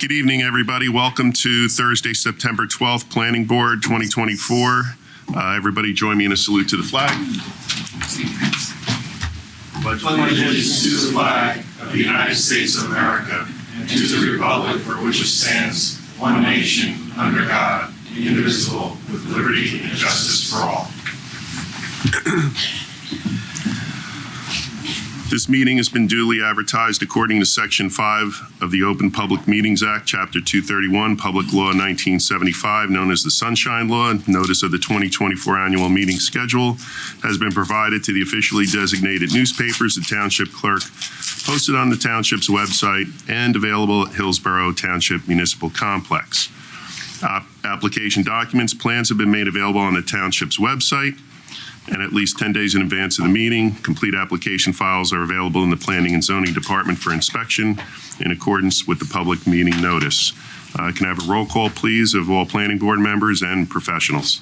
Good evening, everybody. Welcome to Thursday, September 12th, Planning Board 2024. Everybody join me in a salute to the flag. Pledge allegiance to the flag of the United States of America and to the republic for which it stands, one nation, under God, indivisible, with liberty and justice for all. This meeting has been duly advertised according to Section 5 of the Open Public Meetings Act, Chapter 231, Public Law 1975, known as the Sunshine Law. Notice of the 2024 annual meeting schedule has been provided to the officially designated newspapers, the Township Clerk, posted on the Township's website, and available at Hillsborough Township Municipal Complex. Application documents, plans have been made available on the Township's website, and at least 10 days in advance of the meeting, complete application files are available in the Planning and Zoning Department for inspection in accordance with the public meeting notice. Can I have a roll call, please, of all planning board members and professionals?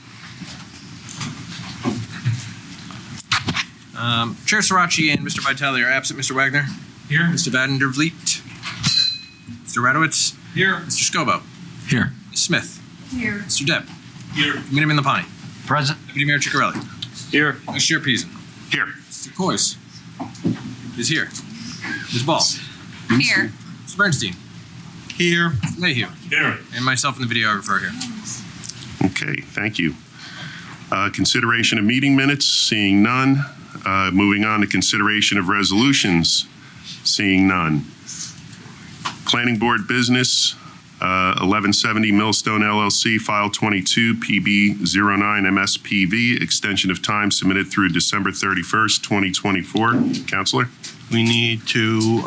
Chair Sirachi and Mr. Vitale are absent. Mr. Wagner? Here. Mr. Vandervliet? Mr. Radowitz? Here. Mr. Scobo? Here. Ms. Smith? Here. Mr. Deb? Here. Committeeman Lapani? Present. Deputy Mayor Ciccarelli? Here. Vice Chair Peason? Here. Mr. Coyce is here. Ms. Ball? Here. Mr. Bernstein? Here. Mr. Mayhew? Here. And myself and the videographer here. Okay, thank you. Consideration of meeting minutes, seeing none. Moving on to consideration of resolutions, seeing none. Planning Board business, 1170 Millstone LLC, File 22, PB 09 MSPV, extension of time submitted through December 31st, 2024. Counselor? We need to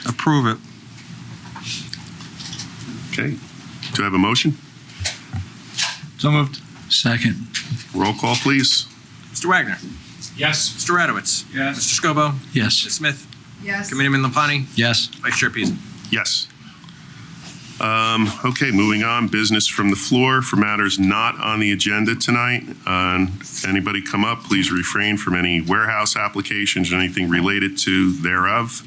approve it. Okay. Do I have a motion? So moved. Second. Roll call, please. Mr. Wagner? Yes. Mr. Radowitz? Yes. Mr. Scobo? Yes. Ms. Smith? Yes. Committeeman Lapani? Yes. Vice Chair Peason? Yes. Okay, moving on, business from the floor for matters not on the agenda tonight. Anybody come up, please refrain from any warehouse applications or anything related to thereof.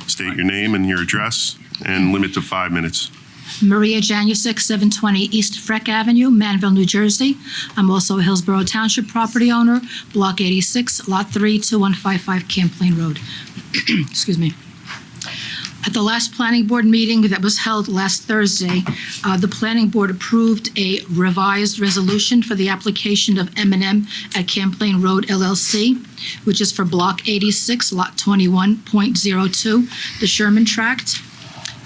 State your name and your address and limit to 5 minutes. Maria Janusik, 720 East Freck Avenue, Manville, New Jersey. I'm also a Hillsborough Township property owner, Block 86, Lot 3, 2155 Camp Road. Excuse me. At the last planning board meeting that was held last Thursday, the planning board approved a revised resolution for the application of M&M at Camplain Road LLC, which is for Block 86, Lot 21.02, the Sherman Tract.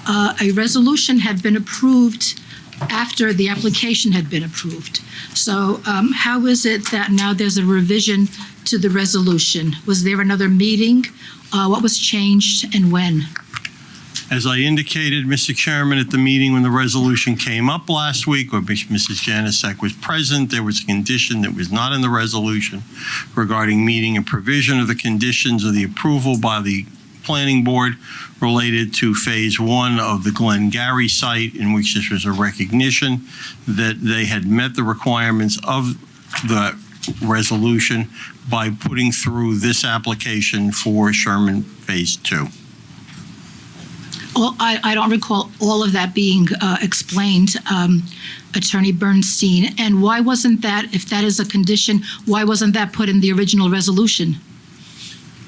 A resolution had been approved after the application had been approved. So how is it that now there's a revision to the resolution? Was there another meeting? What was changed and when? As I indicated, Mr. Chairman, at the meeting when the resolution came up last week, where Mrs. Janusik was present, there was a condition that was not in the resolution regarding meeting and provision of the conditions of the approval by the Planning Board related to Phase 1 of the Glengarry site, in which this was a recognition that they had met the requirements of the resolution by putting through this application for Sherman Phase 2. Well, I don't recall all of that being explained, Attorney Bernstein. And why wasn't that, if that is a condition, why wasn't that put in the original resolution?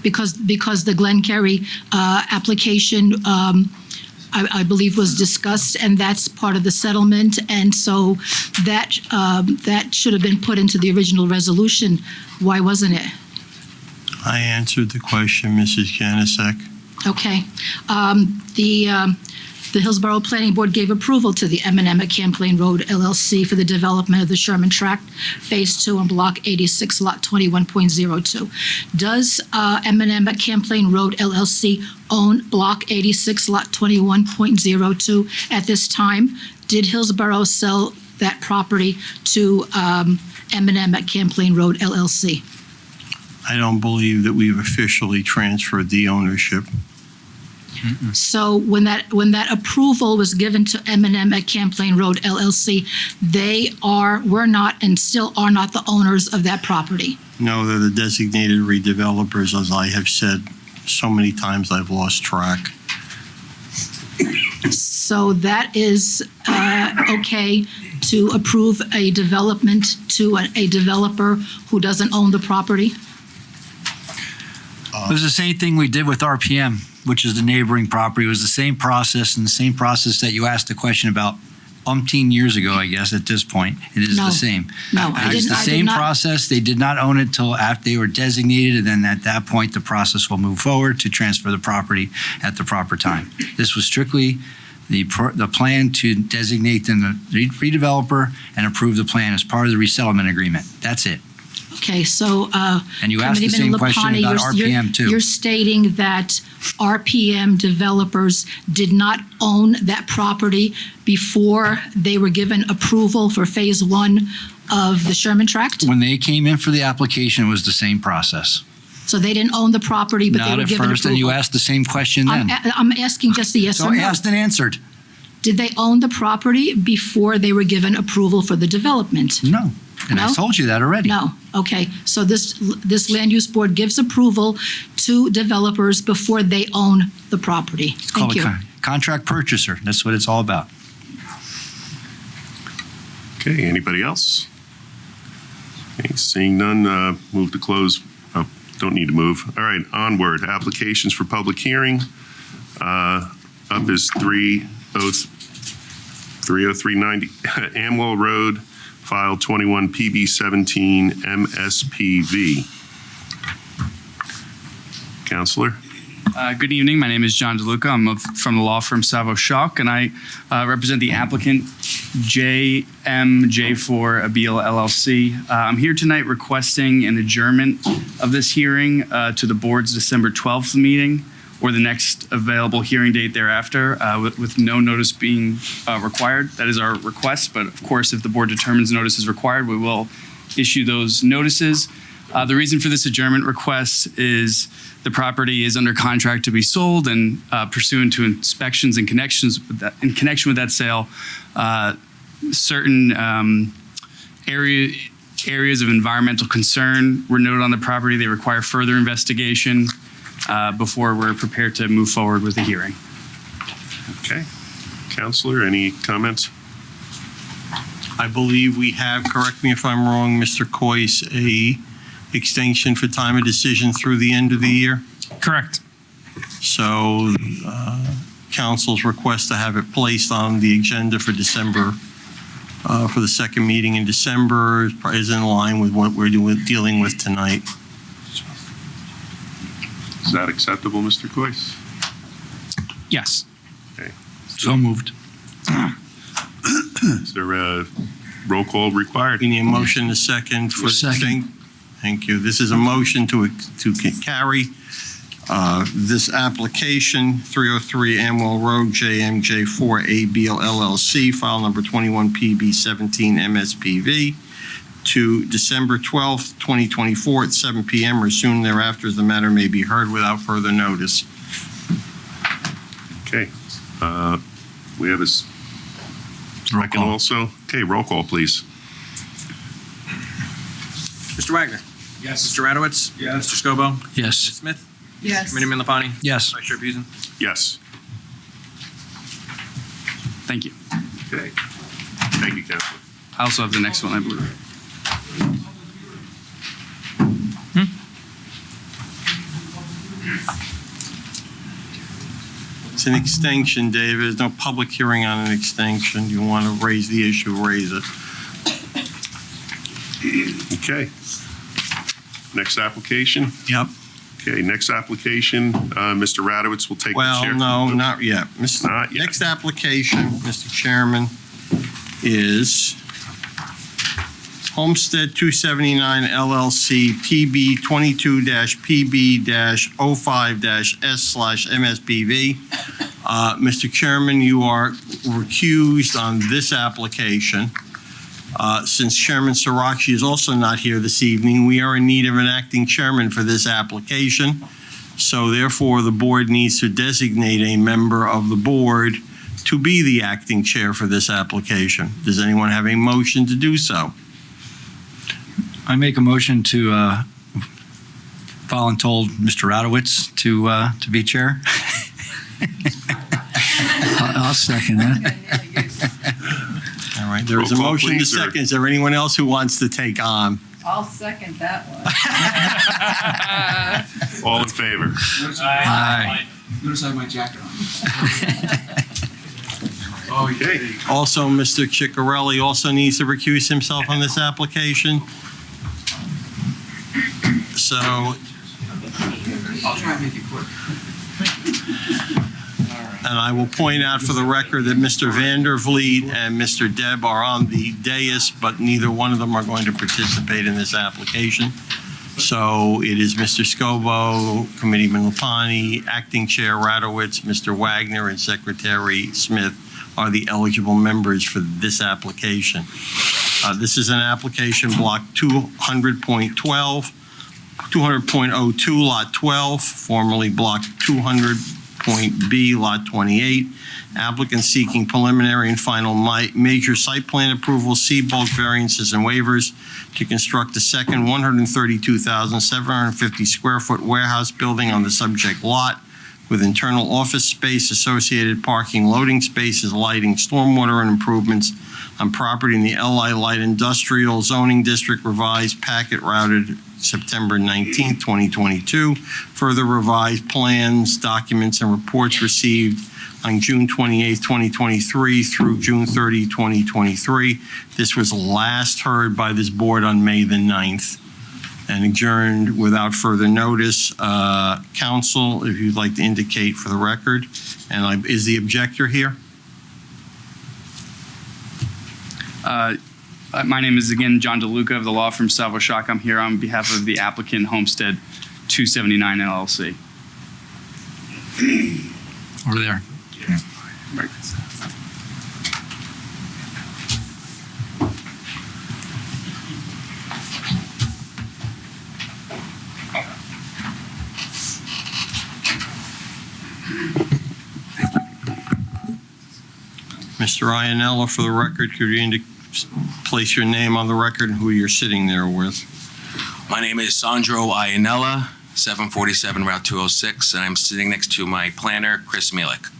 Because the Glengarry application, I believe, was discussed, and that's part of the settlement. And so that should have been put into the original resolution. Why wasn't it? I answered the question, Mrs. Janusik. Okay. The Hillsborough Planning Board gave approval to the M&M at Camplain Road LLC for the development of the Sherman Tract Phase 2 on Block 86, Lot 21.02. Does M&M at Camplain Road LLC own Block 86, Lot 21.02 at this time? Did Hillsborough sell that property to M&M at Camplain Road LLC? I don't believe that we've officially transferred the ownership. So when that approval was given to M&M at Camplain Road LLC, were not and still are not the owners of that property. No, they're the designated redevelopers, as I have said so many times I've lost track. So that is okay to approve a development to a developer who doesn't own the property? It was the same thing we did with RPM, which is the neighboring property. It was the same process, and the same process that you asked the question about umpteen years ago, I guess, at this point. It is No. the same. No, I It's didn't. the I did same not. process. They did not own it till after they were designated, and then at that point, the process will move forward to transfer the property at the proper time. This was strictly the plan to designate them the redeveloper and approve the plan as part of the resettlement agreement. That's it. Okay, so And you asked the same Committeeman question Lapani, about you're- RPM too. You're stating that RPM developers did not own that property before they were given approval for Phase 1 of the Sherman Tract? When they came in for the application, it was the same process. So they didn't own the property, but they Not were at given first, and you approval? asked the same question then. I'm asking just a yes So or no. asked and answered. Did they own the property before they were given approval for the development? No. And I No? told you that already. No. Okay, so this land use board gives approval to developers before they own the property. It's called Thank you. a contract purchaser. That's what it's all about. Okay, anybody else? Okay, seeing none, move to close. Oh, don't need to move. All right, onward. Applications for public hearing. Up is 30390 Amwell Road, file 21 PB17 MSPV. Counselor? Good evening. My name is John DeLuca. I'm from the law firm Savo Schock, and I represent the applicant JMJ4 BLE LLC. I'm here tonight requesting an adjournment of this hearing to the board's December 12th meeting or the next available hearing date thereafter, with no notice being required. That is our request, but of course, if the board determines notice is required, we will issue those notices. The reason for this adjournment request is the property is under contract to be sold, and pursuant to inspections in connection with that sale, certain areas of environmental concern were noted on the property. They require further investigation before we're prepared to move forward with the hearing. Okay. Counselor, any comments? I believe we have, correct me if I'm wrong, Mr. Coyce, a extension for time of decision through the end of the year? Correct. So council's request to have it placed on the agenda for December, for the second meeting in December is in line with what we're dealing with tonight. Is that acceptable, Mr. Coyce? Yes. So moved. Is there a roll call required? We need a motion, a second for. Second. Thank you. This is a motion to carry this application, 303 Amwell Road, JMJ4 BLE LLC, file number 21 PB17 MSPV, to December 12th, 2024 at 7 p.m. or soon thereafter, as the matter may be heard without further notice. Okay. We have a Roll second call. also. Okay, roll call, please. Mr. Wagner? Yes. Mr. Radowitz? Yes. Mr. Scobo? Ms. Yes. Smith? Yes. Committeeman Lapani? Yes. Vice Chair Busen? Yes. Thank you. Okay. Thank you, Counselor. I also have the next one, I believe. It's an extension, David. There's no public hearing on an extension. You want to raise the issue, raise it. Okay. Next application. Yep. Okay, next application, Mr. Radowitz will take the chair. Well, no, not yet. Not yet. Next application, Mr. Chairman, is Homestead 279 LLC PB 22-PB-05-S/MSPV. Mr. Chairman, you are recused on this application. Since Chairman Sirachi is also not here this evening, we are in need of an acting chairman for this application. So therefore, the board needs to designate a member of the board to be the acting chair for this application. Does anyone have a motion to do so? I make a motion to voluntold Mr. Radowitz to be chair. I'll second that. All right, there is a Roll call, motion to please, or- second. Is there anyone else who wants to take on? I'll second that one. All in favor? Aye. Notice I have my jacket on. Okay. Also, Mr. Ciccarelli also needs to recuse himself on this application. So, I'll try and make it quick. and I will point out for the record that Mr. Vandervliet and Mr. Deb are on the dais, but neither one of them are going to participate in this application. So it is Mr. Scobo, Committeeman Lapani, Acting Chair Radowitz, Mr. Wagner, and Secretary Smith are the eligible members for this application. This is an application block 200.02, lot 12, formerly block 200.B, lot 28. Applicant seeking preliminary and final major site plan approval, C bulk variances and waivers to construct a second 132,750 square foot warehouse building on the subject lot with internal office space, associated parking, loading spaces, lighting, stormwater, and improvements on property in the LI Light Industrial Zoning District, revised packet routed September 19, 2022. Further revised plans, documents, and reports received on June 28, 2023 through June 30, 2023. This was last heard by this board on May the 9th and adjourned without further notice. Counsel, if you'd like to indicate for the record, and is the objector here? My name is, again, John DeLuca of the law firm Salvo Shock. I'm here on behalf of the applicant Homestead 279 LLC. Over there. Right. Mr. Iannella, for the record, could you place your name on the record and who you're sitting there with? My name is Sandro Iannella, 747 Route 206, and I'm sitting next to my planner, Chris Mielek.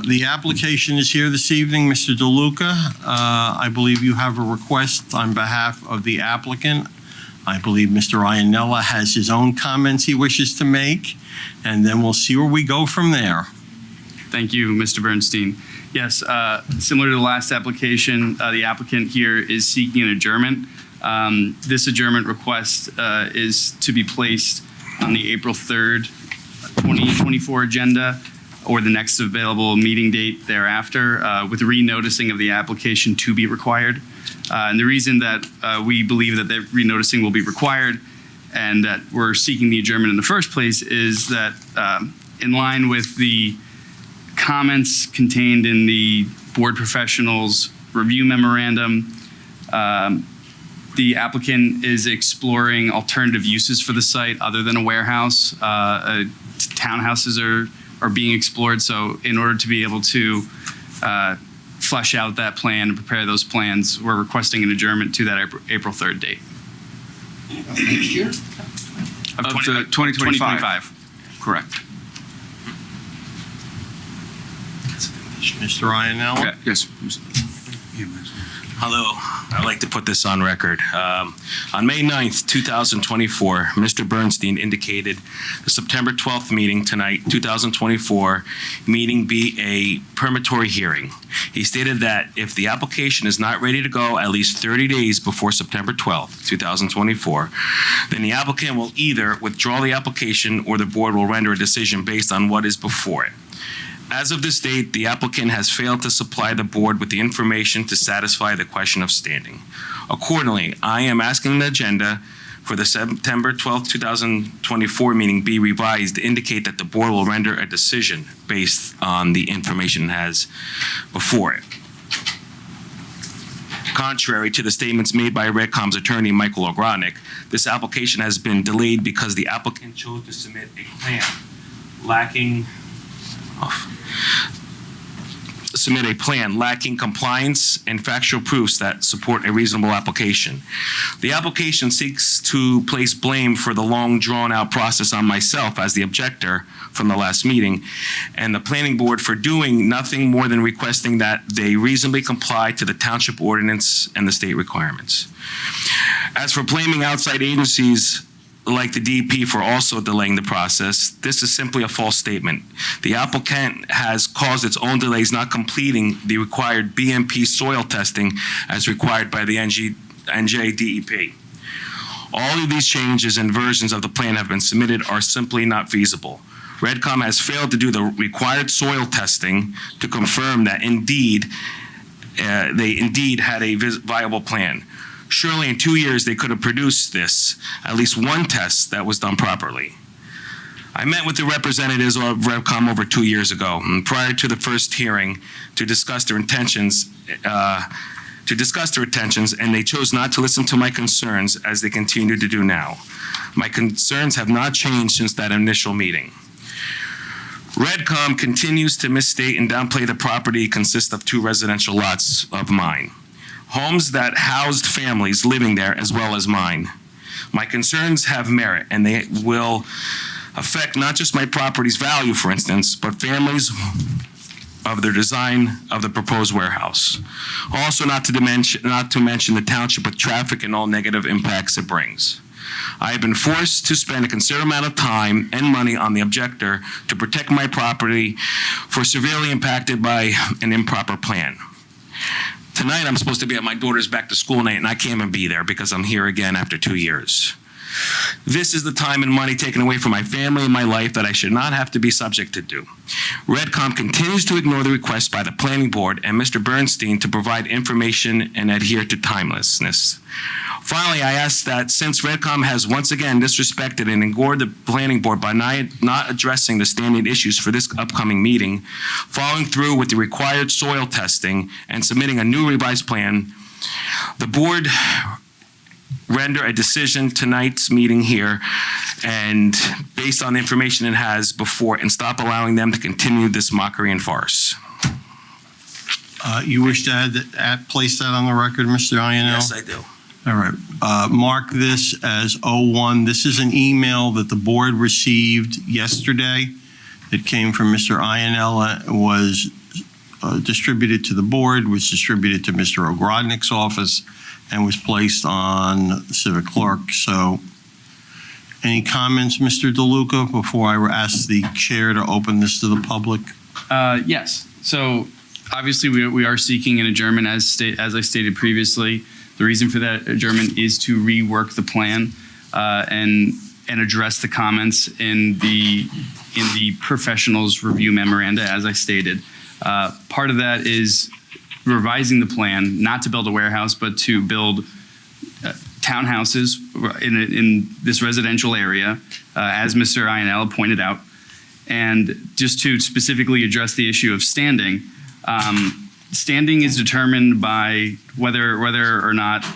The application is here this evening, Mr. DeLuca. I believe you have a request on behalf of the applicant. I believe Mr. Iannella has his own comments he wishes to make, and then we'll see where we go from there. Thank you, Mr. Bernstein. Yes, similar to the last application, the applicant here is seeking an adjournment. This adjournment request is to be placed on the April 3rd, 2024 agenda or the next available meeting date thereafter, with renoticing of the application to be required. And the reason that we believe that the renoticing will be required and that we're seeking the adjournment in the first place is that in line with the comments contained in the board professionals review memorandum, the applicant is exploring alternative uses for the site other than a warehouse. Townhouses are being explored, so in order to be able to flesh out that plan and prepare those plans, we're requesting an adjournment to that April 3rd date. Next year? Of 2025. Correct. Mr. Iannella? Okay, yes. Hello, I'd like to put this on record. On May 9th, 2024, Mr. Bernstein indicated the September 12th meeting tonight, 2024, meeting be a permitory hearing. He stated that if the application is not ready to go at least 30 days before September 12th, 2024, then the applicant will either withdraw the application or the board will render a decision based on what is before it. As of this date, the applicant has failed to supply the board with the information to satisfy the question of standing. Accordingly, I am asking the agenda for the September 12, 2024 meeting be revised to indicate that the board will render a decision based on the information it has before it. Contrary to the statements made by Redcom's attorney, Michael Ogronic, this application has been delayed because the applicant chose to submit a plan lacking submit a plan lacking compliance and factual proofs that support a reasonable application. The application seeks to place blame for the long drawn-out process on myself as the objector from the last meeting, and the planning board for doing nothing more than requesting that they reasonably comply to the township ordinance and the state requirements. As for blaming outside agencies like the DEP for also delaying the process, this is simply a false statement. The applicant has caused its own delays not completing the required BMP soil testing as required by the NJ DEP. All of these changes and versions of the plan have been submitted are simply not feasible. Redcom has failed to do the required soil testing to confirm that they indeed had a viable plan. Surely in 2 years they could have produced this, at least one test that was done properly. I met with the representatives of Redcom over 2 years ago, and prior to the first hearing, to discuss their intentions, and they chose not to listen to my concerns as they continue to do now. My concerns have not changed since that initial meeting. Redcom continues to misstate and downplay the property consists of 2 residential lots of mine. Homes that housed families living there as well as mine. My concerns have merit, and they will affect not just my property's value, for instance, but families of their design of the proposed warehouse. Also, not to mention the township with traffic and all negative impacts it brings. I have been forced to spend a considerable amount of time and money on the objector to protect my property for severely impacted by an improper plan. Tonight, I'm supposed to be at my daughter's back to school night, and I can't even be there because I'm here again after 2 years. This is the time and money taken away from my family and my life that I should not have to be subjected to. Redcom continues to ignore the request by the planning board and Mr. Bernstein to provide information and adhere to timelessness. Finally, I ask that since Redcom has once again disrespected and ignored the planning board by not addressing the standing issues for this upcoming meeting, following through with the required soil testing and submitting a new revised plan, the board render a decision tonight's meeting here and based on the information it has before and stop allowing them to continue this mockery and farce. You wish to place that on the record, Mr. Ionel? Yes, I do. All right. Mark this as 01. This is an email that the board received yesterday. It came from Mr. Ionel, was distributed to the board, was distributed to Mr. Ogrodnik's office, and was placed on the civic clerk. So any comments, Mr. DeLuca, before I ask the chair to open this to the public? Yes. So obviously we are seeking an adjournment as I stated previously. The reason for that adjournment is to rework the plan and address the comments in the professionals review memoranda, as I stated. Part of that is revising the plan, not to build a warehouse, but to build townhouses in this residential area, as Mr. Ionel pointed out. And just to specifically address the issue of standing, standing is determined by whether or not,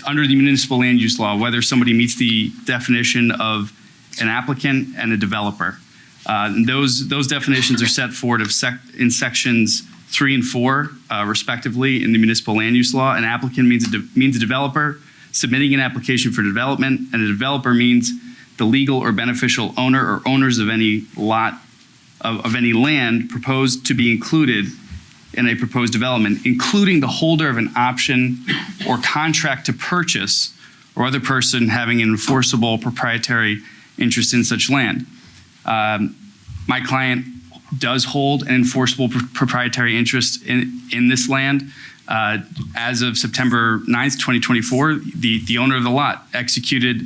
under the municipal land use law, whether somebody meets the definition of an applicant and a developer. Those definitions are set forward in sections 3 and 4, respectively, in the municipal land use law. An applicant means a developer submitting an application for development, and a developer means the legal or beneficial owner or owners of any lot of any land proposed to be included in a proposed development, including the holder of an option or contract to purchase or other person having an enforceable proprietary interest in such land. My client does hold an enforceable proprietary interest in this land. As of September 9th, 2024, the owner of the lot executed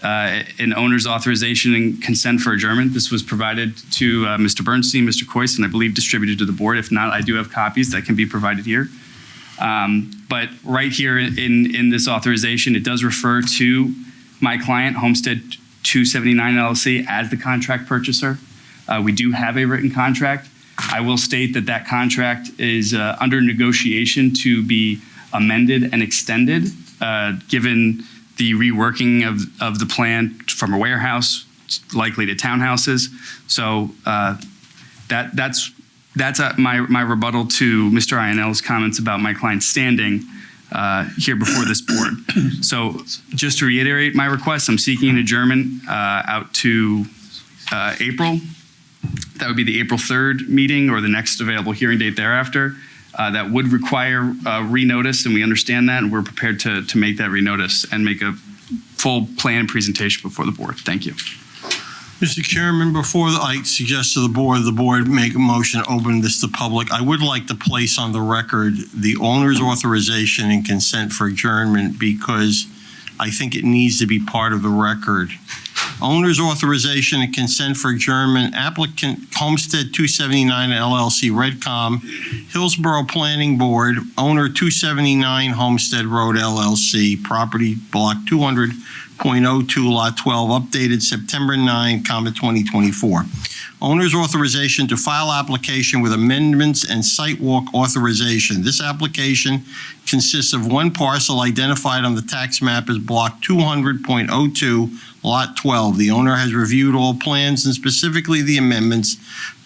an owner's authorization and consent for adjournment. This was provided to Mr. Bernstein, Mr. Coyce, and I believe distributed to the board. If not, I do have copies that can be provided here. But right here in this authorization, it does refer to my client, Homestead 279 LLC, as the contract purchaser. We do have a written contract. I will state that contract is under negotiation to be amended and extended, given the reworking of the plan from a warehouse likely to townhouses. So that's That's my rebuttal to Mr. Ionel's comments about my client standing here before this board. So just to reiterate my request, I'm seeking an adjournment out to April. That would be the April 3rd meeting or the next available hearing date thereafter. That would require renotice, and we understand that, and we're prepared to make that renotice and make a full plan presentation before the board. Thank you. Mr. Chairman, before I suggest to the board make a motion to open this to public, I would like to place on the record the owner's authorization and consent for adjournment because I think it needs to be part of the record. Owner's authorization and consent for adjournment, applicant Homestead 279 LLC, Redcom, Hillsborough Planning Board, owner 279 Homestead Road LLC, property block 200.02, lot 12, updated September 9, 2024. Owner's authorization to file application with amendments and site walk authorization. This application consists of one parcel identified on the tax map as block 200.02, lot 12. The owner has reviewed all plans and specifically the amendments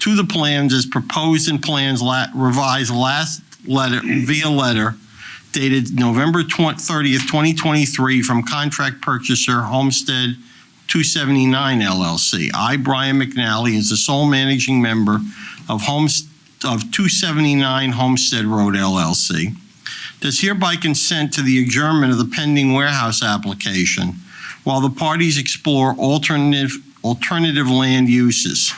to the plans as proposed in plans revised last letter via letter dated November 30th, 2023 from contract purchaser Homestead 279 LLC. I, Brian McNally, is the sole managing member of 279 Homestead Road LLC. Does hereby consent to the adjournment of the pending warehouse application while the parties explore alternative land uses.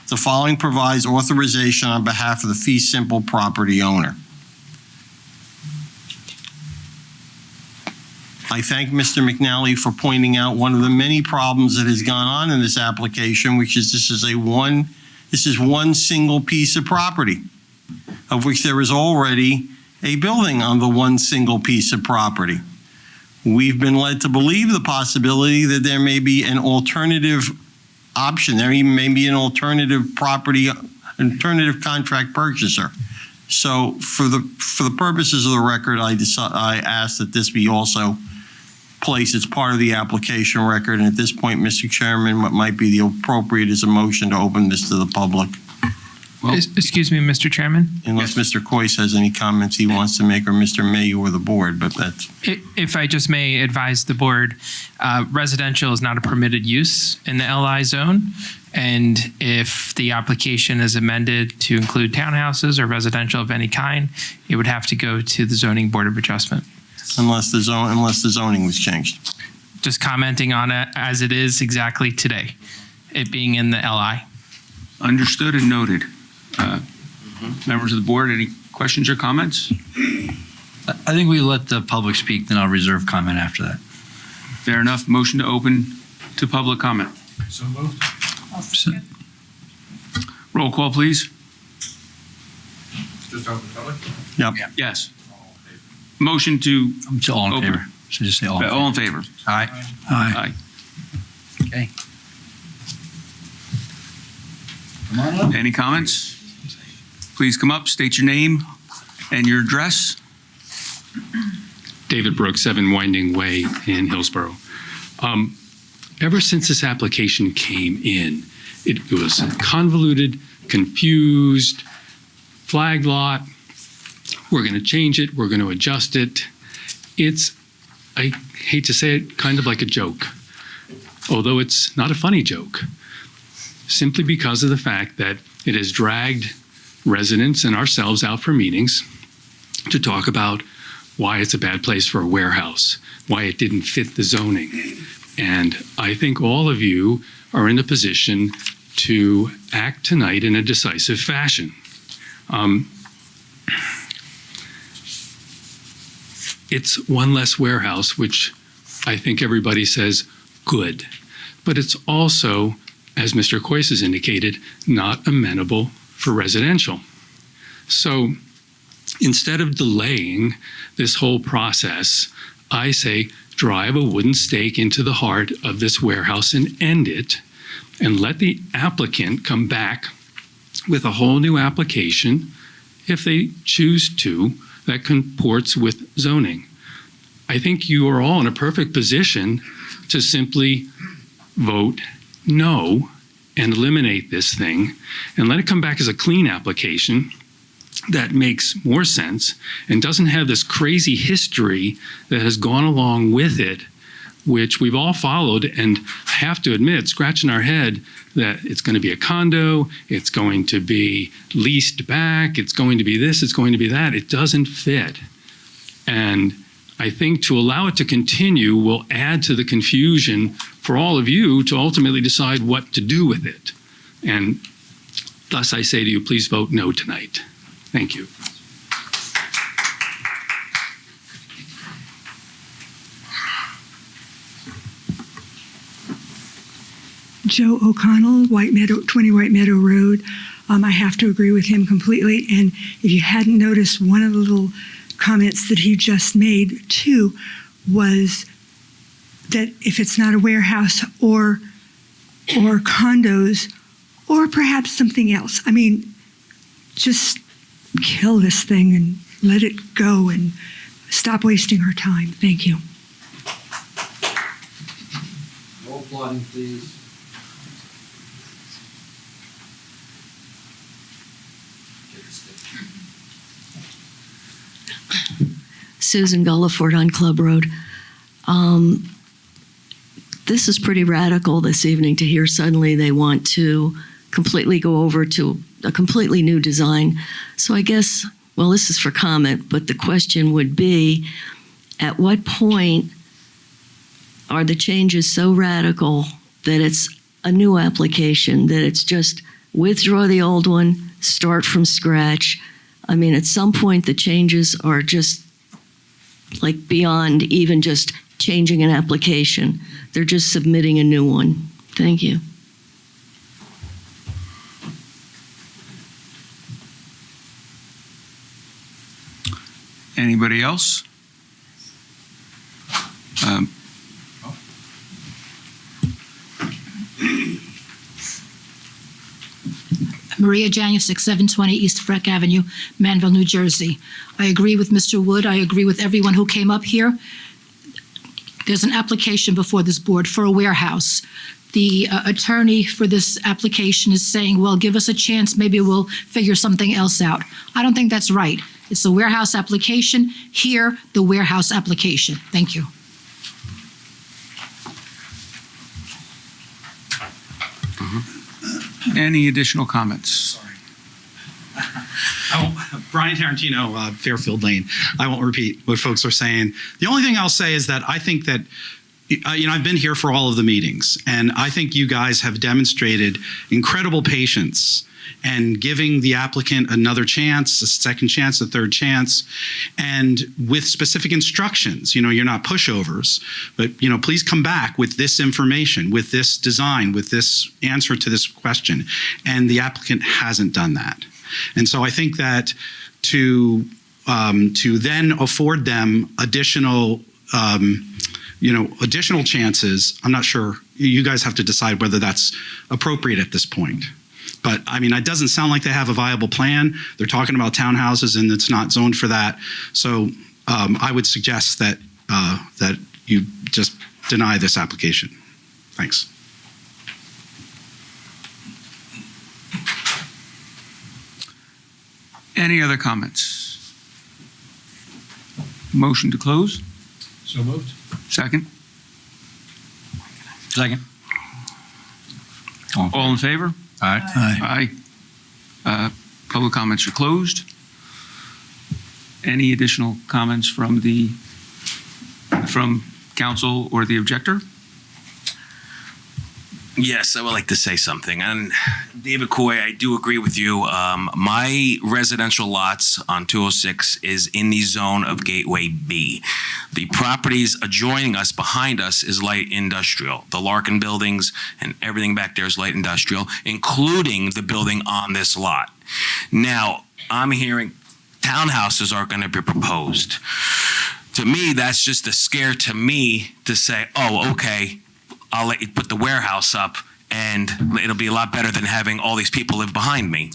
The following provides authorization on behalf of the fee simple property owner. I thank Mr. McNally for pointing out one of the many problems that has gone on in this application, which is this is one single piece of property, of which there is already a building on the one single piece of property. We've been led to believe the possibility that there may be an alternative option. There even may be an alternative contract purchaser. So for the purposes of the record, I ask that this be also placed as part of the application record. And at this point, Mr. Chairman, what might be the appropriate is a motion to open this to the public. Well, excuse me, Mr. Chairman? Unless Mr. Coyce has any comments he wants to make, or Mr. May or the board, but that's... If I just may advise the board, residential is not a permitted use in the LI zone. And if the application is amended to include townhouses or residential of any kind, it would have to go to the Zoning Board of Adjustment. Unless the zoning was changed. Just commenting on it as it is exactly today, it being in the LI. Understood and noted. Members of the board, any questions or comments? I think we let the public speak, then I'll reserve comment after that. Fair enough. Motion to open to public comment. So moved. Roll call, please. Just open public? Yep. Yes. Motion to All in open. favor. Should just say all in favor. All in favor. Aye. Aye. Okay. Come on up. Any comments? Please come up, state your name and your address. David Brooks, 7 Winding Way in Hillsborough. Ever since this application came in, it was convoluted, confused, flag lot. We're going to change it. We're going to adjust it. It's, I hate to say it, kind of like a joke, although it's not a funny joke, simply because of the fact that it has dragged residents and ourselves out for meetings to talk about why it's a bad place for a warehouse, why it didn't fit the zoning. And I think all of you are in a position to act tonight in a decisive fashion. It's one less warehouse, which I think everybody says good, but it's also, as Mr. Coyce has indicated, not amenable for residential. So instead of delaying this whole process, I say drive a wooden stake into the heart of this warehouse and end it, and let the applicant come back with a whole new application, if they choose to, that comports with zoning. I think you are all in a perfect position to simply vote no and eliminate this thing and let it come back as a clean application that makes more sense and doesn't have this crazy history that has gone along with it, which we've all followed, and have to admit, scratching our head that it's going to be a condo, it's going to be leased back, it's going to be this, it's going to be that. It doesn't fit. And I think to allow it to continue will add to the confusion for all of you to ultimately decide what to do with it. And thus I say to you, please vote no tonight. Thank you. Joe O'Connell, 20 White Meadow Road. I have to agree with him completely. And if you hadn't noticed, one of the little comments that he just made too was that if it's not a warehouse or condos or perhaps something else, I mean, just kill this thing and let it go and stop wasting our time. Thank you. No applauding, please. Susan Gulliford on Club Road. This is pretty radical this evening to hear suddenly they want to completely go over to a completely new design. So I guess, well, this is for comment, but the question would be, at what point are the changes so radical that it's a new application, that it's just withdraw the old one, start from scratch? I mean, at some point the changes are just like beyond even just changing an application. They're just submitting a new one. Thank you. Anybody else? Maria Janusik, 720 East Freck Avenue, Manville, New Jersey. I agree with Mr. Wood. I agree with everyone who came up here. There's an application before this board for a warehouse. The attorney for this application is saying, well, give us a chance, maybe we'll figure something else out. I don't think that's right. It's a warehouse application. Here, the warehouse application. Thank you. Any additional comments? Sorry. Brian Tarantino, Fairfield Lane. I won't repeat what folks are saying. The only thing I'll say is that I think that, I've been here for all of the meetings, and I think you guys have demonstrated incredible patience and giving the applicant another chance, a second chance, a third chance, and with specific instructions. You're not pushovers, but, please come back with this information, with this design, with this answer to this question. And the applicant hasn't done that. And so I think that to then afford them additional chances, I'm not sure. You guys have to decide whether that's appropriate at this point. But I mean, it doesn't sound like they have a viable plan. They're talking about townhouses and it's not zoned for that. So I would suggest that that you just deny this application. Thanks. Any other comments? Motion to close? So moved. Second? Second. All in favor? Aye. Aye. Public comments are closed. Any additional comments from council or the objector? Yes, I would like to say something. And David Coy, I do agree with you. My residential lots on 206 is in the zone of Gateway B. The properties adjoining us, behind us, is light industrial. The Larkin buildings and everything back there is light industrial, including the building on this lot. Now, I'm hearing townhouses are going to be proposed. To me, that's just a scare to me to say, oh, okay, I'll let you put the warehouse up and it'll be a lot better than having all these people live behind me.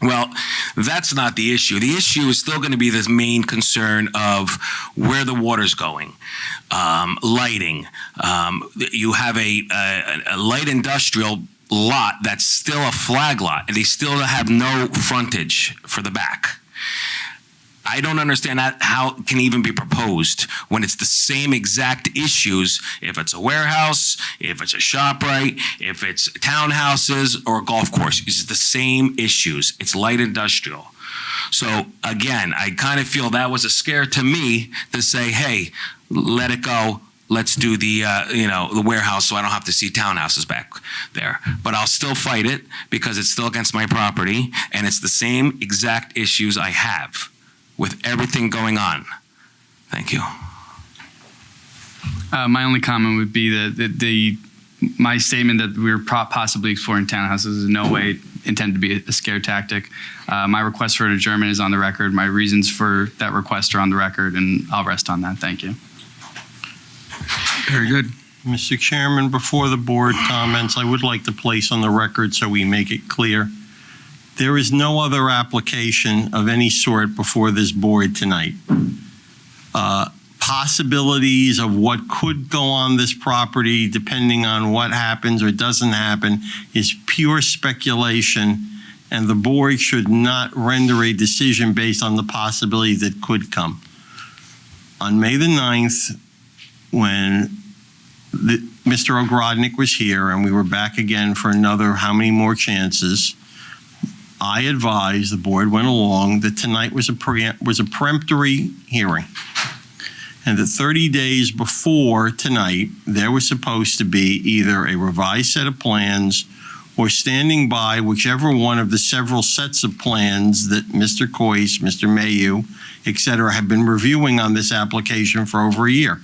Well, that's not the issue. The issue is still going to be this main concern of where the water's going, lighting. You have a light industrial lot that's still a flag lot, and they still have no frontage for the back. I don't understand how it can even be proposed when it's the same exact issues, if it's a warehouse, if it's a ShopRite, if it's townhouses or a golf course. It's the same issues. It's light industrial. So again, I kind of feel that was a scare to me to say, hey, let it go. Let's do the the warehouse so I don't have to see townhouses back there. But I'll still fight it because it's still against my property and it's the same exact issues I have with everything going on. Thank you. My only comment would be that my statement that we're possibly exploring townhouses is in no way intended to be a scare tactic. My request for an adjournment is on the record. My reasons for that request are on the record, and I'll rest on that. Thank you. Very good. Mr. Chairman, before the board comments, I would like to place on the record so we make it clear. There is no other application of any sort before this board tonight. Possibilities of what could go on this property, depending on what happens or doesn't happen, is pure speculation, and the board should not render a decision based on the possibility that could come. On May the 9th, when Mr. Ogrodnik was here and we were back again for another how many more chances, I advised, the board went along, that tonight was a peremptory hearing. And that 30 days before tonight, there was supposed to be either a revised set of plans or standing by whichever one of the several sets of plans that Mr. Coyce, Mr. Mayu, et cetera, have been reviewing on this application for over a year.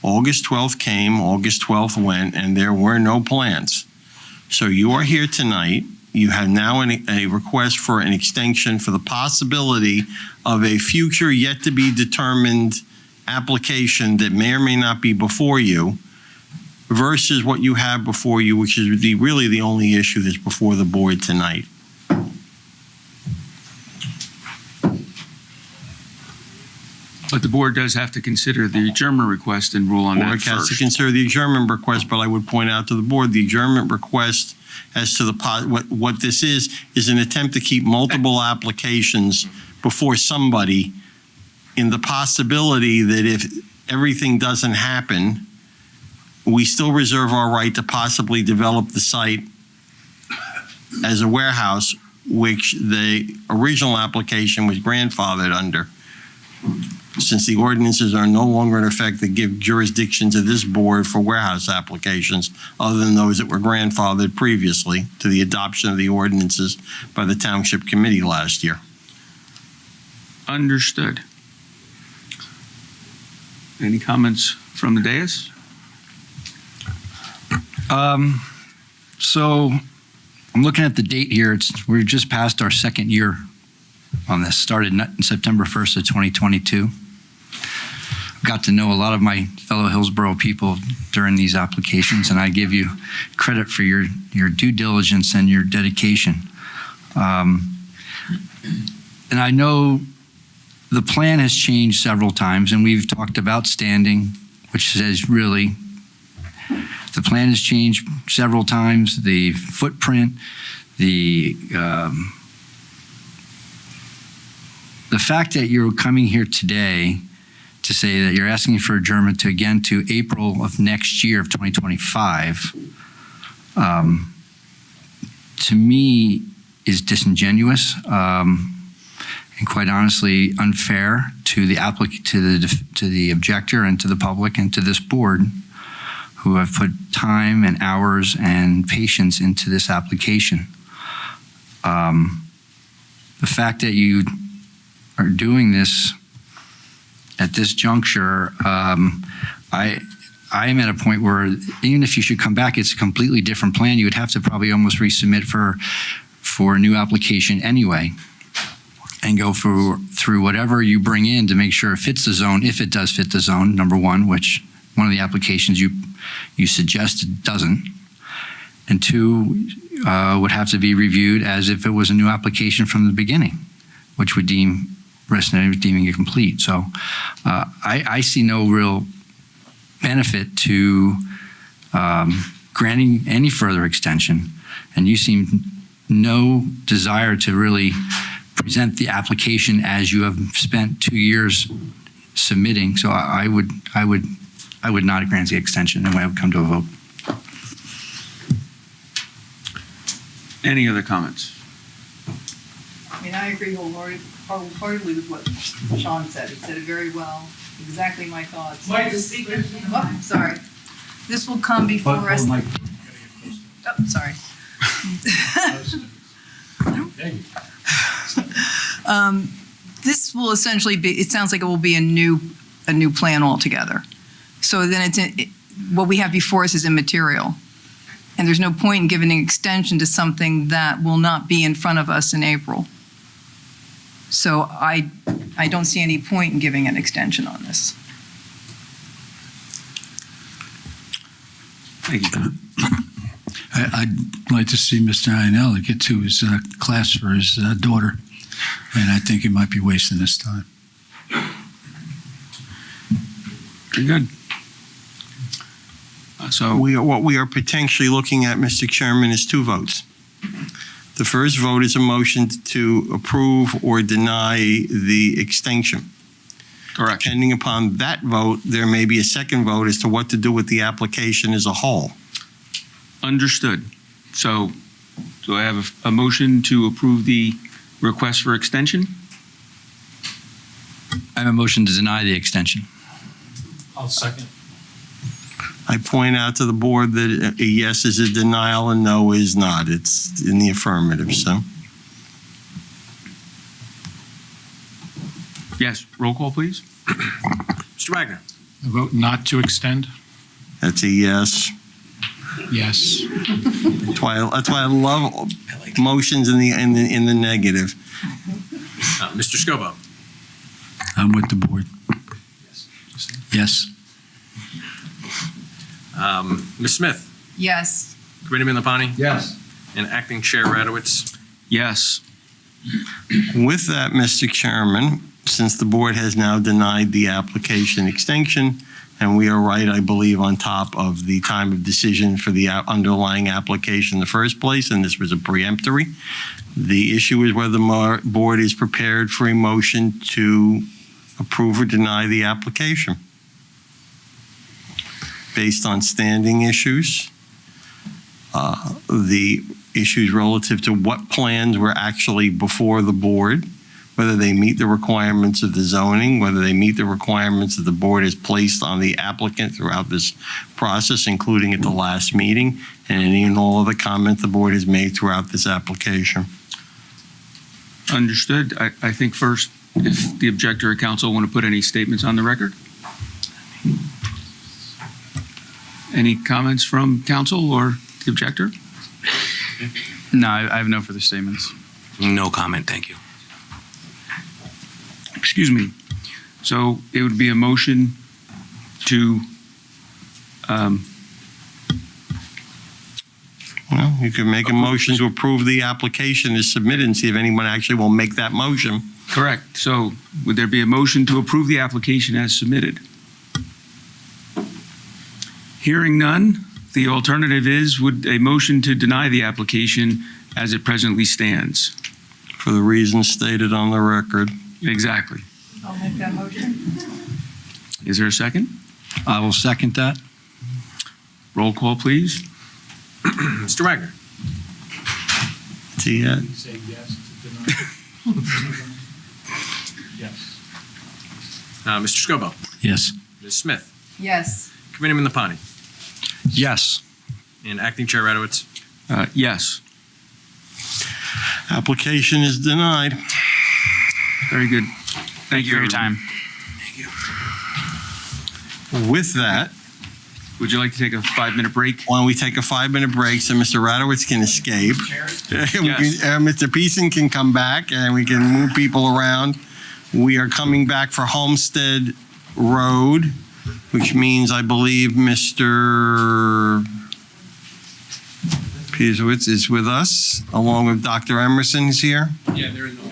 August 12th came, August 12th went, and there were no plans. So you are here tonight. You have now a request for an extension for the possibility of a future yet to be determined application that may or may not be before you versus what you have before you, which is really the only issue that's before the board tonight. But the board does have to consider the adjournment request and rule on that first. The board has to consider the adjournment request, but I would point out to the board the adjournment request as to what this is an attempt to keep multiple applications before somebody, in the possibility that if everything doesn't happen, we still reserve our right to possibly develop the site as a warehouse, which the original application was grandfathered under. Since the ordinances are no longer in effect that give jurisdiction to this board for warehouse applications, other than those that were grandfathered previously to the adoption of the ordinances by the Township Committee last year. Understood. Any comments from the dais? So I'm looking at the date here. We're just past our second year on this. Started in September 1st of 2022. Got to know a lot of my fellow Hillsborough people during these applications, and I give you credit for your due diligence and your dedication. And I know the plan has changed several times, and we've talked about standing, which says really the plan has changed several times. The footprint, the fact that you're coming here today to say that you're asking for adjournment to April of next year of 2025, to me is disingenuous. And quite honestly, unfair to the applicant, to the objector, and to the public, and to this board, who have put time and hours and patience into this application. The fact that you are doing this at this juncture, I am at a point where even if you should come back, it's a completely different plan. You would have to probably almost resubmit for a new application anyway, and go through whatever you bring in to make sure it fits the zone, if it does fit the zone, number one, which one of the applications you suggested doesn't. And two, would have to be reviewed as if it was a new application from the beginning, which would risk deeming it complete. So I see no real benefit to granting any further extension. and you seem no desire to really present the application as you have spent 2 years submitting. So I would not grant the extension, and I would come to a vote. Any other comments? I mean, I agree wholeheartedly with what Sean said. He said it very well. Exactly my thoughts. Oh, sorry. This will come before us. Oh, sorry. This will essentially be, it sounds like it will be a new plan altogether. So then what we have before us is immaterial. And there's no point in giving an extension to something that will not be in front of us in April. So I don't see any point in giving an extension on this. Thank you. I'd like to see Mr. Ionella get to his class for his daughter, and I think he might be wasting his time. Very good. So What we are potentially looking at, Mr. Chairman, is 2 votes. The first vote is a motion to approve or deny the extension. Correct. Depending upon that vote, there may be a second vote as to what to do with the application as a whole. Understood. So do I have a motion to approve the request for extension? I have a motion to deny the extension. I'll second. I point out to the board that a yes is a denial and no is not. It's in the affirmative, so. Yes. Roll call, please. Mr. Wagner. I vote not to extend? That's a yes. Yes. That's why I love motions in the negative. Mr. Scobo. I'm with the board. Yes. Ms. Smith. Yes. Committeeman Lapani. Yes. And Acting Chair Radowitz. Yes. With that, Mr. Chairman, since the board has now denied the application extension, and we are right, I believe, on top of the time of decision for the underlying application in the first place, and this was a preemptory, the issue is whether the board is prepared for a motion to approve or deny the application. Based on standing issues, the issues relative to what plans were actually before the board, whether they meet the requirements of the zoning, whether they meet the requirements that the board has placed on the applicant throughout this process, including at the last meeting, and any and all of the comments the board has made throughout this application. Understood. I think first, if the objector or counsel want to put any statements on the record. Any comments from counsel or the objector? No, I have no further statements. No comment, thank you. Excuse me. So it would be a motion to, Well, you could make a motion to approve the application as submitted and see if anyone actually will make that motion. correct. So would there be a motion to approve the application as submitted? Hearing none, the alternative is, would a motion to deny the application as it presently stands? For the reasons stated on the record. Exactly. I'll make that motion. Is there a second? I will second that. Roll call, please. Mr. Wagner. See it? Say yes to deny. Yes. Mr. Scobo. Yes. Ms. Smith. Yes. Committeeman Lapani. Yes. And Acting Chair Radowitz. Yes. Application is denied. Very good. Thank you For your everyone. time. With that, Would you like to take a 5-minute break? why don't we take a 5-minute break so Mr. Radowitz can escape? Mr. Peason can come back and we can move people around. We are coming back for Homestead Road, which means I believe Mr. Piesowitz is with us, along with Dr. Emerson is here. Yeah, they're in the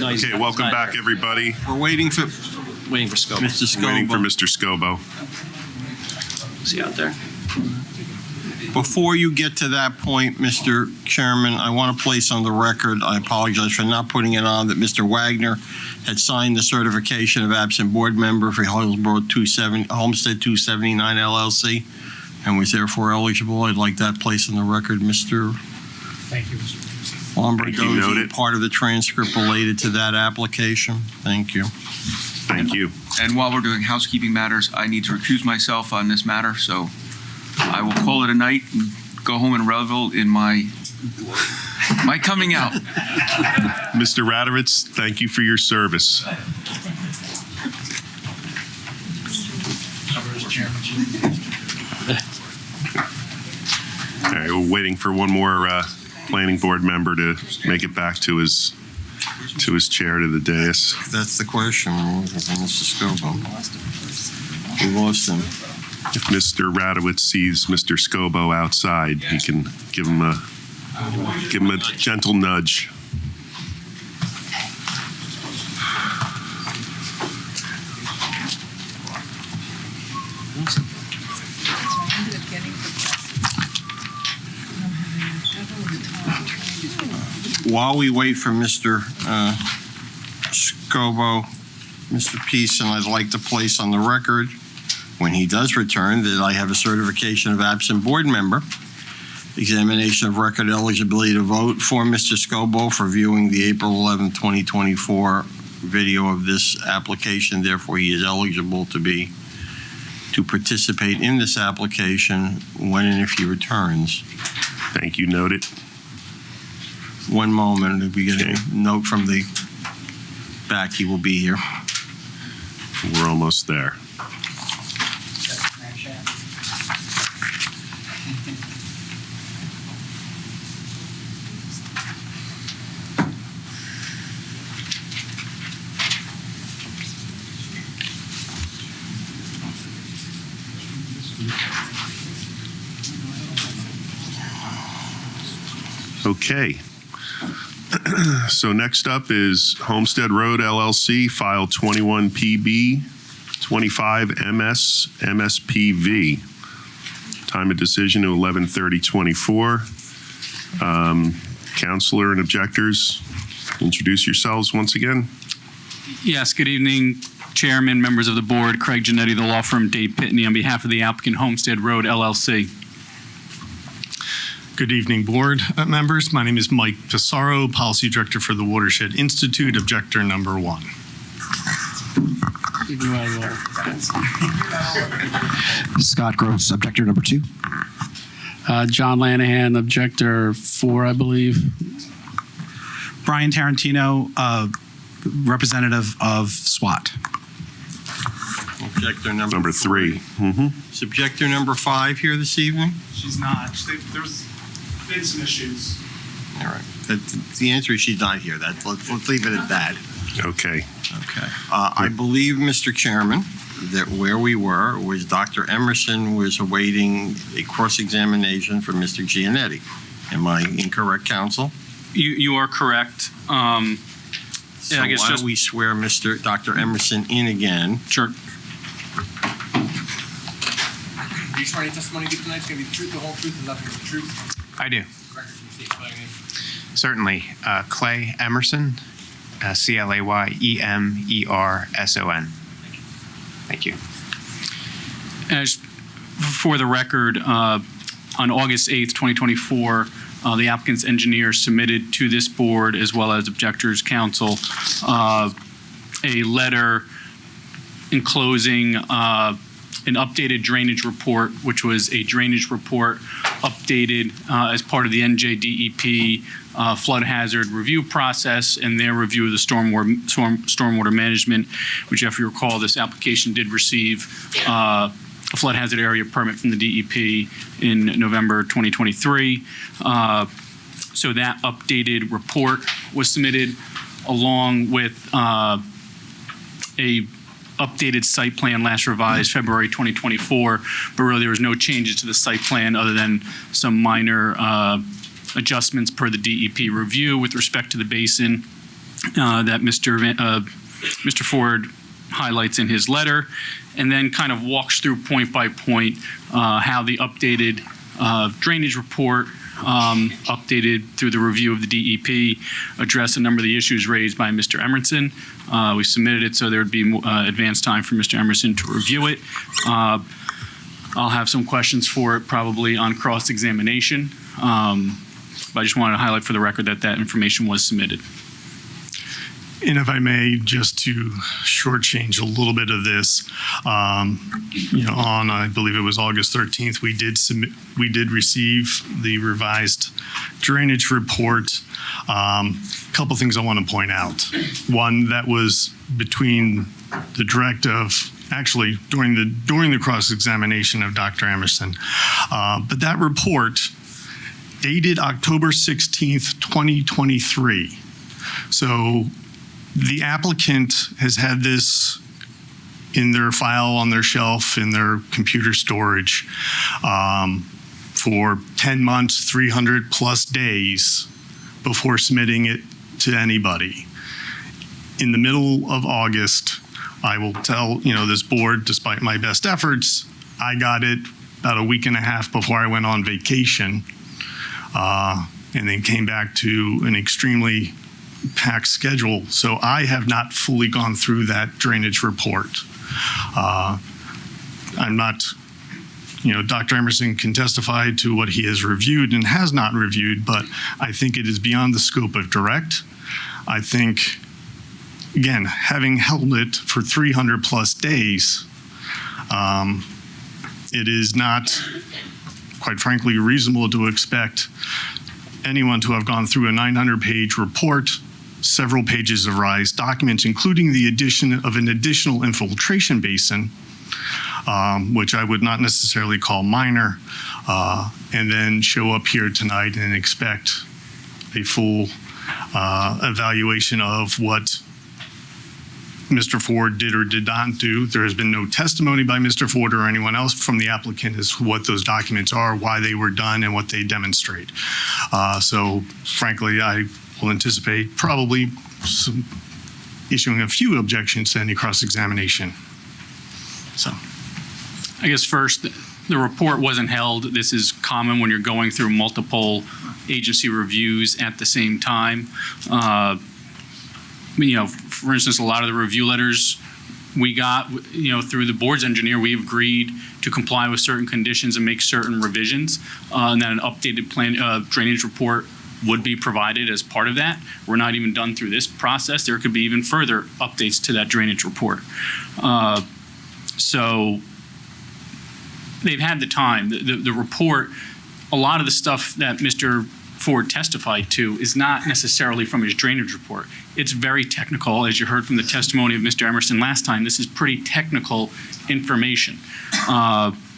Okay, welcome back, everybody. We're waiting for Scobo. Mr. Scobo. Waiting for Mr. Scobo. Is he out there? Before you get to that point, Mr. Chairman, I want to place on the record, I apologize for not putting it on, that Mr. Wagner had signed the certification of absent board member for Hillsborough Homestead 279 LLC and was therefore eligible. I'd like that placed on the record, Mr. Thank you, Mr. Lombardozzi, part of the transcript related to that application. Thank you. Thank you. And while we're doing housekeeping matters, I need to recuse myself on this matter, so I will call it a night and go home and revel in my coming out. Mr. Radowitz, thank you for your service. All right, we're waiting for one more planning board member to make it back to his chair, to the dais. That's the question, Mr. Scobo. We lost him. If Mr. Radowitz sees Mr. Scobo outside, he can give him a gentle nudge. While we wait for Mr. Scobo, Mr. Peason, I'd like to place on the record, when he does return, that I have a certification of absent board member, examination of record eligibility to vote for Mr. Scobo for viewing the April 11, 2024 video of this application. Therefore, he is eligible to participate in this application when and if he returns. Thank you. Noted. One moment. If we get a note from the back, he will be here. We're almost there. Okay. So next up is Homestead Road LLC, file 21 PB 25 MS MSPV. Time of decision to 11/30/24. Counselor and objectors, introduce yourselves once again. Yes, good evening, Chairman, members of the board. Craig Giannetti, the law firm Dave Pitney, on behalf of the applicant Homestead Road LLC. Good evening, board members. My name is Mike Pissarro, Policy Director for the Watershed Institute, objector number 1. Scott Gross, objector number 2. John Lanahan, objector 4, I believe. Brian Tarantino, representative of SWAT. Objector number 3. Is objector number 5 here this evening? She's not. There's been some issues. All right. The answer is she's not here. Let's leave it at that. Okay. Okay. I believe, Mr. Chairman, that where we were was Dr. Emerson was awaiting a cross-examination from Mr. Giannetti. Am I incorrect, counsel? You are correct. So why don't we swear Dr. Emerson in again? Sure. Are you swearing testimony to tonight is going to be the truth, the whole truth, and nothing but the truth? I do. Certainly. Clay Emerson, ClayEmerson. Thank you. As for the record, on August 8th, 2024, the applicant's engineer submitted to this board, as well as objectors' counsel, a letter enclosing an updated drainage report, which was a drainage report updated as part of the NJDEP flood hazard review process and their review of the stormwater management, which, if you recall, this application did receive a flood hazard area permit from the DEP in November 2023. So that updated report was submitted along with a updated site plan, last revised February 2024, but really there was no changes to the site plan other than some minor adjustments per the DEP review with respect to the basin that Mr. Ford highlights in his letter, and then kind of walks through point by point how the updated drainage report, updated through the review of the DEP, addressed a number of the issues raised by Mr. Emerson. We submitted it so there would be advanced time for Mr. Emerson to review it. I'll have some questions for it probably on cross-examination. But I just wanted to highlight for the record that that information was submitted. And if I may, just to shortchange a little bit of this, on I believe it was August 13th, we did receive the revised drainage report. Couple things I want to point out. One, that was between the directive, actually during the cross-examination of Dr. Emerson, but that report dated October 16th, 2023. So the applicant has had this in their file on their shelf in their computer storage for 10 months, 300 plus days before submitting it to anybody. In the middle of August, I will tell this board, despite my best efforts, I got it about a week and a half before I went on vacation, and then came back to an extremely packed schedule. So I have not fully gone through that drainage report. I'm not, Dr. Emerson can testify to what he has reviewed and has not reviewed, but I think it is beyond the scope of direct. I think, again, having held it for 300 plus days, it is not, quite frankly, reasonable to expect anyone to have gone through a 900-page report, several pages of RISE documents, including the addition of an additional infiltration basin, which I would not necessarily call minor, and then show up here tonight and expect a full evaluation of what Mr. Ford did or did not do. There has been no testimony by Mr. Ford or anyone else from the applicant as to what those documents are, why they were done, and what they demonstrate. So frankly, I will anticipate probably issuing a few objections to any cross-examination. So, I guess first, the report wasn't held. This is common when you're going through multiple agency reviews at the same time. For instance, a lot of the review letters we got, through the board's engineer, we agreed to comply with certain conditions and make certain revisions, and then an updated plan drainage report would be provided as part of that. We're not even done through this process. There could be even further updates to that drainage report. So they've had the time. The report, a lot of the stuff that Mr. Ford testified to is not necessarily from his drainage report. It's very technical. As you heard from the testimony of Mr. Emerson last time, this is pretty technical information.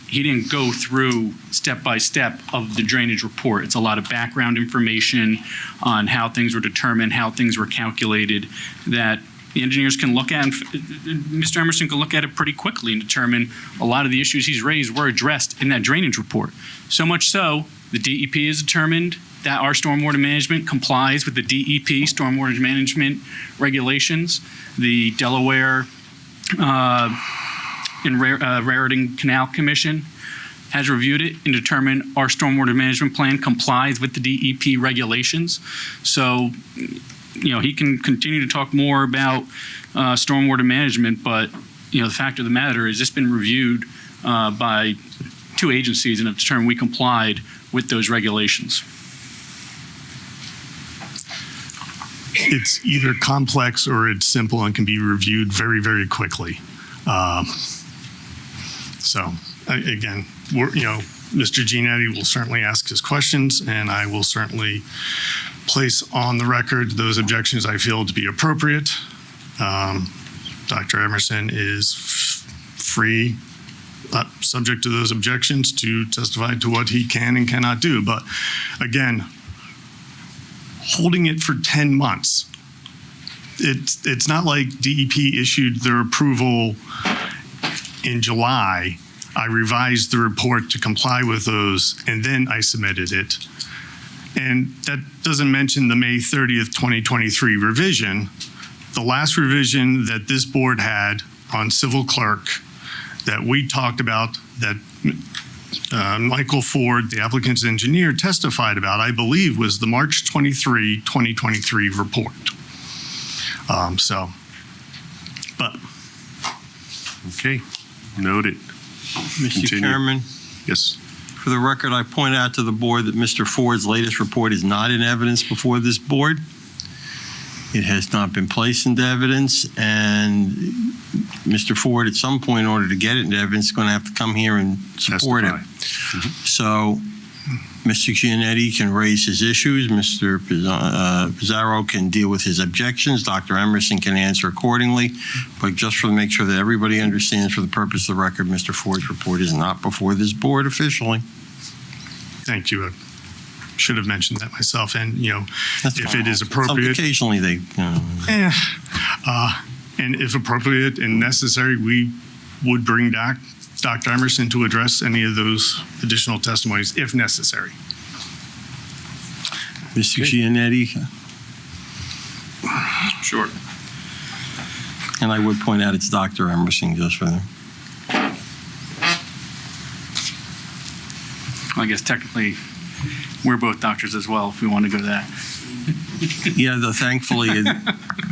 He didn't go through step by step of the drainage report. It's a lot of background information on how things were determined, how things were calculated, that the engineers can look at, and Mr. Emerson can look at it pretty quickly and determine a lot of the issues he's raised were addressed in that drainage report. So much so, the DEP has determined that our stormwater management complies with the DEP stormwater management regulations. The Delaware and Raritan Canal Commission has reviewed it and determined our stormwater management plan complies with the DEP regulations. So, he can continue to talk more about stormwater management, but, the fact of the matter is it's been reviewed by two agencies and have determined we complied with those regulations. It's either complex or it's simple and can be reviewed very, very quickly. So again, Mr. Giannetti will certainly ask his questions, and I will certainly place on the record those objections I feel to be appropriate. Dr. Emerson is free, subject to those objections, to testify to what he can and cannot do. But again, holding it for 10 months, it's not like DEP issued their approval in July. I revised the report to comply with those, and then I submitted it. And that doesn't mention the May 30th, 2023 revision. The last revision that this board had on civil clerk that we talked about, that Michael Ford, the applicant's engineer, testified about, I believe, was the March 23, 2023 report. Okay, noted. Mr. Continue. Chairman, Yes. for the record, I point out to the board that Mr. Ford's latest report is not in evidence before this board. It has not been placed into evidence, and Mr. Ford, at some point, in order to get it into evidence, is going to have to come here and support it. So Mr. Giannetti can raise his issues, Mr. Pizarro can deal with his objections, Dr. Emerson can answer accordingly, but just to make sure that everybody understands for the purpose of the record, Mr. Ford's report is not before this board officially. Thank you. I should have mentioned that myself. And, That's if fine. it is appropriate. Occasionally they, And if appropriate and necessary, we would bring back Dr. Emerson to address any of those additional testimonies if necessary. Mr. Giannetti? Sure. And I would point out it's Dr. Emerson just for them. I guess technically we're both doctors as well, if we want to go that. Yeah, thankfully,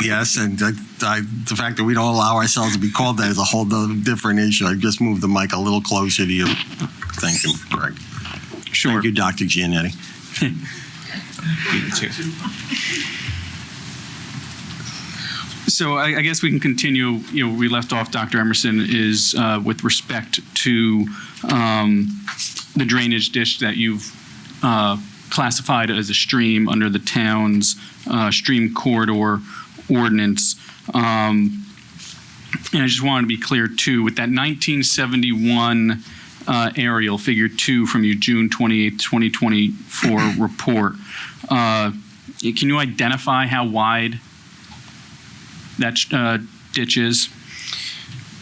yes, and the fact that we don't allow ourselves to be called that is a whole different issue. I just moved the mic a little closer to you. Thank you, Greg. Sure. Thank you, Dr. Giannetti. So I guess we can continue, we left off, Dr. Emerson, is with respect to the drainage ditch that you've classified as a stream under the town's stream corridor ordinance. And I just wanted to be clear too, with that 1971 aerial figure 2 from your June 28, 2024 report, can you identify how wide that ditch is?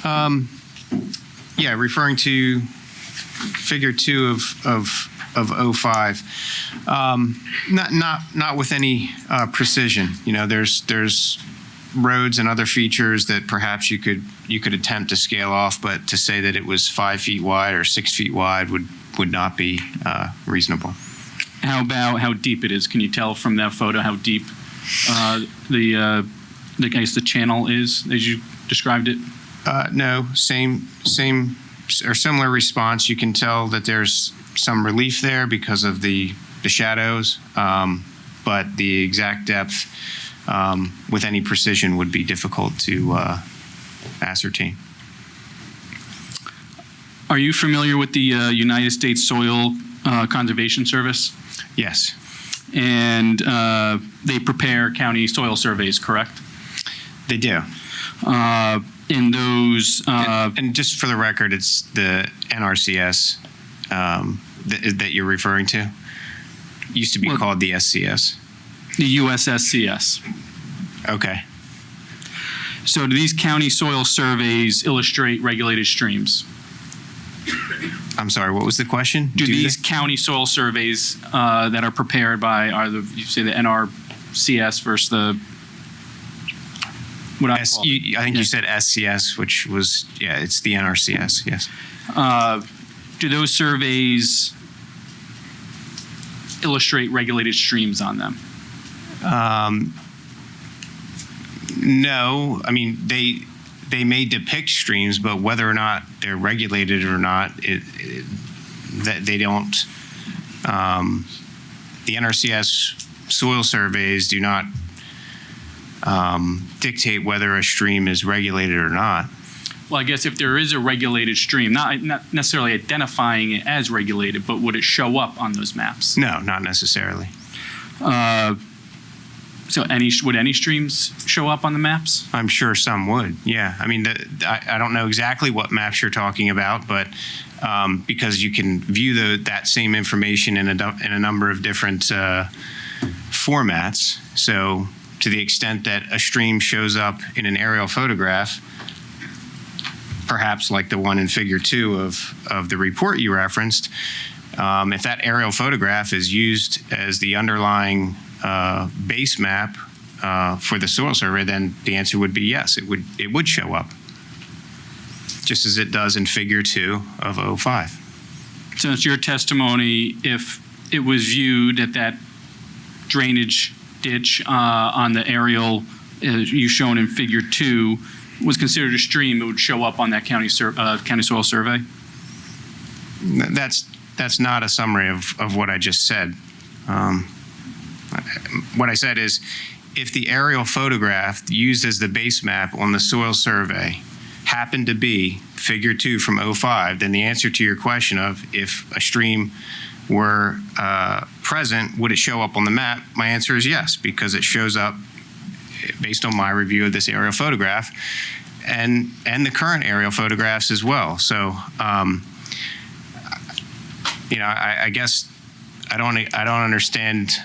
Yeah, referring to figure 2 of 05. Not with any precision. There's roads and other features that perhaps you could attempt to scale off, but to say that it was 5 feet wide or 6 feet wide would not be reasonable. How about how deep it is? Can you tell from that photo how deep the channel is as you described it? No, same or similar response. You can tell that there's some relief there because of the shadows, but the exact depth with any precision would be difficult to ascertain. Are you familiar with the United States Soil Conservation Service? Yes. And they prepare county soil surveys, correct? They do. In those... and just for the record, it's the NRCS that you're referring to. It used to be called the SCS. The USSCS. Okay. So do these county soil surveys illustrate regulated streams? I'm sorry, what was the question? Do these county soil surveys that are prepared by either, you say the NRCS versus the... I think you said SCS, which was, it's the NRCS, yes. Do those surveys illustrate regulated streams on them? No, I mean, they may depict streams, but whether or not they're regulated or not, that they don't, the NRCS soil surveys do not dictate whether a stream is regulated or not. Well, I guess if there is a regulated stream, not necessarily identifying it as regulated, but would it show up on those maps? No, not necessarily. So would any streams show up on the maps? I'm sure some would, yeah. I mean, I don't know exactly what maps you're talking about, but because you can view that same information in a number of different formats. So to the extent that a stream shows up in an aerial photograph, perhaps like the one in figure 2 of the report you referenced, if that aerial photograph is used as the underlying base map for the soil survey, then the answer would be yes, it would show up, just as it does in figure 2 of 05. So it's your testimony, if it was viewed at that drainage ditch on the aerial you shown in Figure 2 was considered a stream, it would show up on that county soil survey? That's not a summary of what I just said. What I said is, if the aerial photograph used as the base map on the soil survey happened to be Figure 2 from 05, then the answer to your question of if a stream were present, would it show up on the map? My answer is yes, because it shows up based on my review of this aerial photograph and the current aerial photographs as well. So, I guess I don't understand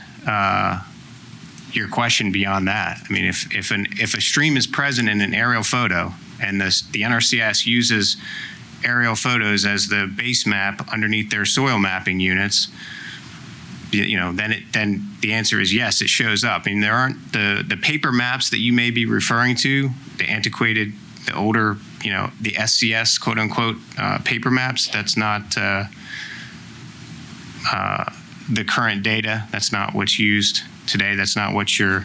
your question beyond that. I mean, if a stream is present in an aerial photo and the NRCS uses aerial photos as the base map underneath their soil mapping units, then the answer is yes, it shows up. I mean, there aren't the paper maps that you may be referring to, the antiquated, the older, the SCS quote unquote paper maps. That's not the current data. That's not what's used today. That's not what your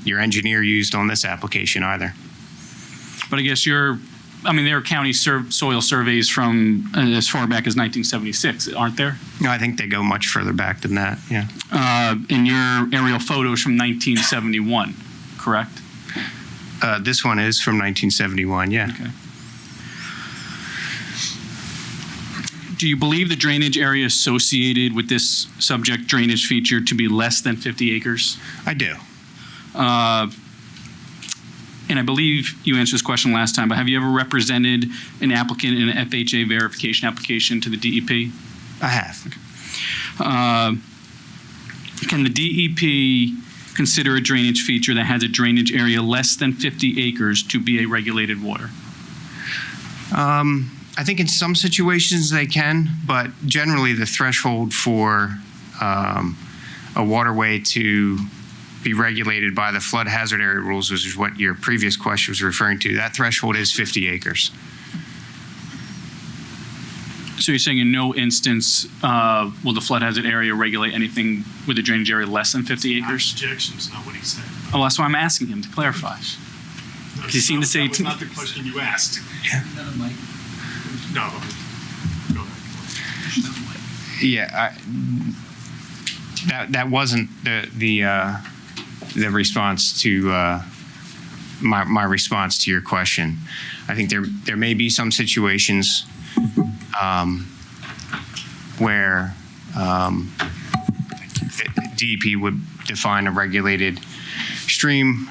engineer used on this application either. But I guess there are county soil surveys from as far back as 1976, aren't there? No, I think they go much further back than that, yeah. And your aerial photos from 1971, correct? This one is from 1971, yeah. Okay. Do you believe the drainage area associated with this subject drainage feature to be less than 50 acres? I do. And I believe you answered this question last time, but have you ever represented an applicant in an FHA verification application to the DEP? I have. Okay. Can the DEP consider a drainage feature that has a drainage area less than 50 acres to be a regulated water? I think in some situations they can, but generally the threshold for a waterway to be regulated by the flood hazard area rules, which is what your previous question was referring to, that threshold is 50 acres. So you're saying in no instance will the flood hazard area regulate anything with a drainage area less than 50 acres? Objection is not what he said. Oh, that's why I'm asking him to clarify. He seemed to say... That was not the question you asked. Yeah. No. Go ahead. Yeah, that wasn't the response to my response to your question. I think there may be some situations where DEP would define a regulated stream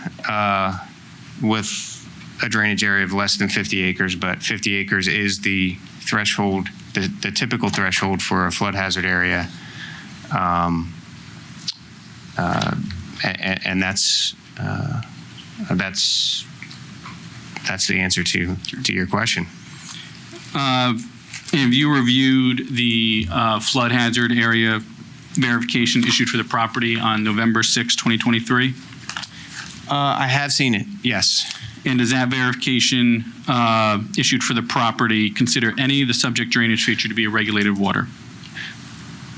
with a drainage area of less than 50 acres, but 50 acres is the threshold, the typical threshold for a flood hazard area. And that's the answer to your question. Have you reviewed the flood hazard area verification issued for the property on November 6, 2023? I have seen it, yes. And does that verification issued for the property consider any of the subject drainage feature to be a regulated water?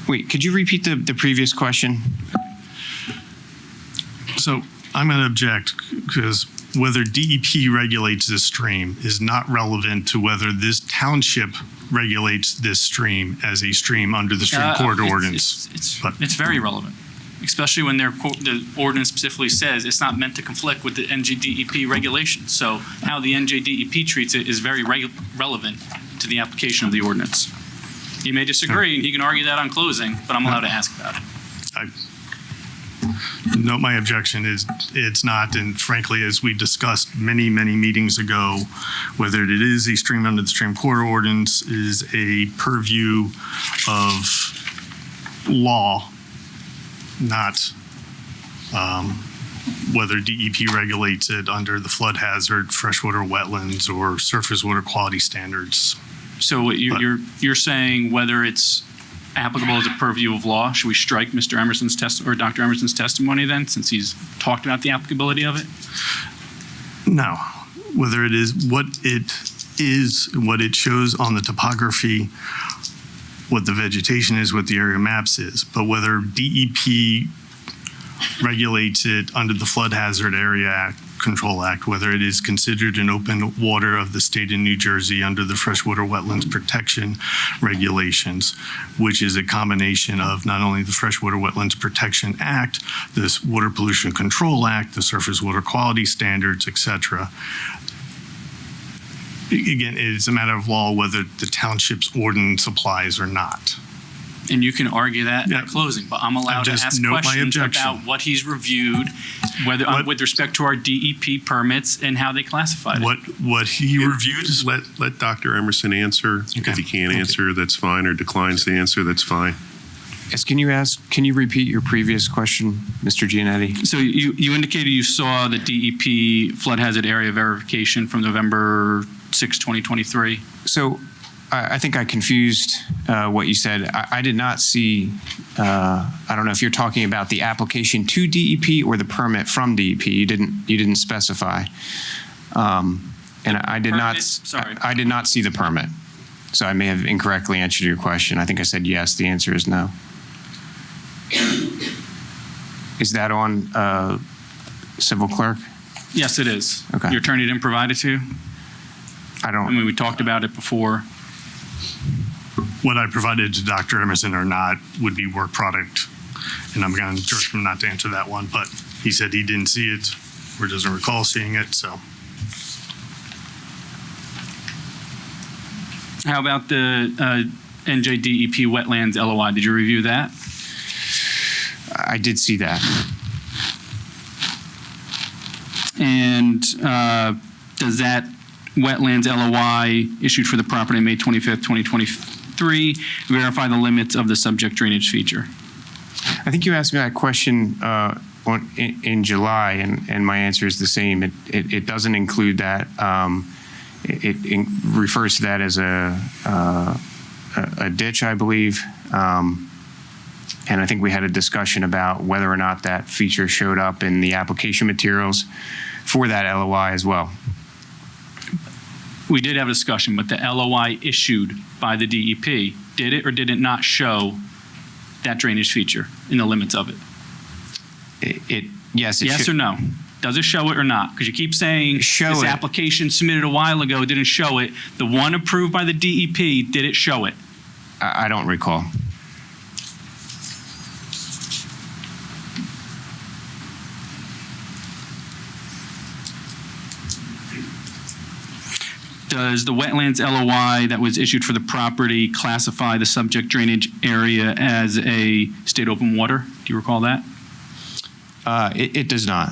Wait, could you repeat the previous question? So I'm going to object because whether DEP regulates this stream is not relevant to whether this township regulates this stream as a stream under the stream corridor ordinance. It's very relevant, especially when the ordinance specifically says it's not meant to conflict with the NJDEP regulations. So how the NJDEP treats it is very relevant to the application of the ordinance. He may disagree, and he can argue that on closing, but I'm allowed to ask about it. No, my objection is it's not, and frankly, as we discussed many meetings ago, whether it is a stream under the stream corridor ordinance is a purview of law, not whether DEP regulates it under the flood hazard, freshwater wetlands, or surface water quality standards. So what you're saying whether it's applicable as a purview of law, should we strike Mr. Emerson's Dr. Emerson's testimony then, since he's talked about the applicability of it? No, whether it is, what it shows on the topography what the vegetation is, what the area maps is. But whether DEP regulates it under the Flood Hazard Area Control Act, whether it is considered an open water of the state of New Jersey under the Freshwater Wetlands Protection Regulations, which is a combination of not only the Freshwater Wetlands Protection Act, this Water Pollution Control Act, the Surface Water Quality Standards, etc. Again, it's a matter of law whether the township's ordinance applies or not. And you can argue that at closing, but I'm allowed to just ask note my questions objection. about what he's reviewed, whether with respect to our DEP permits and how they classified it. What he reviewed is Let Dr. Emerson answer. If he can't answer, that's fine, or declines to answer, that's fine. Yes, can you repeat your previous question, Mr. Giannetti? So you indicated you saw the DEP flood hazard area verification from November 6, 2023. So I think I confused what you said. I did not see, I don't know if you're talking about the application to DEP or the permit from DEP. You didn't specify. And I did not see the permit. So I may have incorrectly answered your question. I think I said yes. The answer is no. Is that on civil clerk? Yes, it is. Okay. Your attorney didn't provide it to you? I mean, we talked about it before. What I provided to Dr. Emerson or not would be work product, and I'm going to direct him not to answer that one, but he said he didn't see it or doesn't recall seeing it, so. How about the NJDEP wetlands LOI? Did you review that? I did see that. And does that wetlands LOI issued for the property on May 25th, 2023 verify the limits of the subject drainage feature? I think you asked me that question in July, and my answer is the same. It doesn't include that. It refers to that as a ditch, I believe. And I think we had a discussion about whether or not that feature showed up in the application materials for that LOI as well. We did have a discussion, but the LOI issued by the DEP, did it or did it not show that drainage feature in the limits of it? Yes. Yes or no? Does it show it or not? Because you keep saying this application submitted a while ago didn't show it. The one approved by the DEP, did it show it? I don't recall. Does the wetlands LOI that was issued for the property classify the subject drainage area as a state open water? Do you recall that? It does not.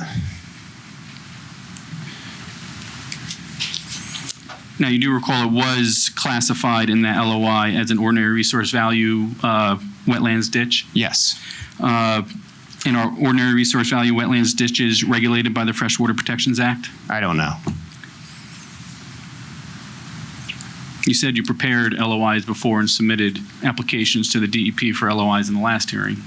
Now, you do recall it was classified in that LOI as an ordinary resource value wetlands ditch? Yes. And are ordinary resource value wetlands ditches regulated by the Freshwater Protections Act? I don't know. You said you prepared LOIs before and submitted applications to the DEP for LOIs in the last hearing.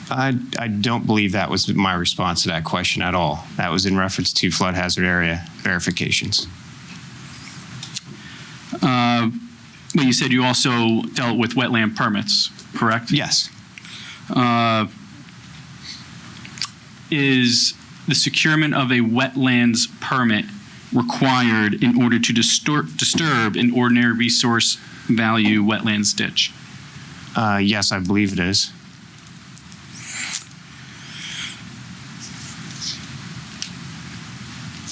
I don't believe that was my response to that question at all. That was in reference to flood hazard area verifications. But you said you also dealt with wetland permits, correct? Yes. Is the securement of a wetlands permit required in order to disturb an ordinary resource value wetlands ditch? Yes, I believe it is.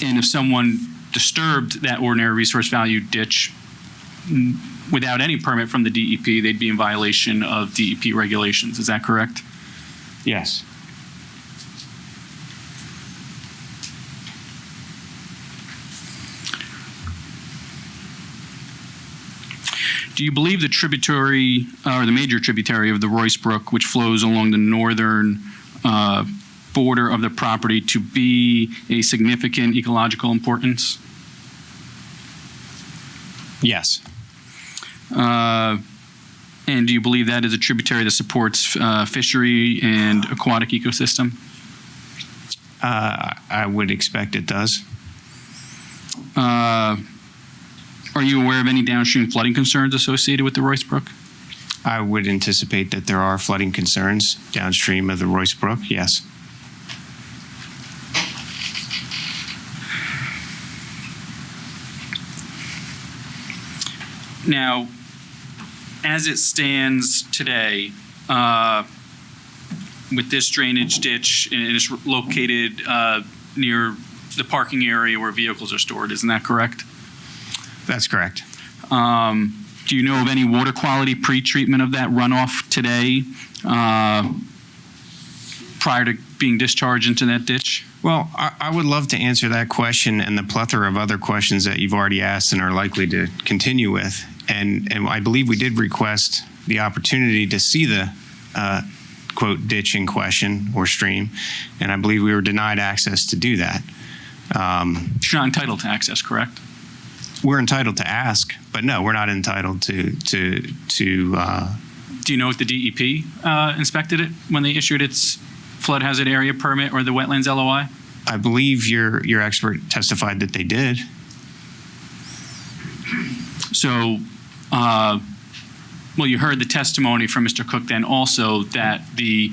And if someone disturbed that ordinary resource value ditch without any permit from the DEP, they'd be in violation of DEP regulations. Is that correct? Yes. Do you believe the tributary, or the major tributary of the Royce Brook, which flows along the northern border of the property, to be a significant ecological importance? Yes. And do you believe that is a tributary that supports fishery and aquatic ecosystem? I would expect it does. Are you aware of any downstream flooding concerns associated with the Royce Brook? I would anticipate that there are flooding concerns downstream of the Royce Brook, yes. Now, as it stands today, with this drainage ditch, and it's located near the parking area where vehicles are stored, isn't that correct? That's correct. Do you know of any water quality pre-treatment of that runoff today prior to being discharged into that ditch? Well, I would love to answer that question and the plethora of other questions that you've already asked and are likely to continue with. And I believe we did request the opportunity to see the quote ditch in question or stream, and I believe we were denied access to do that. You're not entitled to access, correct? We're entitled to ask, but no, we're not entitled to. Do you know if the DEP inspected it when they issued its flood hazard area permit or the wetlands LOI? I believe your expert testified that they did. So, well, you heard the testimony from Mr. Cook then also that the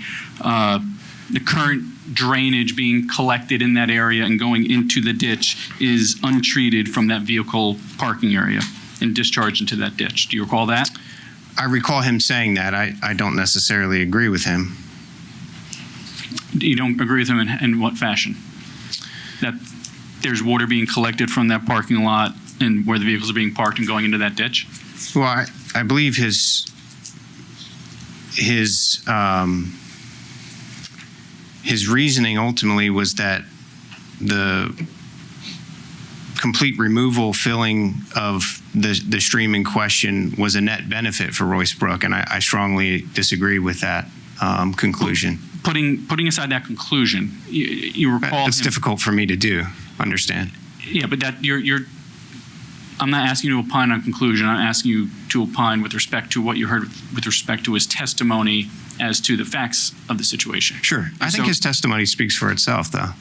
current drainage being collected in that area and going into the ditch is untreated from that vehicle parking area and discharged into that ditch. Do you recall that? I recall him saying that. I don't necessarily agree with him. You don't agree with him in what fashion? That there's water being collected from that parking lot and where the vehicles are being parked and going into that ditch? Well, I believe his reasoning ultimately was that the complete removal, filling of the stream in question was a net benefit for Royce Brook, and I strongly disagree with that conclusion. Putting aside that conclusion, you recall it's difficult for me to do. Understand? Yeah, but that you're. I'm not asking you to opine on conclusion. I'm asking you to opine with respect to what you heard with respect to his testimony as to the facts of the situation. Sure. I think his testimony speaks for itself, though.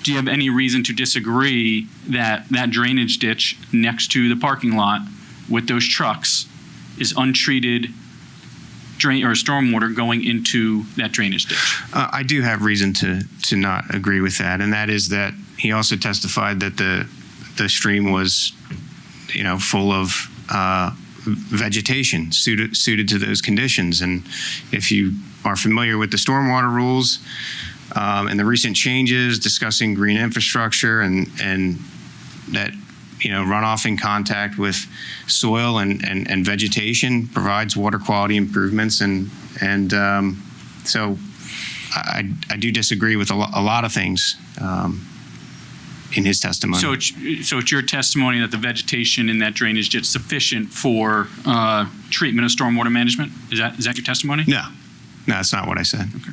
Do you have any reason to disagree that that drainage ditch next to the parking lot with those trucks is untreated drain or stormwater going into that drainage ditch? I do have reason to not agree with that, and that is that he also testified that the stream was, full of vegetation suited to those conditions. And if you are familiar with the stormwater rules and the recent changes discussing green infrastructure and that runoff in contact with soil and vegetation provides water quality improvements, and so I do disagree with a lot of things in his testimony. So it's your testimony that the vegetation in that drainage ditch is sufficient for treatment of stormwater management? Is that your testimony? No, that's not what I said. Okay.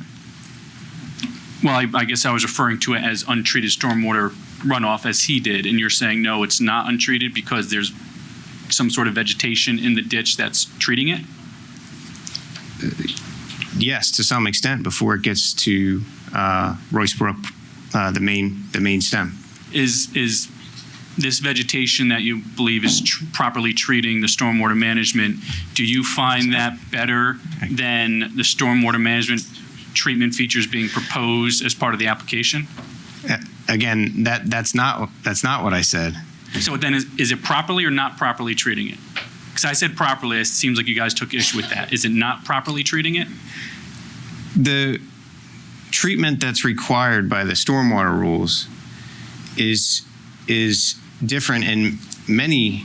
Well, I guess I was referring to it as untreated stormwater runoff as he did, and you're saying no, it's not untreated because there's some sort of vegetation in the ditch that's treating it? Yes, to some extent before it gets to Royce Brook, the main stem. Is this vegetation that you believe is properly treating the stormwater management, do you find that better than the stormwater management treatment features being proposed as part of the application? Again, that's not what I said. So then is it properly or not properly treating it? Because I said properly, it seems like you guys took issue with that. Is it not properly treating it? The treatment that's required by the stormwater rules is different in many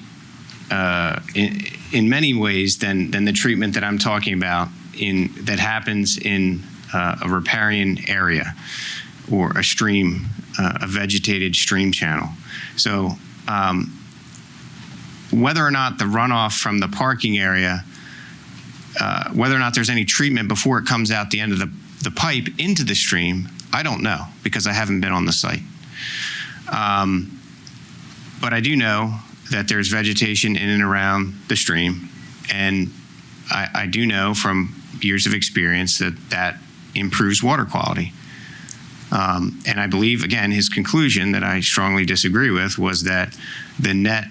ways than the treatment that I'm talking about that happens in a riparian area or a stream, a vegetated stream channel. So whether or not the runoff from the parking area, whether or not there's any treatment before it comes out the end of the pipe into the stream, I don't know because I haven't been on the site. But I do know that there's vegetation in and around the stream, and I do know from years of experience that improves water quality. And I believe, again, his conclusion that I strongly disagree with was that the net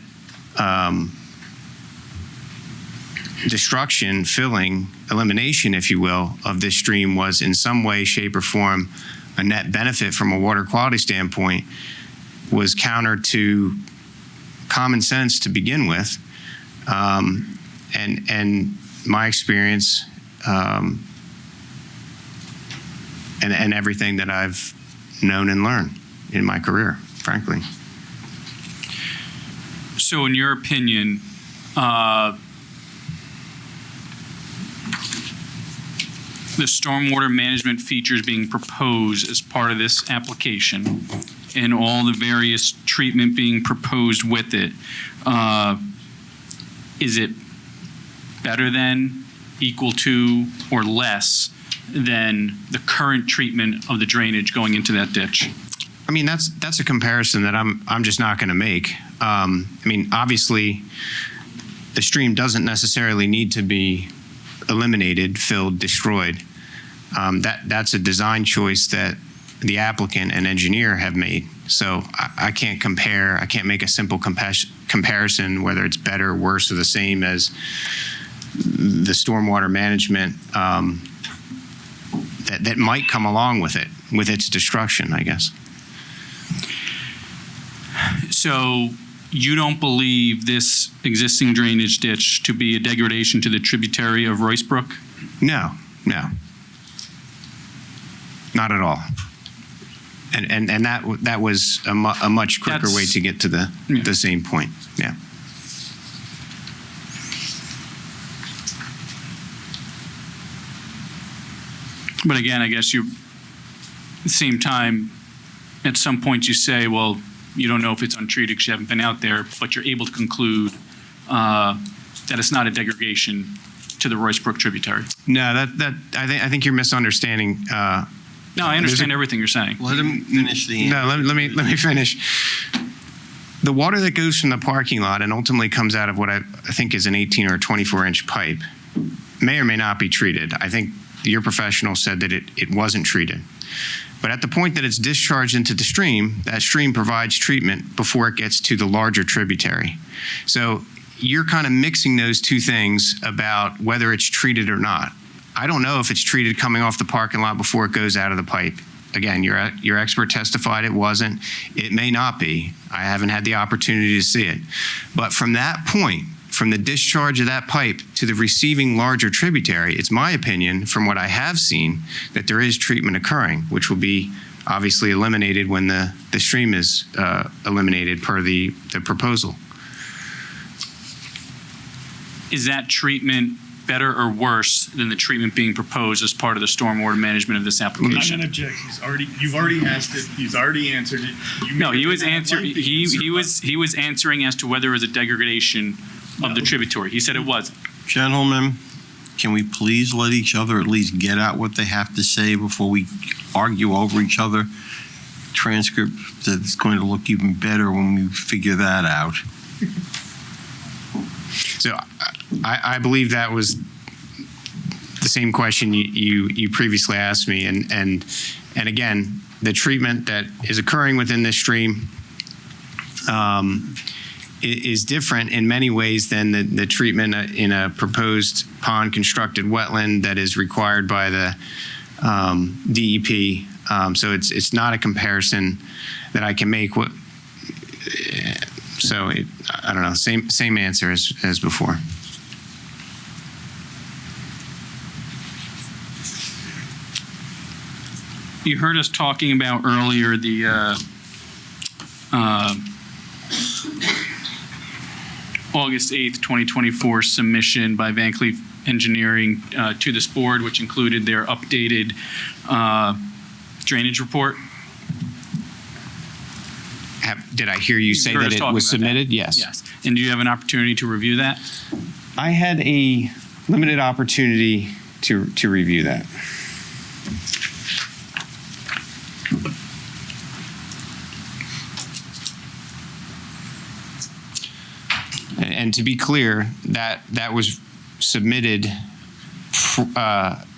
destruction, filling, elimination, if you will, of this stream was in some way, shape, or form a net benefit from a water quality standpoint was counter to common sense to begin with. And my experience and everything that I've known and learned in my career, frankly. So in your opinion, the stormwater management features being proposed as part of this application and all the various treatment being proposed with it, is it better than, equal to, or less than the current treatment of the drainage going into that ditch? I mean, that's a comparison that I'm just not going to make. I mean, obviously, the stream doesn't necessarily need to be eliminated, filled, destroyed. That's a design choice that the applicant and engineer have made. So I can't compare. I can't make a simple comparison whether it's better, worse, or the same as the stormwater management that might come along with it, with its destruction, I guess. So you don't believe this existing drainage ditch to be a degradation to the tributary of Royce Brook? No, not at all. And that was a much quicker way to get to the same point. Yeah. But again, I guess you, at the same time, at some point you say, well, you don't know if it's untreated because you haven't been out there, but you're able to conclude that it's not a degradation to the Royce Brook tributary. No, I think you're misunderstanding. No, I understand everything you're saying. Let him finish the answer. No, let me finish. The water that goes from the parking lot and ultimately comes out of what I think is an 18 or 24-inch pipe may or may not be treated. I think your professional said that it wasn't treated. But at the point that it's discharged into the stream, that stream provides treatment before it gets to the larger tributary. So you're kind of mixing those two things about whether it's treated or not. I don't know if it's treated coming off the parking lot before it goes out of the pipe. Again, your expert testified it wasn't. It may not be. I haven't had the opportunity to see it. But from that point, from the discharge of that pipe to the receiving larger tributary, it's my opinion, from what I have seen, that there is treatment occurring, which will be obviously eliminated when the stream is eliminated per the proposal. Is that treatment better or worse than the treatment being proposed as part of the stormwater management of this application? I'm going to object. You've already asked it. He's already answered it. No, he was answering. He was answering as to whether it was a degradation of the tributary. He said it wasn't. Gentlemen, can we please let each other at least get out what they have to say before we argue over each other? Transcript that's going to look even better when we figure that out. So I believe that was the same question you previously asked me, and again, the treatment that is occurring within this stream is different in many ways than the treatment in a proposed pond constructed wetland that is required by the DEP. So it's not a comparison that I can make. So I don't know, same answer as before. You heard us talking about earlier the August 8th, 2024 submission by Van Cleef Engineering to this board, which included their updated drainage report. Did I hear you say that it was submitted? Yes. Yes. And do you have an opportunity to review that? I had a limited opportunity to review that. And to be clear, that was submitted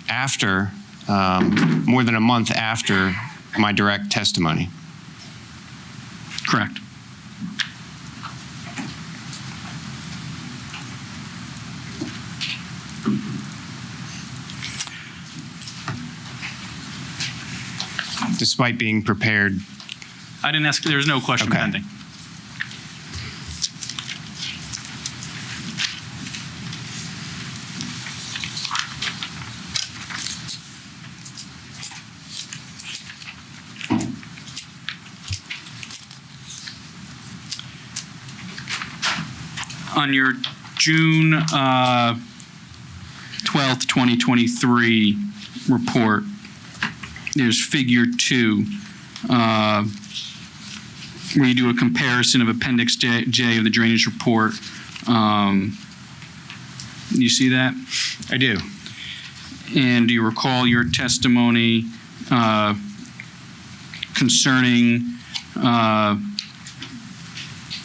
after, more than a month after my direct testimony. Correct. despite being prepared. I didn't ask, there's no question Okay. pending. On your June 12th, 2023 report, there's figure 2, where you do a comparison of Appendix J of the drainage report. You see that? I do. And do you recall your testimony concerning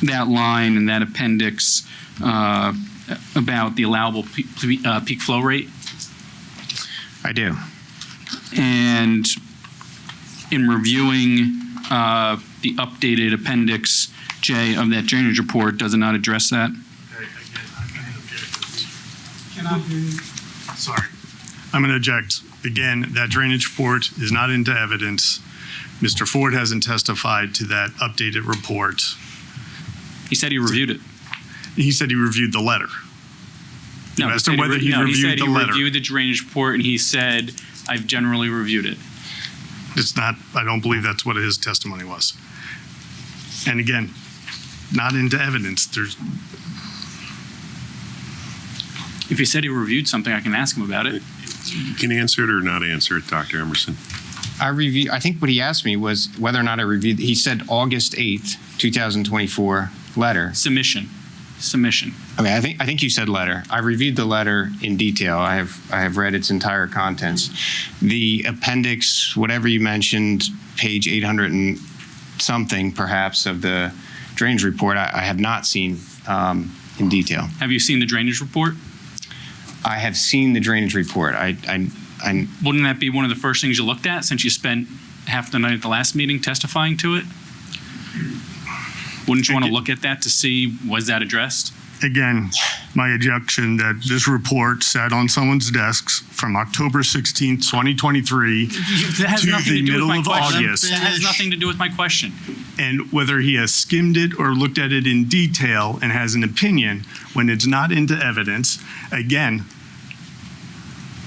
that line and that appendix about the allowable peak flow rate? I do. And in reviewing the updated Appendix J of that drainage report, does it not address that? Sorry. I'm going to object. Again, that drainage report is not into evidence. Mr. Ford hasn't testified to that updated report. He said he reviewed it. He said he reviewed the letter. You asked him whether he reviewed the letter. He reviewed the drainage report, and he said, I've generally reviewed it. It's not, I don't believe that's what his testimony was. And again, not into evidence. There's. If he said he reviewed something, I can ask him about it. You can answer it or not answer it, Dr. Emerson. I think what he asked me was whether or not I reviewed, he said August 8th, 2024 letter. Submission. Okay, I think you said letter. I reviewed the letter in detail. I have read its entire contents. The appendix, whatever you mentioned, page 800 and something perhaps of the drainage report, I have not seen in detail. Have you seen the drainage report? I have seen the drainage report. Wouldn't that be one of the first things you looked at since you spent half the night at the last meeting testifying to it? Wouldn't you want to look at that to see, was that addressed? Again, my objection that this report sat on someone's desks from October 16th, 2023 That has to nothing the to do with middle my of question. August. That has nothing to do with my question. And whether he has skimmed it or looked at it in detail and has an opinion when it's not into evidence, again,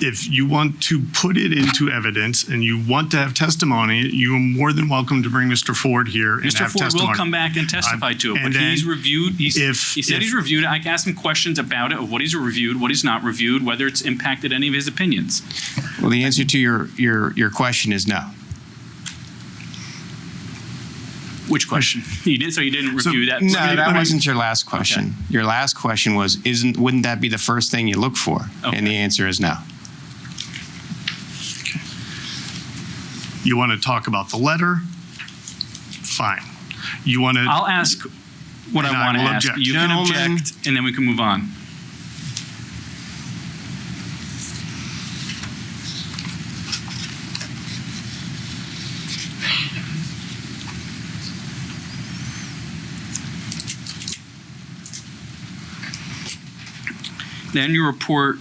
if you want to put it into evidence and you want to have testimony, you are more than welcome to bring Mr. Ford here and Mr. have Ford testimony. will come back and testify to it, and but he's then reviewed, he said he's reviewed it. I can ask him questions about it, of what he's reviewed, what he's not reviewed, whether it's impacted any of his opinions. Well, the answer to your question is no. Which question? You did, so you didn't review that? No, that wasn't your last question. Okay. Your last question was, wouldn't that be the first thing you look for? Okay. And the answer is no. You want to talk about the letter? Fine. You want to? I'll ask what I want to ask. Object. You can object, and then we can move on. Then your report,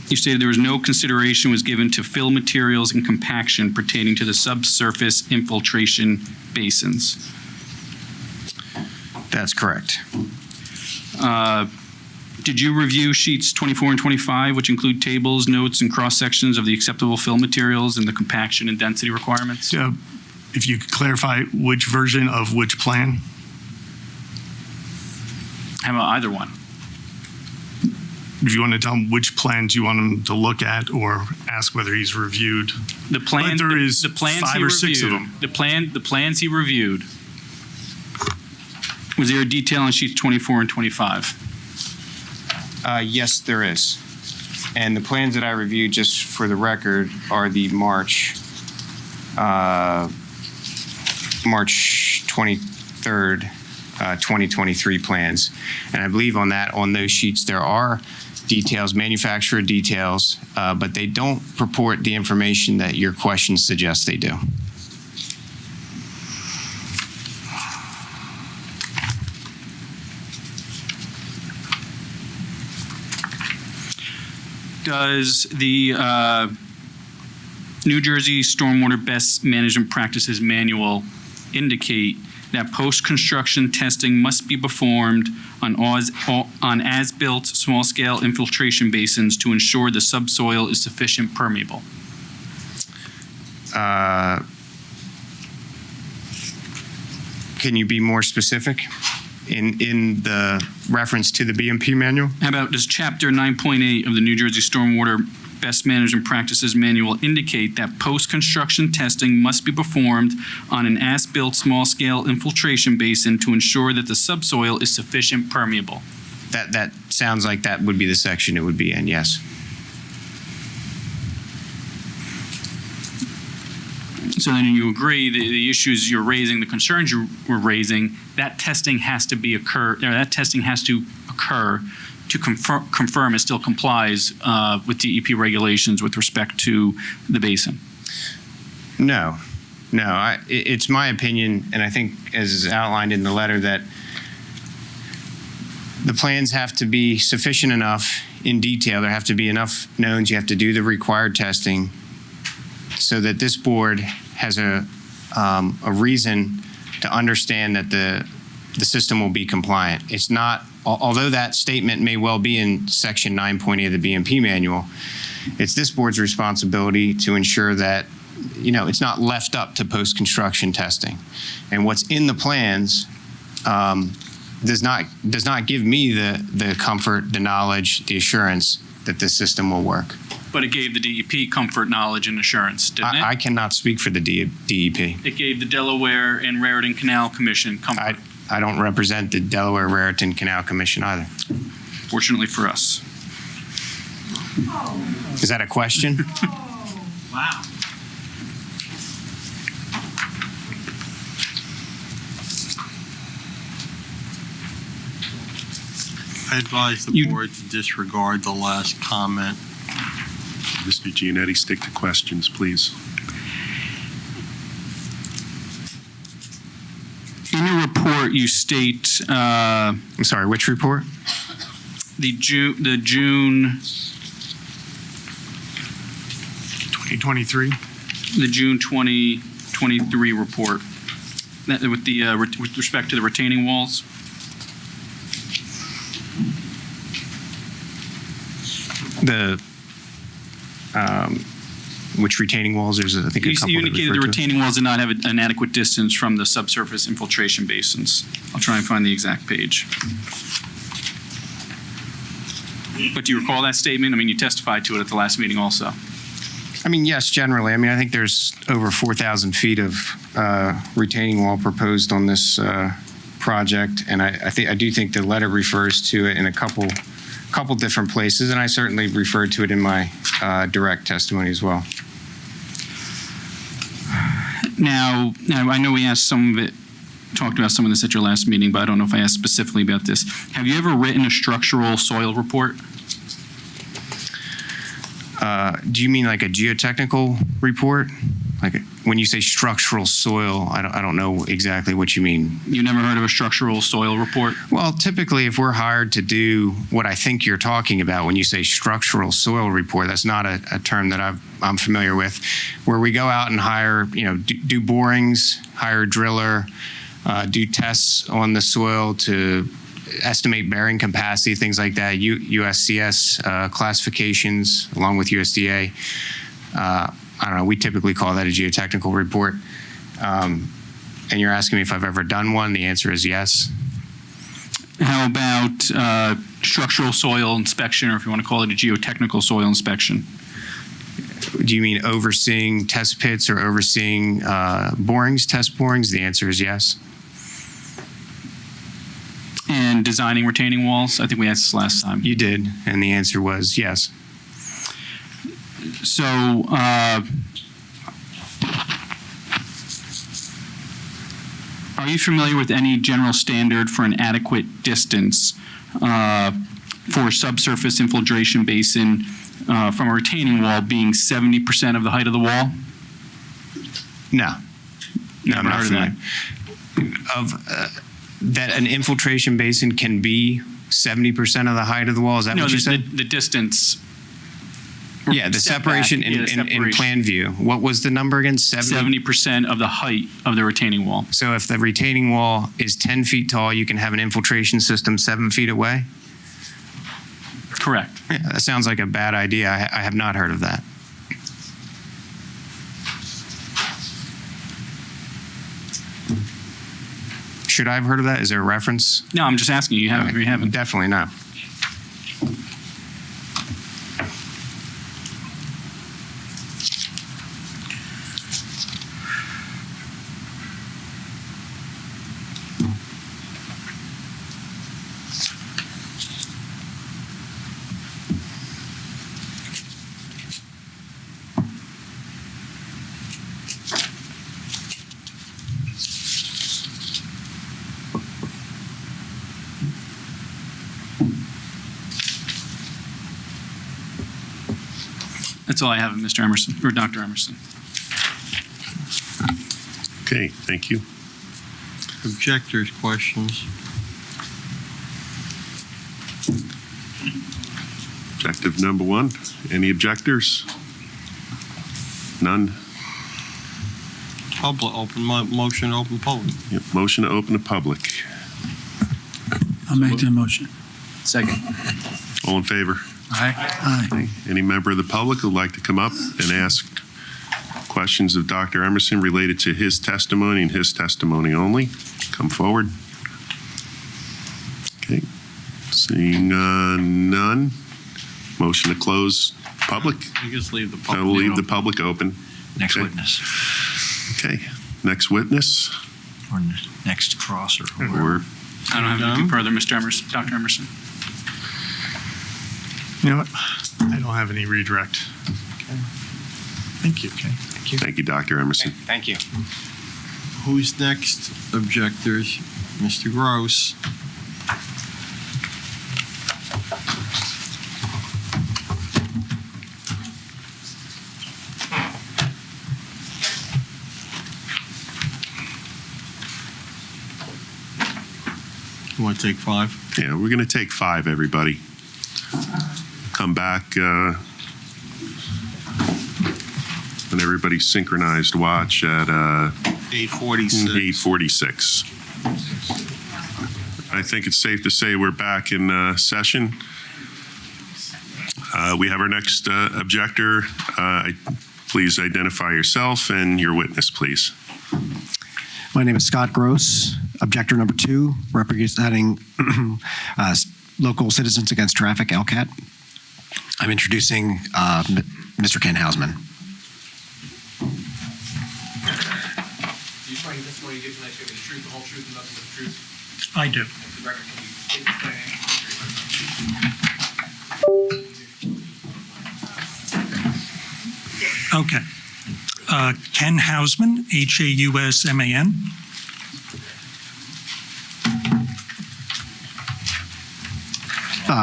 you stated there was no consideration was given to fill materials and compaction pertaining to the subsurface infiltration basins. That's correct. Did you review sheets 24 and 25, which include tables, notes, and cross-sections of the acceptable fill materials and the compaction and density requirements? If you could clarify which version of which plan? How about either one? If you want to tell him which plans you want him to look at or ask whether he's reviewed. The plan, but there is the plans 5 or 6 of them. The plans he reviewed. Was there a detail on sheets 24 and 25? Yes, there is. And the plans that I reviewed, just for the record, are the March 23rd, 2023 plans. And I believe on those sheets, there are details, manufacturer details, but they don't purport the information that your questions suggest they do. Does the New Jersey Stormwater Best Management Practices Manual indicate that post-construction testing must be performed on as-built small-scale infiltration basins to ensure the subsoil is sufficient permeable? Can you be more specific in the reference to the BMP manual? How about does Chapter 9.8 of the New Jersey Stormwater Best Management Practices Manual indicate that post-construction testing must be performed on an as-built small-scale infiltration basin to ensure that the subsoil is sufficient permeable? That sounds like that would be the section it would be in, yes. So then you agree the issues you're raising, the concerns you were raising, that testing has to occur to confirm it still complies with DEP regulations with respect to the basin? No. It's my opinion, and I think as is outlined in the letter, that the plans have to be sufficient enough in detail. There have to be enough knowns. You have to do the required testing so that this board has a reason to understand that the system will be compliant. It's not, although that statement may well be in section 9.8 of the BMP manual, it's this board's responsibility to ensure that, it's not left up to post-construction testing. And what's in the plans does not give me the comfort, the knowledge, the assurance that this system will work. But it gave the DEP comfort, knowledge, and assurance, didn't it? I cannot speak for the DEP. It gave the Delaware and Raritan Canal Commission comfort. I don't represent the Delaware Raritan Canal Commission either. Fortunately for us. Is that a question? Wow. I advise the board to disregard the last comment. Mr. Giannetti, stick to questions, please. In your report, you state. I'm sorry, which report? The June 2023. The June 2023 report. That, with respect to the retaining walls. Which retaining walls? There's, I think, a couple. You indicated the retaining walls did not have an adequate distance from the subsurface infiltration basins. I'll try and find the exact page. But do you recall that statement? I mean, you testified to it at the last meeting also. I mean, yes, generally. I mean, I think there's over 4,000 feet of retaining wall proposed on this project, and I do think the letter refers to it in a couple different places, and I certainly referred to it in my direct testimony as well. Now, I know we asked talked about some of this at your last meeting, but I don't know if I asked specifically about this. Have you ever written a structural soil report? Do you mean like a geotechnical report? Like when you say structural soil, I don't know exactly what you mean. You never heard of a structural soil report? Well, typically if we're hired to do what I think you're talking about when you say structural soil report, that's not a term that I'm familiar with, where we go out and hire, do borings, hire a driller, do tests on the soil to estimate bearing capacity, things like that, USCS classifications along with USDA. I don't know, we typically call that a geotechnical report. And you're asking me if I've ever done one. The answer is yes. How about structural soil inspection, or if you want to call it a geotechnical soil inspection? Do you mean overseeing test pits or overseeing test borings? The answer is yes. And designing retaining walls? I think we asked this last time. You did, and the answer was yes. So, are you familiar with any general standard for an adequate distance for subsurface infiltration basin from a retaining wall being 70% of the height of the wall? No. No, I'm Never not heard of familiar. That an infiltration basin can be 70% of the height of the wall? Is that what you said? The distance Yeah, the separation in plan view. What was the number again? 70% of the height of the retaining wall. So if the retaining wall is 10 feet tall, you can have an infiltration system 7 feet away? Correct. Yeah, that sounds like a bad idea. I have not heard of that. Should I have heard of that? Is there a reference? No, I'm just asking you. You haven't? You haven't? Definitely not. That's all I have, Mr. Emerson, or Dr. Emerson. Okay, thank you. Objectors, questions? Objective number one. Any objectors? None? Public, motion, open public. Yep, motion to open to public. I'll make the motion. Second. All in favor? Aye. Any member of the public who'd like to come up and ask questions of Dr. Emerson related to his testimony and his testimony only, come forward. Okay, seeing none, motion to close public. You just leave the I public. will leave the public open. Next Okay. witness, Okay, next witness, or next crosser. or I don't have anything further, Mr. Emerson, Dr. Emerson. You know what? I don't have any redirect. thank you. Okay. Thank you, Dr. Emerson. Thank you. Who's next? Objectors, Mr. Gross. You want to take 5? Yeah, we're going to take 5, everybody. Come back when everybody's synchronized watch at 8:46. 8:46. I think it's safe to say we're back in session. We have our next objector. Please identify yourself and your witness, please. My name is Scott Gross, objector number 2, representing local Citizens Against Traffic, LCAT. I'm introducing Mr. Ken Hausman. Do you swear testimony you give tonight to the truth, the whole truth, and nothing but the truth? I do. For the record, can you state the claim? Okay. Ken Hausman, Hausman.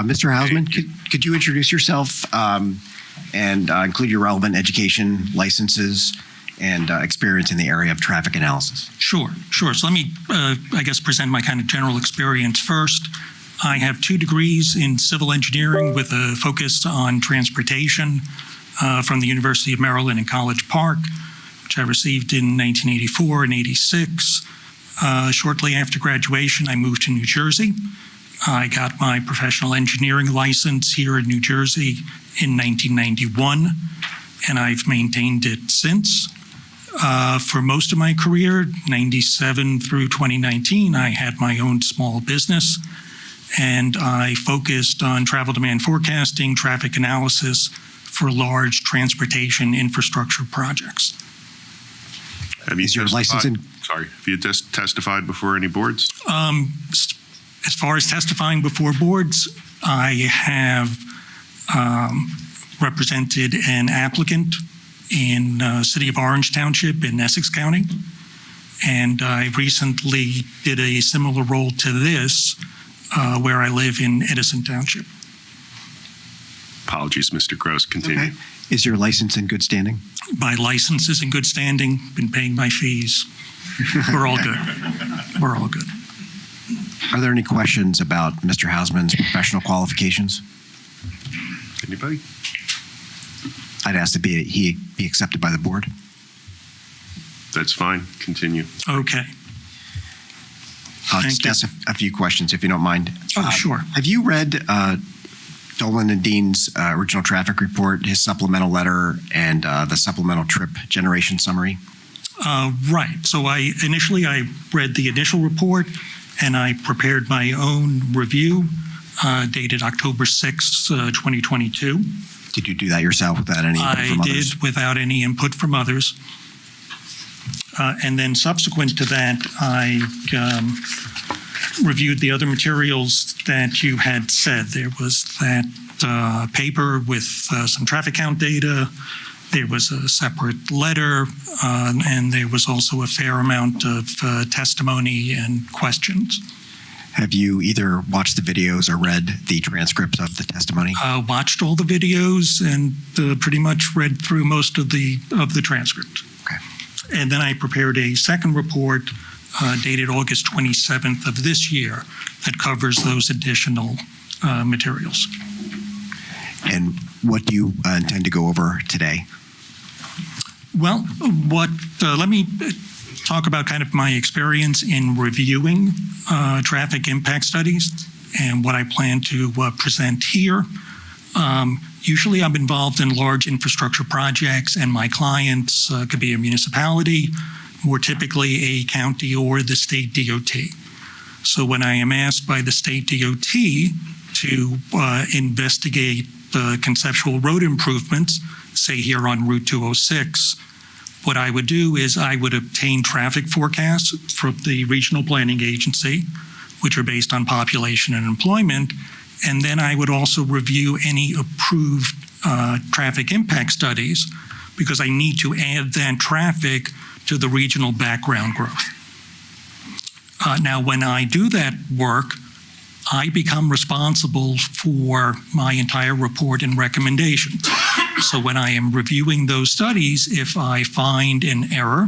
Mr. Hausman, could you introduce yourself and include your relevant education, licenses, and experience in the area of traffic analysis? Sure. So let me, present my kind of general experience first. I have 2 degrees in civil engineering with a focus on transportation from the University of Maryland in College Park, which I received in 1984 and 86. Shortly after graduation, I moved to New Jersey. I got my professional engineering license here in New Jersey in 1991, and I've maintained it since. For most of my career, 97 through 2019, I had my own small business, and I focused on travel demand forecasting, traffic analysis for large transportation infrastructure projects. Have you have you just testified before any boards? As far as testifying before boards, I have represented an applicant in City of Orange Township in Essex County, and I recently did a similar role to this where I live in Edison Township. Apologies, Mr. Gross. Continue. Okay. Is your license in good standing? My license is in good standing, been paying my fees. We're all good. We're all good. Are there any questions about Mr. Hausman's professional qualifications? Anybody? I'd ask that he be accepted by the board. That's fine. Continue. Okay. I'll Thank just ask a few questions, if you don't mind. Oh, sure. Have you read Dolan and Dean's original traffic report, his supplemental letter, and the supplemental trip generation summary? Right. So I read the initial report, and I prepared my own review dated October 6, 2022. Did you do that yourself without any input from others? I did, without any input from others. And then subsequent to that, I reviewed the other materials that you had said. There was that paper with some traffic count data. There was a separate letter, and there was also a fair amount of testimony and questions. Have you either watched the videos or read the transcripts of the testimony? Watched all the videos and pretty much read through most of the transcript. Okay. And then I prepared a second report dated August 27th of this year that covers those additional materials. And what do you intend to go over today? Well, let me talk about kind of my experience in reviewing traffic impact studies and what I plan to present here. Usually I'm involved in large infrastructure projects, and my clients could be a municipality, more typically a county or the state DOT. So when I am asked by the state DOT to investigate conceptual road improvements, say here on Route 206, what I would do is I would obtain traffic forecasts from the regional planning agency, which are based on population and employment, and then I would also review any approved traffic impact studies, because I need to add that traffic to the regional background growth. Now, when I do that work, I become responsible for my entire report and recommendations. So when I am reviewing those studies, if I find an error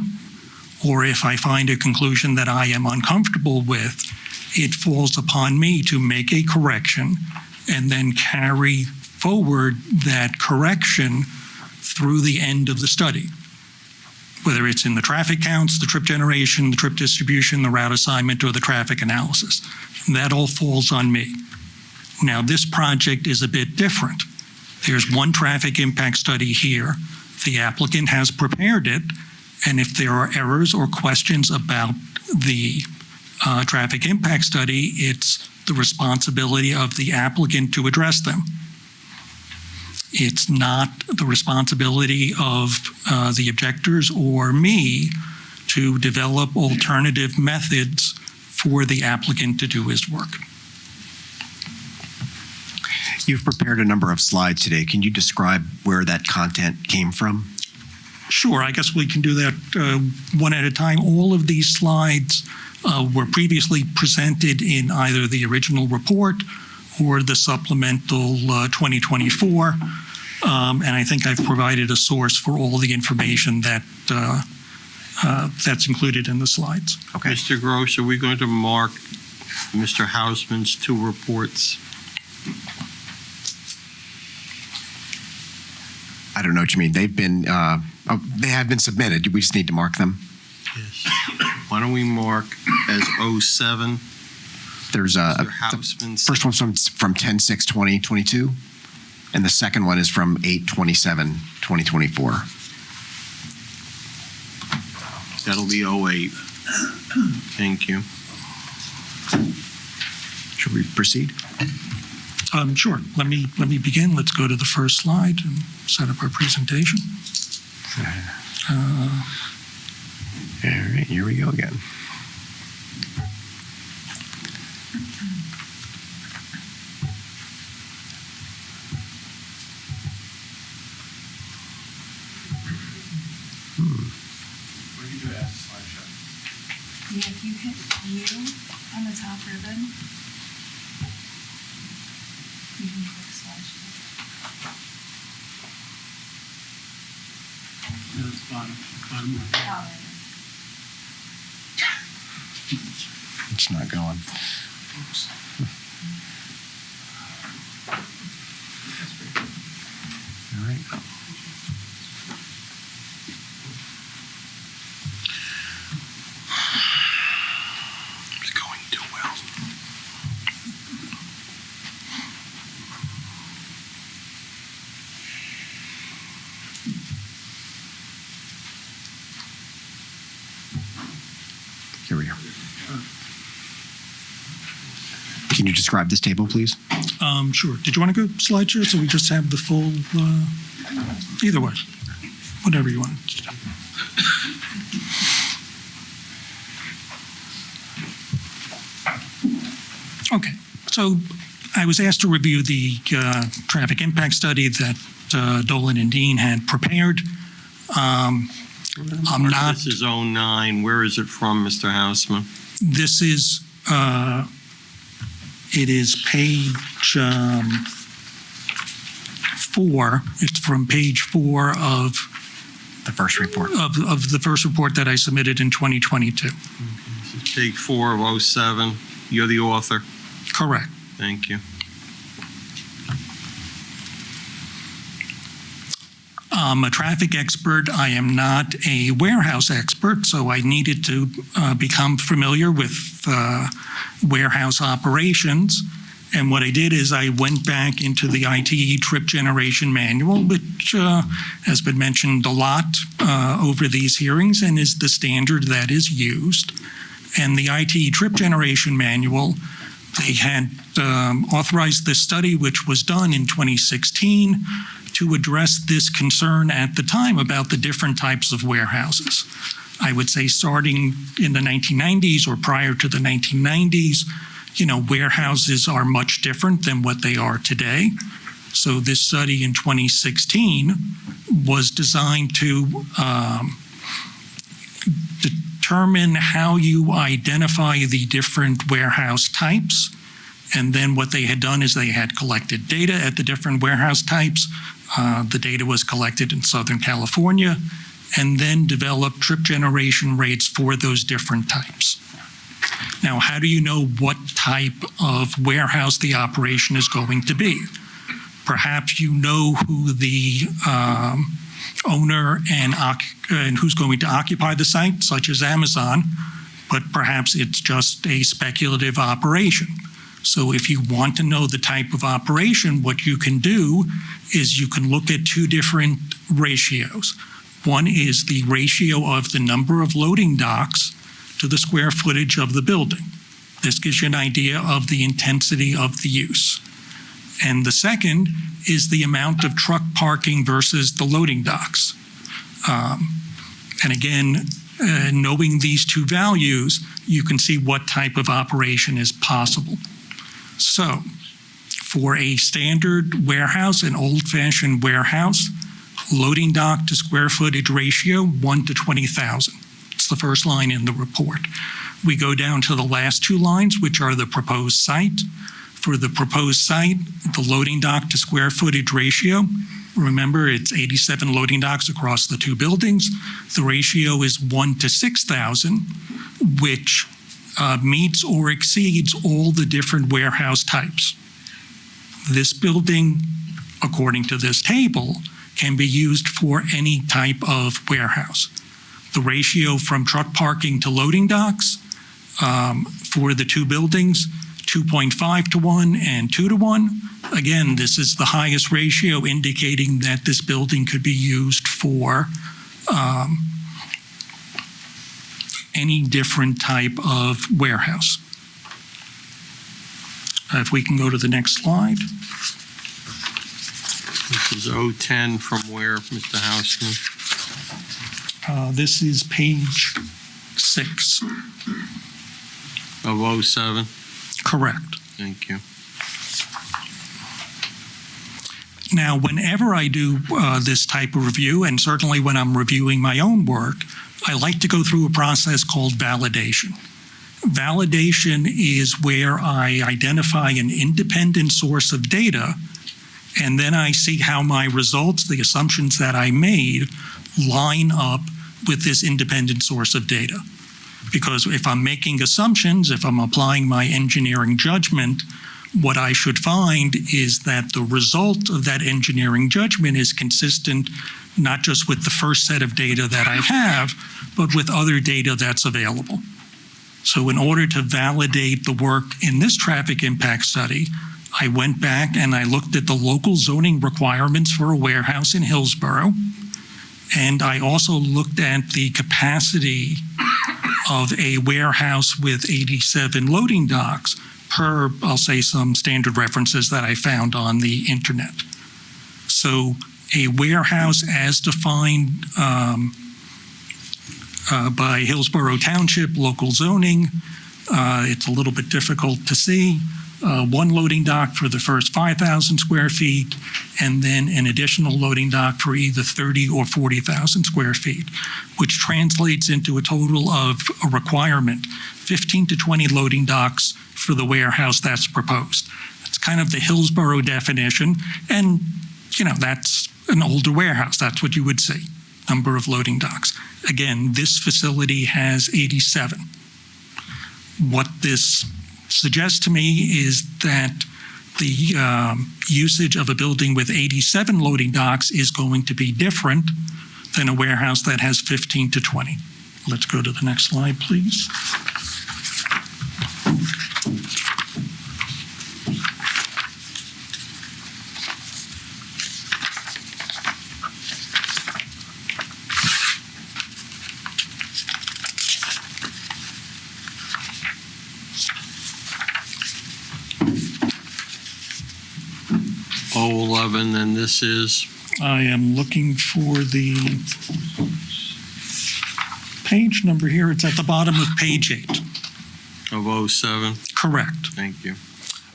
or if I find a conclusion that I am uncomfortable with, it falls upon me to make a correction and then carry forward that correction through the end of the study, whether it's in the traffic counts, the trip generation, the trip distribution, the route assignment, or the traffic analysis. That all falls on me. Now, this project is a bit different. There's one traffic impact study here. The applicant has prepared it, and if there are errors or questions about the traffic impact study, it's the responsibility of the applicant to address them. It's not the responsibility of the objectors or me to develop alternative methods for the applicant to do his work. You've prepared a number of slides today. Can you describe where that content came from? Sure, I guess we can do that one at a time. All of these slides were previously presented in either the original report or the supplemental 2024. And I think I've provided a source for all the information that that's included in the slides. Okay. Mr. Gross, are we going to mark Mr. Hausman's two reports? I don't know what you mean. They've been, they have been submitted. We just need to mark them. Yes. Why don't we mark as 07? There's Mr. Hausman's. first one's from 10/6/2022, and the second one is from 8/27/2024. That'll be 08. Thank you. Should we proceed? Sure. Let me begin. Let's go to the first slide and set up our presentation. All right, here we go again. What do you do to add a slideshow? Yeah, if you hit view on the top ribbon, you can click slideshow. No, it's bottom left. Oh, there it is. It's not going. Oops. All right. Can you describe this table, please? Sure. Did you want to go slideshow so we just have the full, either way, whatever you want to do. Okay, so I was asked to review the traffic impact study that Dolan and Dean had prepared. I'm not. This is 09. Where is it from, Mr. Houseman? This is, it is page 4. It's from page 4 of the first report. Of the first report that I submitted in 2022. Okay. So page 4 of 07. You're the author. Correct. Thank you. I'm a traffic expert. I am not a warehouse expert, so I needed to become familiar with warehouse operations. And what I did is I went back into the ITE trip generation manual, which has been mentioned a lot over these hearings and is the standard that is used. And the ITE trip generation manual, they had authorized this study, which was done in 2016, to address this concern at the time about the different types of warehouses. I would say starting in the 1990s or prior to the 1990s, warehouses are much different than what they are today. So this study in 2016 was designed to determine how you identify the different warehouse types. And then what they had done is they had collected data at the different warehouse types. The data was collected in Southern California, and then developed trip generation rates for those different types. Now, how do you know what type of warehouse the operation is going to be? Perhaps you know who the owner and who's going to occupy the site, such as Amazon, but perhaps it's just a speculative operation. So if you want to know the type of operation, what you can do is you can look at two different ratios. One is the ratio of the number of loading docks to the square footage of the building. This gives you an idea of the intensity of the use. And the second is the amount of truck parking versus the loading docks. And again, knowing these two values, you can see what type of operation is possible. So, for a standard warehouse, an old-fashioned warehouse, loading dock to square footage ratio, 1 to 20,000. It's the first line in the report. We go down to the last two lines, which are the proposed site. For the proposed site, the loading dock to square footage ratio, remember it's 87 loading docks across the two buildings. The ratio is 1 to 6,000, which meets or exceeds all the different warehouse types. This building, according to this table, can be used for any type of warehouse. The ratio from truck parking to loading docks for the two buildings, 2.5 to 1 and 2 to 1. Again, this is the highest ratio, indicating that this building could be used for any different type of warehouse. If we can go to the next slide. This is 010 from where, Mr. Houseman? This is page 6. Of 07? Correct. Thank you. Now, whenever I do this type of review, and certainly when I'm reviewing my own work, I like to go through a process called validation. Validation is where I identify an independent source of data, and then I see how my results, the assumptions that I made, line up with this independent source of data. Because if I'm making assumptions, if I'm applying my engineering judgment, what I should find is that the result of that engineering judgment is consistent not just with the first set of data that I have, but with other data that's available. So in order to validate the work in this traffic impact study, I went back and I looked at the local zoning requirements for a warehouse in Hillsborough, and I also looked at the capacity of a warehouse with 87 loading docks per, I'll say, some standard references that I found on the internet. So a warehouse as defined by Hillsborough Township local zoning, it's a little bit difficult to see. One loading dock for the first 5,000 square feet, and then an additional loading dock for either 30 or 40,000 square feet, which translates into a total of a requirement, 15 to 20 loading docks for the warehouse that's proposed. It's kind of the Hillsborough definition, and that's an older warehouse. That's what you would see, number of loading docks. Again, this facility has 87. What this suggests to me is that the usage of a building with 87 loading docks is going to be different than a warehouse that has 15 to 20. Let's go to the next slide, please. And this is? I am looking for the page number here. It's at the bottom of page 8. Of 07? Correct. Thank you.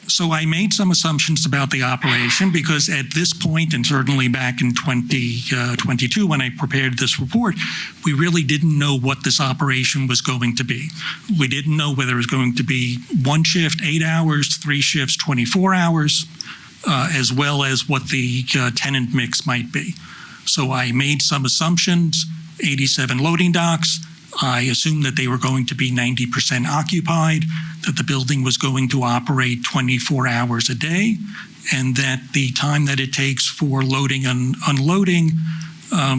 So I made some assumptions about the operation because at this point, and certainly back in 2022 when I prepared this report, we really didn't know what this operation was going to be. We didn't know whether it was going to be one shift, 8 hours, 3 shifts, 24 hours. As well as what the tenant mix might be. So I made some assumptions, 87 loading docks. I assumed that they were going to be 90% occupied, that the building was going to operate 24 hours a day, and that the time that it takes for loading and unloading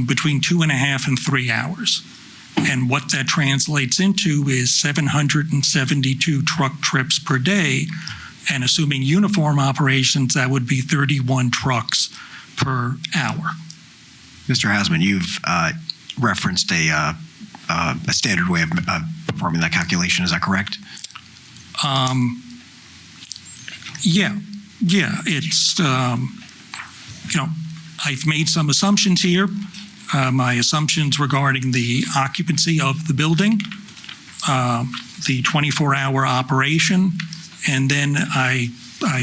between 2.5 and 3 hours. And what that translates into is 772 truck trips per day. And assuming uniform operations, that would be 31 trucks per hour. Mr. Hasman, you've referenced a standard way of performing that calculation. Is that correct? Yeah. It's, I've made some assumptions here. My assumptions regarding the occupancy of the building, the 24-hour operation, and then I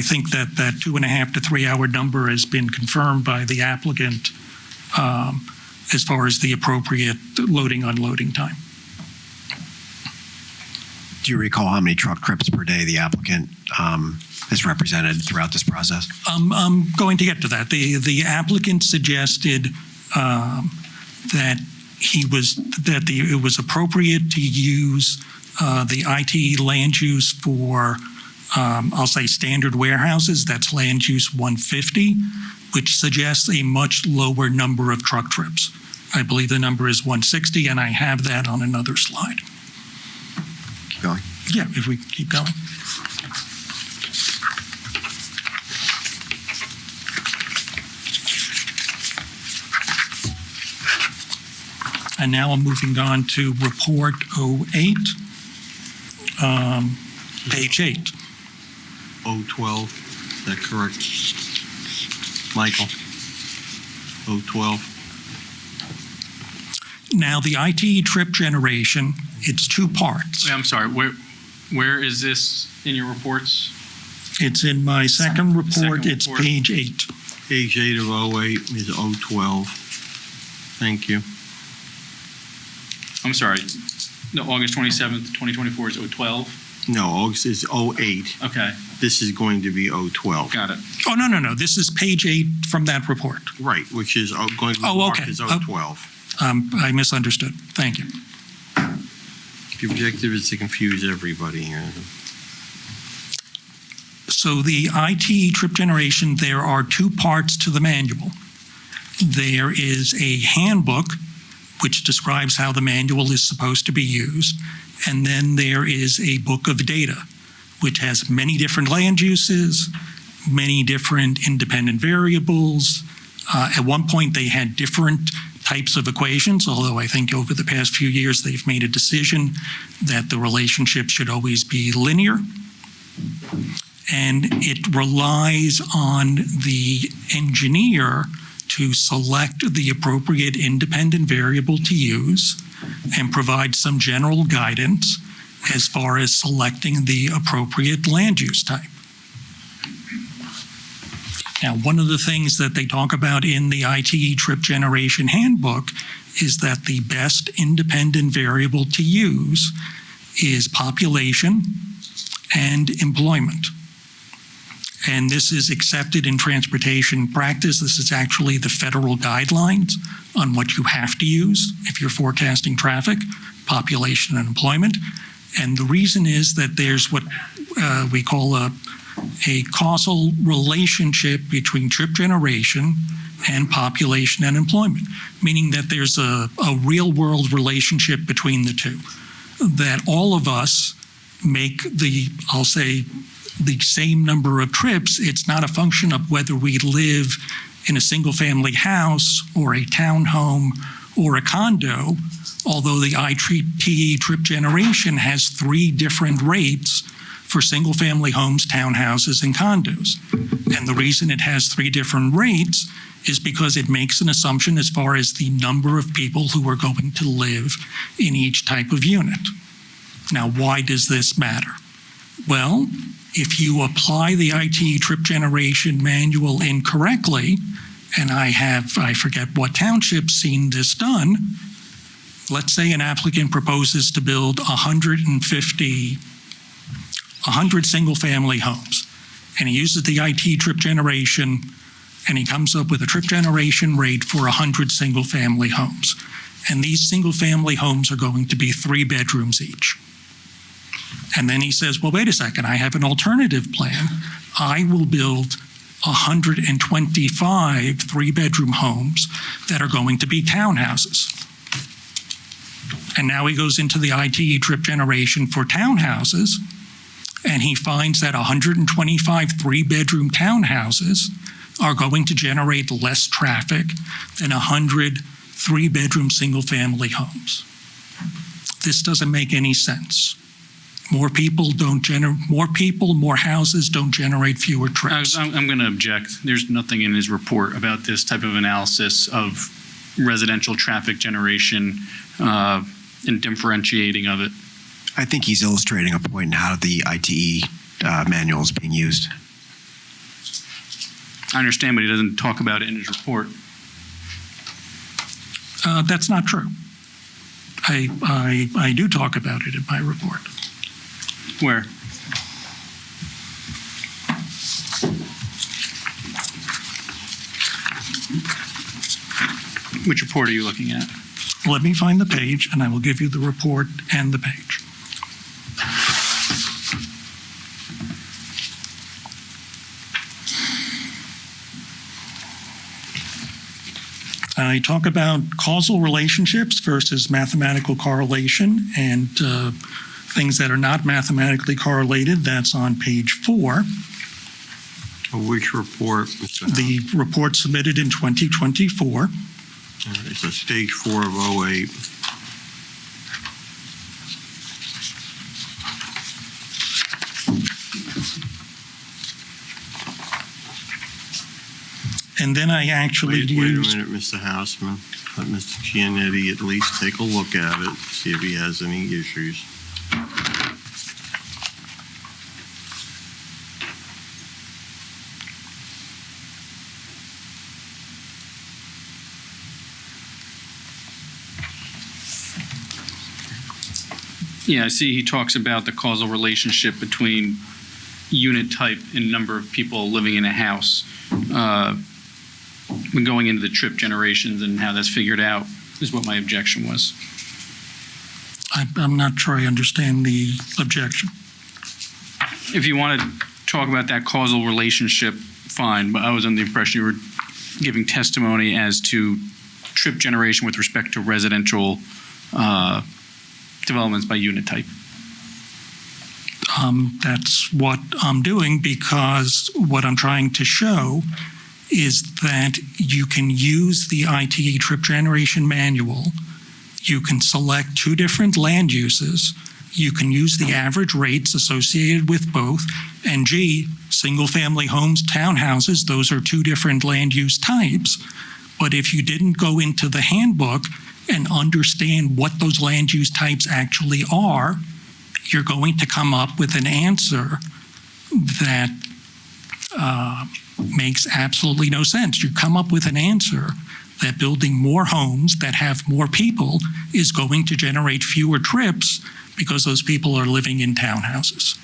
think that 2.5 to 3 hour number has been confirmed by the applicant as far as the appropriate loading, unloading time. Do you recall how many truck trips per day the applicant has represented throughout this process? I'm going to get to that. The applicant suggested that it was appropriate to use the IT land use for I'll say standard warehouses. That's land use 150, which suggests a much lower number of truck trips. I believe the number is 160, and I have that on another slide. Keep going. Yeah, if we keep going. And now I'm moving on to report 08, page 8. 012, is that correct? Michael? 012. Now, the IT trip generation, it's 2 parts. Wait, I'm sorry, where is this in your reports? It's in my second report. It's report. page 8. Page 8 of 08 is 012. Thank you. I'm sorry, no, August 27th, 2024 is 012? No, August is 08. Okay. This is going to be 012. Got it. Oh, no. This is page 8 from that report. Right, which is going to be marked as 012. I misunderstood. Thank you. The objective is to confuse everybody here. So the IT trip generation, there are 2 parts to the manual. There is a handbook, which describes how the manual is supposed to be used. And then there is a book of data, which has many different land uses, many different independent variables. At one point, they had different types of equations, although I think over the past few years, they've made a decision that the relationship should always be linear. And it relies on the engineer to select the appropriate independent variable to use and provide some general guidance as far as selecting the appropriate land use type. Now, one of the things that they talk about in the ITE trip generation handbook is that the best independent variable to use is population and employment. And this is accepted in transportation practice. This is actually the federal guidelines on what you have to use if you're forecasting traffic, population, and employment. And the reason is that there's what we call a causal relationship between trip generation and population and employment, meaning that there's a real world relationship between the two, that all of us make I'll say, the same number of trips. It's not a function of whether we live in a single family house or a townhome or a condo, although the ITE trip generation has 3 different rates for single family homes, townhouses, and condos. And the reason it has 3 different rates is because it makes an assumption as far as the number of people who are going to live in each type of unit. Now, why does this matter? Well, if you apply the ITE trip generation manual incorrectly, and I forget what township's seen this done, let's say an applicant proposes to build 100 single-family homes, and he uses the ITE trip generation, and he comes up with a trip generation rate for 100 single-family homes. And these single-family homes are going to be 3 bedrooms each. And then he says, well, wait a second, I have an alternative plan. I will build 125 3-bedroom homes that are going to be townhouses. And now he goes into the ITE trip generation for townhouses, and he finds that 125 3-bedroom townhouses are going to generate less traffic than 100 3-bedroom single-family homes. This doesn't make any sense. More people, more houses don't generate fewer trips. I'm going to object. There's nothing in his report about this type of analysis of residential traffic generation and differentiating of it. I think he's illustrating a point in how the ITE manual is being used. I understand, but he doesn't talk about it in his report. That's not true. I do talk about it in my report. Where? Which report are you looking at? Let me find the page, and I will give you the report and the page. I talk about causal relationships versus mathematical correlation, and things that are not mathematically correlated. That's on page 4. Which report, Mr. House? The report submitted in 2024. All right, so stage 4 of 08. And then I actually Wait used... a minute, Mr. Houseman. Let Mr. Giannetti at least take a look at it, see if he has any issues. Yeah, I see he talks about the causal relationship between unit type and number of people living in a house. When going into the trip generations and how that's figured out is what my objection was. I'm not sure I understand the objection. If you want to talk about that causal relationship, fine, but I was under the impression you were giving testimony as to trip generation with respect to residential developments by unit type. That's what I'm doing, because what I'm trying to show is that you can use the ITE trip generation manual. You can select 2 different land uses you can use the average rates associated with both. And G, single-family homes, townhouses, those are two different land use types. But if you didn't go into the handbook and understand what those land use types actually are, you're going to come up with an answer that makes absolutely no sense. You come up with an answer that building more homes that have more people is going to generate fewer trips because those people are living in townhouses.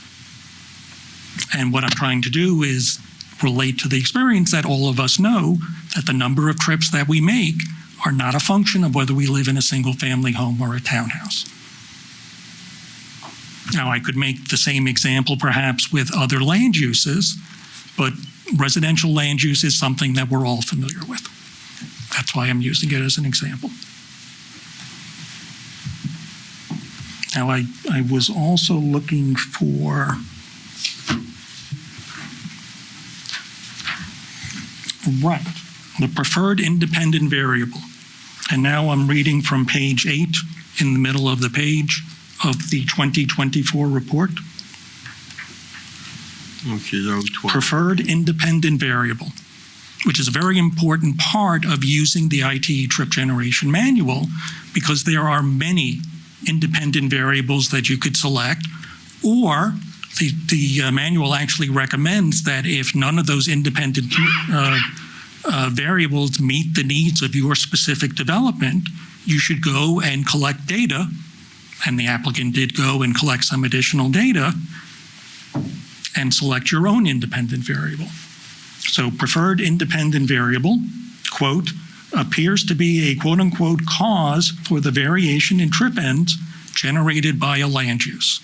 And what I'm trying to do is relate to the experience that all of us know, that the number of trips that we make are not a function of whether we live in a single-family home or a townhouse. Now, I could make the same example perhaps with other land uses, but residential land use is something that we're all familiar with. That's why I'm using it as an example. Now, I was also looking for the preferred independent variable. And now I'm reading from page 8 in the middle of the page of the 2024 report. Preferred independent variable, which is a very important part of using the ITE trip generation manual, because there are many independent variables that you could select, or the manual actually recommends that if none of those independent variables meet the needs of your specific development, you should go and collect data, and the applicant did go and collect some additional data, and select your own independent variable. So preferred independent variable, quote, appears to be a quote unquote cause for the variation in trip ends generated by a land use.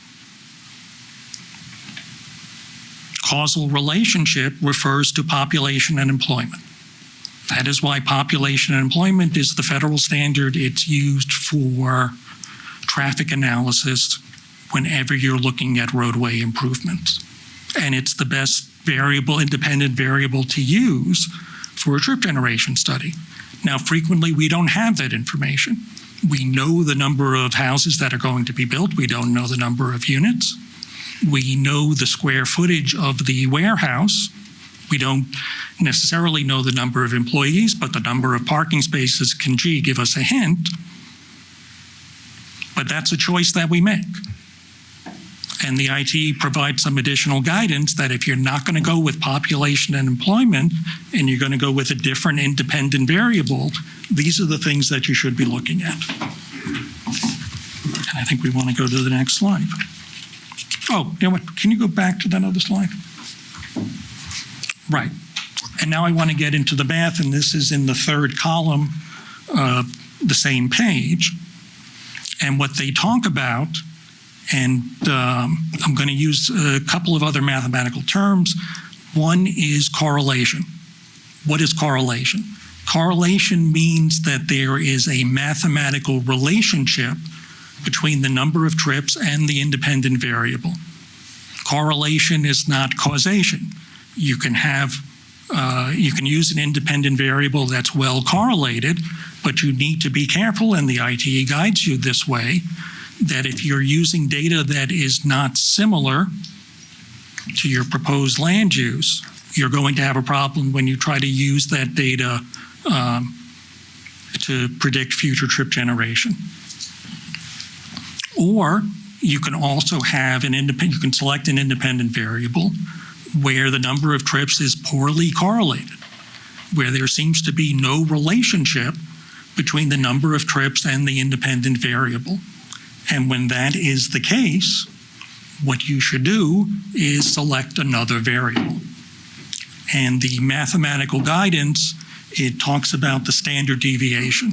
Causal relationship refers to population and employment. That is why population and employment is the federal standard. It's used for traffic analysis whenever you're looking at roadway improvements. And it's the best variable, independent variable to use for a trip generation study. Now, frequently we don't have that information. We know the number of houses that are going to be built. We don't know the number of units. We know the square footage of the warehouse. We don't necessarily know the number of employees, but the number of parking spaces can, give us a hint. But that's a choice that we make. And the ITE provides some additional guidance that if you're not going to go with population and employment, and you're going to go with a different independent variable, these are the things that you should be looking at. And I think we want to go to the next slide. Oh, you know what? Can you go back to that other slide? Right. And now I want to get into the math, and this is in the third column of the same page. And what they talk about, and I'm going to use a couple of other mathematical terms. One is correlation. What is correlation? Correlation means that there is a mathematical relationship between the number of trips and the independent variable. Correlation is not causation. You can have, you can use an independent variable that's well correlated, but you need to be careful, and the ITE guides you this way, that if you're using data that is not similar to your proposed land use, you're going to have a problem when you try to use that data to predict future trip generation. Or you can also have an independent, you can select an independent variable where the number of trips is poorly correlated, where there seems to be no relationship between the number of trips and the independent variable. And when that is the case, what you should do is select another variable. And the mathematical guidance, it talks about the standard deviation.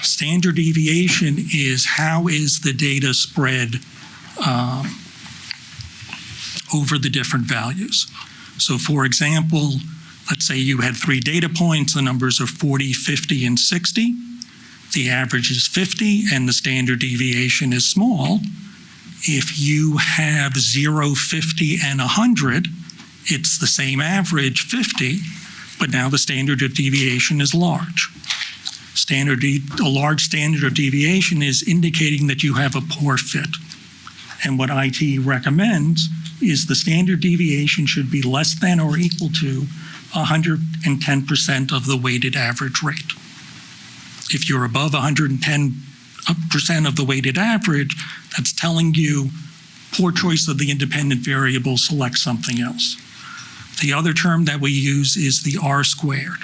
Standard deviation is how is the data spread over the different values. So for example, let's say you had 3 data points, the numbers are 40, 50, and 60. The average is 50 and the standard deviation is small. If you have 0, 50, and 100, it's the same average, 50, but now the standard of deviation is large. A large standard of deviation is indicating that you have a poor fit. And what IT recommends is the standard deviation should be less than or equal to 110% of the weighted average rate. If you're above 110% of the weighted average, that's telling you poor choice of the independent variable, select something else. The other term that we use is the R squared.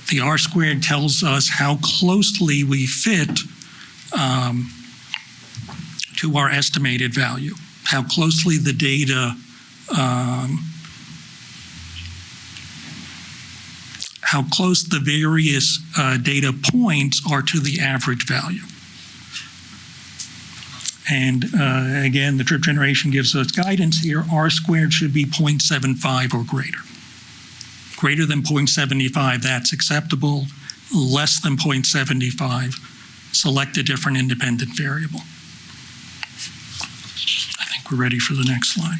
The R squared tells us how closely we fit to our estimated value, how closely the data, how close the various data points are to the average value. And again, the trip generation gives us guidance here. R squared should be 0.75 or greater. Greater than 0.75, that's acceptable. Less than 0.75, select a different independent variable. I think we're ready for the next slide.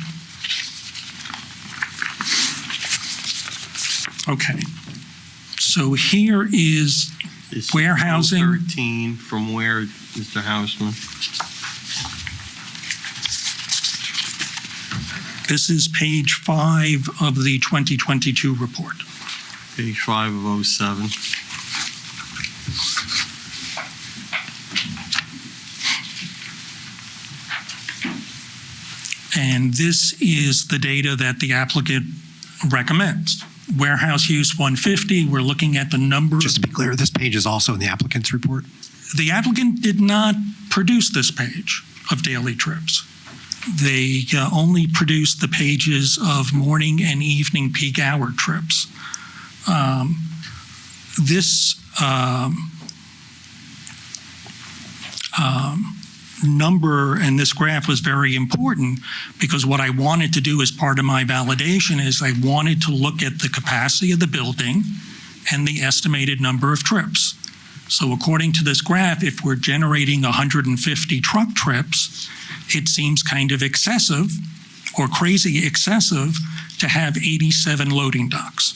Okay. So here is warehousing. 13 from where, Mr. Hausman? This is page 5 of the 2022 report. Page 5 of 07. And this is the data that the applicant recommends. Warehouse use 150, we're looking at the number. Just to be clear, this page is also in the applicant's report? The applicant did not produce this page of daily trips. They only produced the pages of morning and evening peak hour trips. This number and this graph was very important because what I wanted to do as part of my validation is I wanted to look at the capacity of the building and the estimated number of trips. So according to this graph, if we're generating 150 truck trips, it seems kind of excessive or crazy excessive to have 87 loading docks.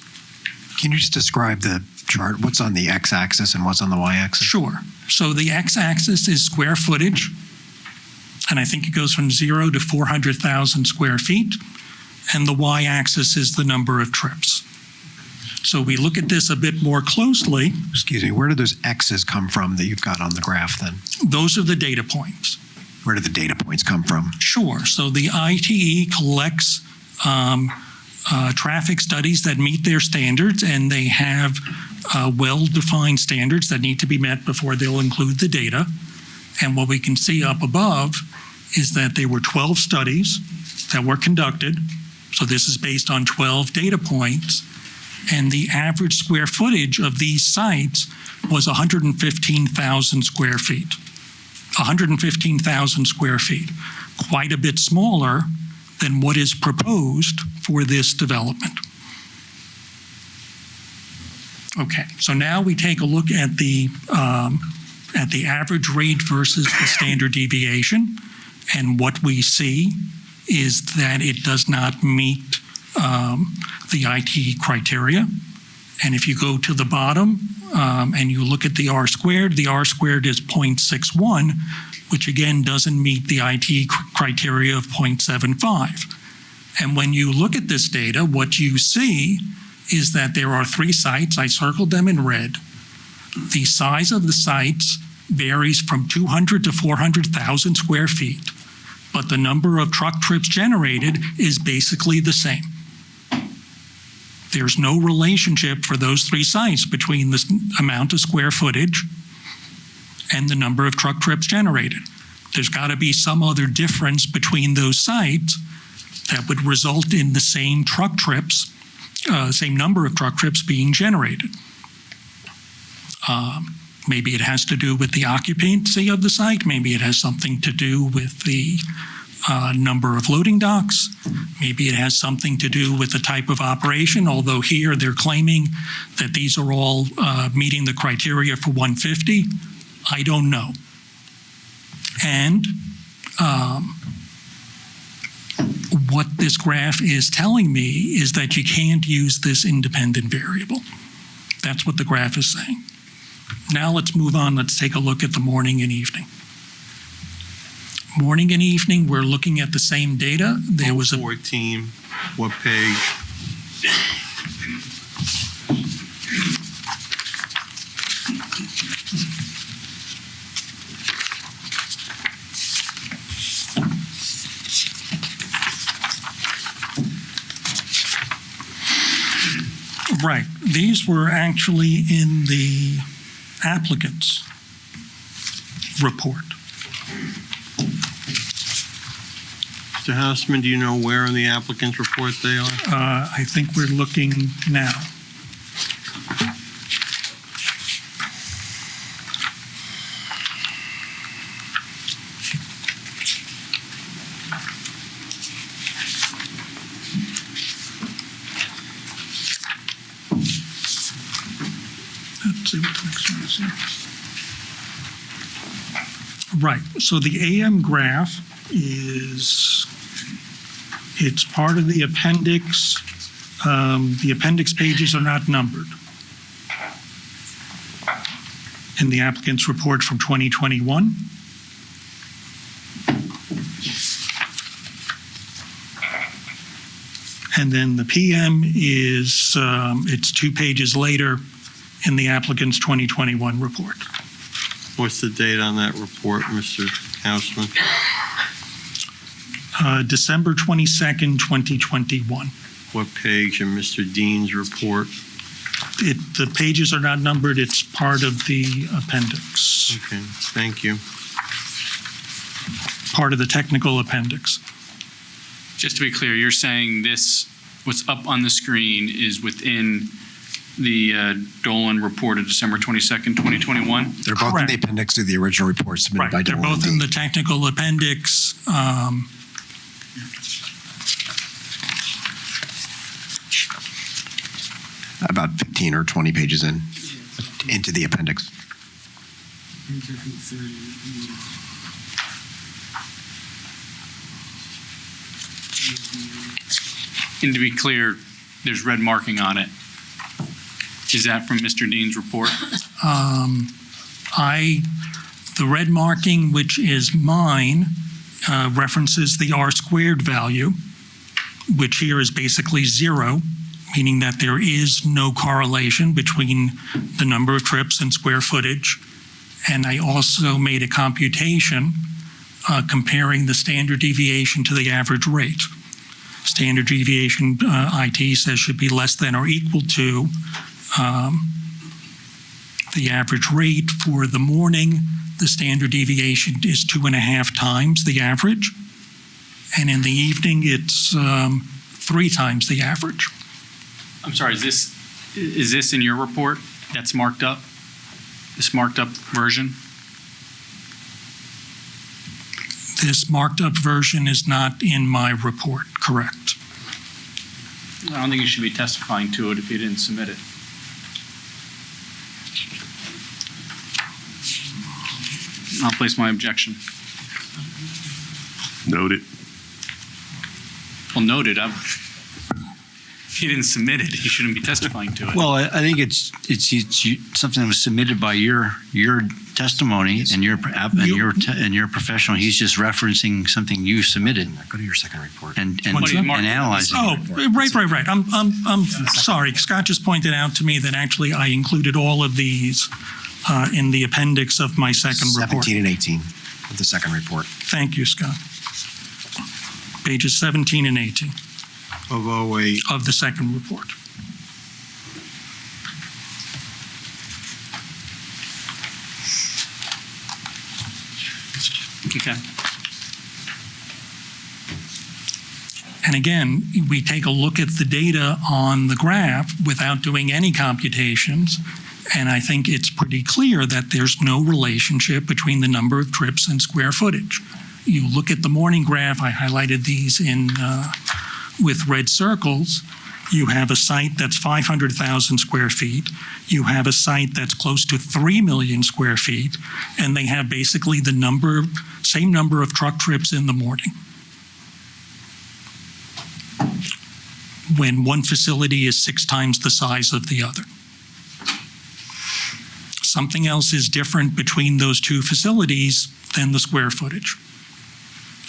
Can you just describe the chart? What's on the x-axis and what's on the y-axis? Sure. So the x-axis is square footage, and I think it goes from 0 to 400,000 square feet, and the y-axis is the number of trips. So we look at this a bit more closely. Excuse me, where do those x's come from that you've got on the graph then? Those are the data points. Where do the data points come from? Sure. So the ITE collects traffic studies that meet their standards, and they have well-defined standards that need to be met before they'll include the data. And what we can see up above is that there were 12 studies that were conducted. So this is based on 12 data points. And the average square footage of these sites was 115,000 square feet. 115,000 square feet, quite a bit smaller than what is proposed for this development. Okay, so now we take a look at the average rate versus the standard deviation, and what we see is that it does not meet the IT criteria. And if you go to the bottom and you look at the R squared is 0.61, which again doesn't meet the IT criteria of 0.75. And when you look at this data, what you see is that there are 3 sites. I circled them in red. The size of the sites varies from 200 to 400,000 square feet, but the number of truck trips generated is basically the same. There's no relationship for those 3 sites between the amount of square footage and the number of truck trips generated. There's got to be some other difference between those sites that would result in the same truck trips, same number of truck trips being generated. Maybe it has to do with the occupancy of the site. Maybe it has something to do with the number of loading docks. Maybe it has something to do with the type of operation, although here they're claiming that these are all meeting the criteria for 150. I don't know. And what this graph is telling me is that you can't use this independent variable. That's what the graph is saying. Now let's move on. Let's take a look at the morning and evening. Morning and evening, we're looking at the same data. There was a 14, what page? Right. These were actually in the applicant's report. Mr. Houseman, do you know where in the applicant's report they are? I think we're looking now. Let's see what the next one is here. Right, so the AM graph it's part of the appendix. The appendix pages are not numbered. In the applicant's report from 2021. And then the PM is, it's 2 pages later in the applicant's 2021 report. What's the date on that report, Mr. Houseman? December 22nd, 2021. What page in Mr. Dean's report? The pages are not numbered. It's part of the appendix. Okay, thank you. Part of the technical appendix. Just to be clear, you're saying this, what's up on the screen is within the Dolan report of December 22nd, 2021? They're both in the appendix of the original report submitted by Dolan. They're both in the technical appendix. About 15 or 20 pages into the appendix. And to be clear, there's red marking on it. Is that from Mr. Dean's report? The red marking, which is mine, references the R² value, which here is basically 0, meaning that there is no correlation between the number of trips and square footage. And I also made a computation comparing the standard deviation to the average rate. Standard deviation, IT says, should be less than or equal to the average rate. For the morning, the standard deviation is 2.5 times the average. And in the evening, it's 3 times the average. I'm sorry, is this in your report that's marked up? This marked up version? This marked up version is not in my report, correct? I don't think you should be testifying to it if you didn't submit it. I'll place my objection. Noted. Well, noted. If you didn't submit it, you shouldn't be testifying to it. Well, I think it's something that was submitted by your testimony and your professional. He's just referencing something you submitted. Go to your second report and analyzing. Oh, right. I'm sorry. Scott just pointed out to me that actually I included all of these in the appendix of my second report. 17 and 18 of the second report. Thank you, Scott. Pages 17 and 18. Of 08. Of the second report. Okay. And again, we take a look at the data on the graph without doing any computations, and I think it's pretty clear that there's no relationship between the number of trips and square footage. You look at the morning graph, I highlighted these in with red circles. You have a site that's 500,000 square feet. You have a site that's close to 3 million square feet, and they have basically the same number of truck trips in the morning. When one facility is 6 times the size of the other. Something else is different between those two facilities than the square footage.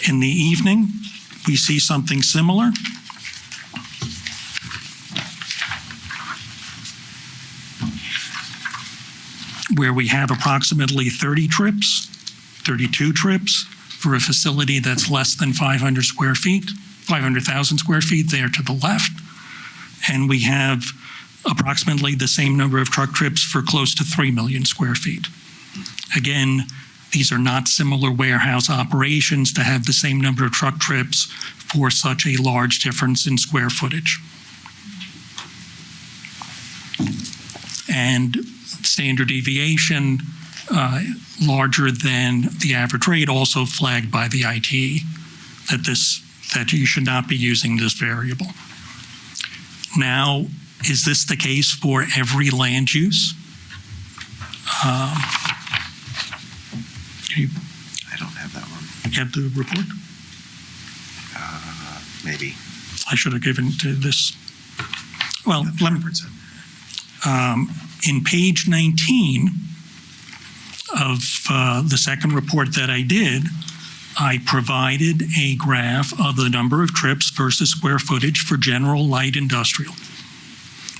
In the evening, we see something similar. Where we have approximately 30 trips, 32 trips for a facility that's less than 500 square feet, 500,000 square feet there to the left. And we have approximately the same number of truck trips for close to 3 million square feet. Again, these are not similar warehouse operations to have the same number of truck trips for such a large difference in square footage. And standard deviation larger than the average rate, also flagged by the ITE that you should not be using this variable. Now, is this the case for every land use? I don't have that one. You have the report? Maybe. I should have given to this. Well, let me. In page 19 of the second report that I did, I provided a graph of the number of trips versus square footage for general light industrial.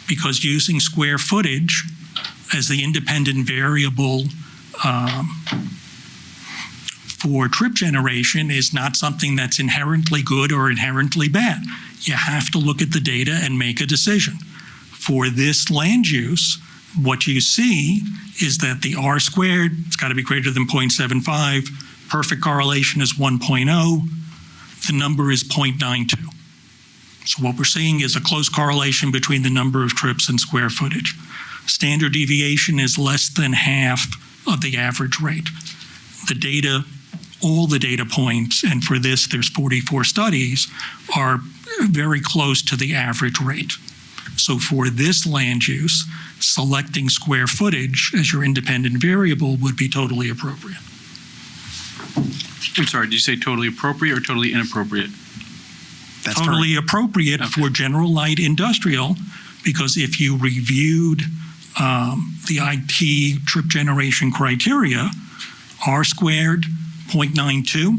Because using square footage as the independent variable for trip generation is not something that's inherently good or inherently bad. You have to look at the data and make a decision. For this land use, what you see is that the R squared, it's got to be greater than 0.75. Perfect correlation is 1.0. The number is 0.92. So what we're seeing is a close correlation between the number of trips and square footage. Standard deviation is less than half of the average rate. The data, all the data points, and for this there's 44 studies, are very close to the average rate. So for this land use, selecting square footage as your independent variable would be totally appropriate. I'm sorry, did you say totally appropriate or totally inappropriate? That's totally appropriate for general light industrial, because if you reviewed the IT trip generation criteria, R squared, 0.92,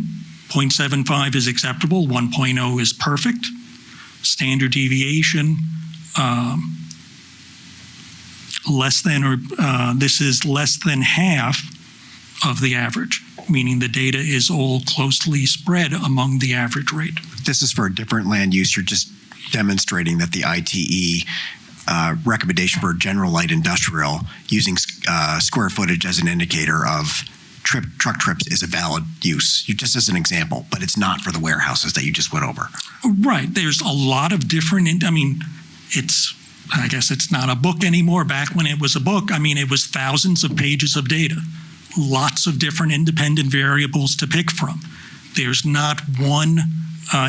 0.75 is acceptable, 1.0 is perfect. Standard deviation, this is less than half of the average, meaning the data is all closely spread among the average rate. This is for a different land use. You're just demonstrating that the ITE recommendation for general light industrial using square footage as an indicator of truck trips is a valid use. Just as an example, but it's not for the warehouses that you just went over. Right. There's a lot of different, I guess it's not a book anymore. Back when it was a book, it was thousands of pages of data, lots of different independent variables to pick from. There's not one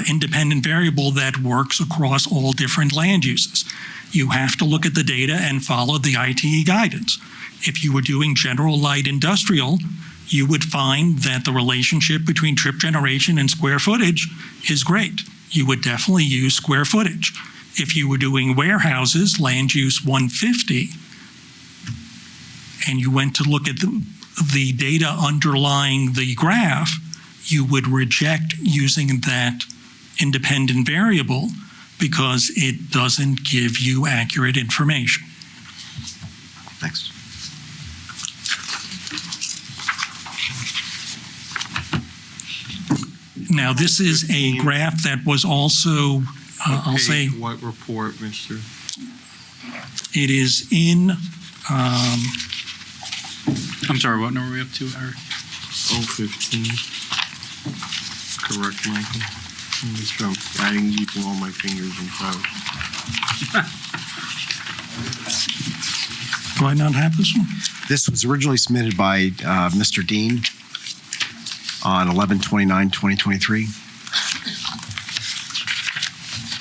independent variable that works across all different land uses. You have to look at the data and follow the ITE guidance. If you were doing general light industrial, you would find that the relationship between trip generation and square footage is great. You would definitely use square footage. If you were doing warehouses, land use 150, and you went to look at the data underlying the graph, you would reject using that independent variable because it doesn't give you accurate information. Thanks. Now, this is a graph that was also, I'll say, what report, Mr.? It is in, I'm sorry, what number are we up to, Eric? 015. Correct, Michael. I'm just adding using all my fingers and toes. Do I not have this one? This was originally submitted by Mr. Dean on 11/29/2023.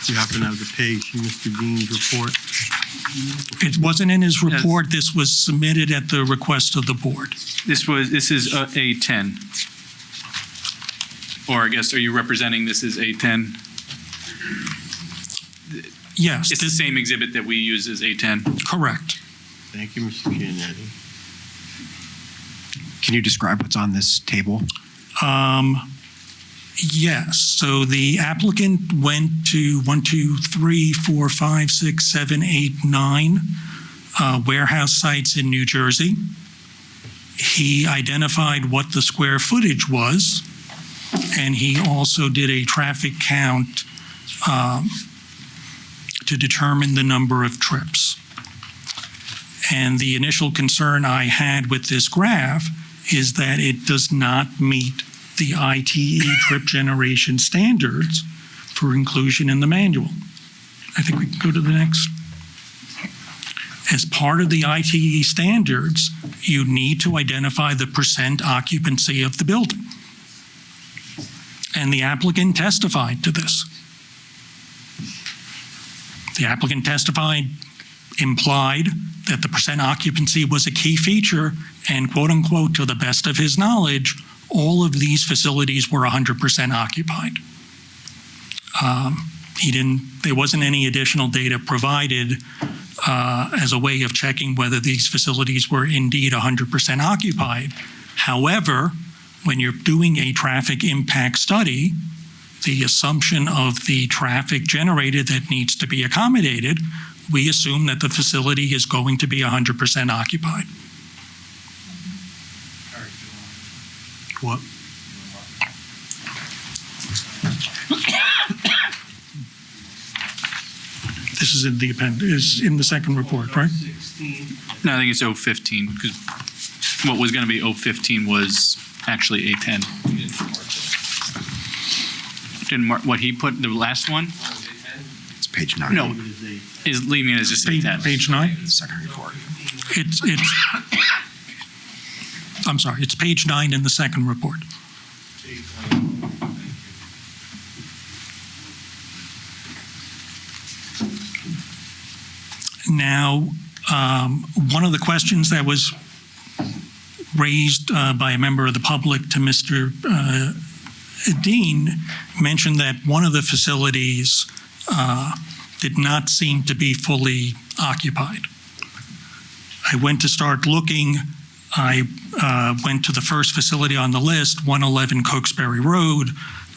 You happen to have the page in Mr. Dean's report? It wasn't in his report. This was submitted at the request of the board. This is A10. Or I guess, are you representing this as A10? Yes. It's the same exhibit that we use as A10? Correct. Thank you, Mr. Giannetti. Can you describe what's on this table? Yes, so the applicant went to 1, 2, 3, 4, 5, 6, 7, 8, 9 warehouse sites in New Jersey. He identified what the square footage was, and he also did a traffic count to determine the number of trips. And the initial concern I had with this graph is that it does not meet the ITE trip generation standards for inclusion in the manual. I think we can go to the next. As part of the ITE standards, you need to identify the percent occupancy of the building. And the applicant testified to this. The applicant testified, implied that the percent occupancy was a key feature, and quote unquote, to the best of his knowledge, all of these facilities were 100% occupied. There wasn't any additional data provided as a way of checking whether these facilities were indeed 100% occupied. However, when you're doing a traffic impact study, the assumption of the traffic generated that needs to be accommodated, we assume that the facility is going to be 100% occupied. What? This is in the appendix, in the second report, right? No, I think it's 015, because what was going to be 015 was actually A10. Didn't mark what he put, the last one? It's page 9. No, is leaving it as just A10. Page 9? The second report. I'm sorry, it's page 9 in the second report. Now, one of the questions that was raised by a member of the public to Mr. Dean mentioned that one of the facilities did not seem to be fully occupied. I went to start looking. I went to the first facility on the list, 111 Cokesbury Road.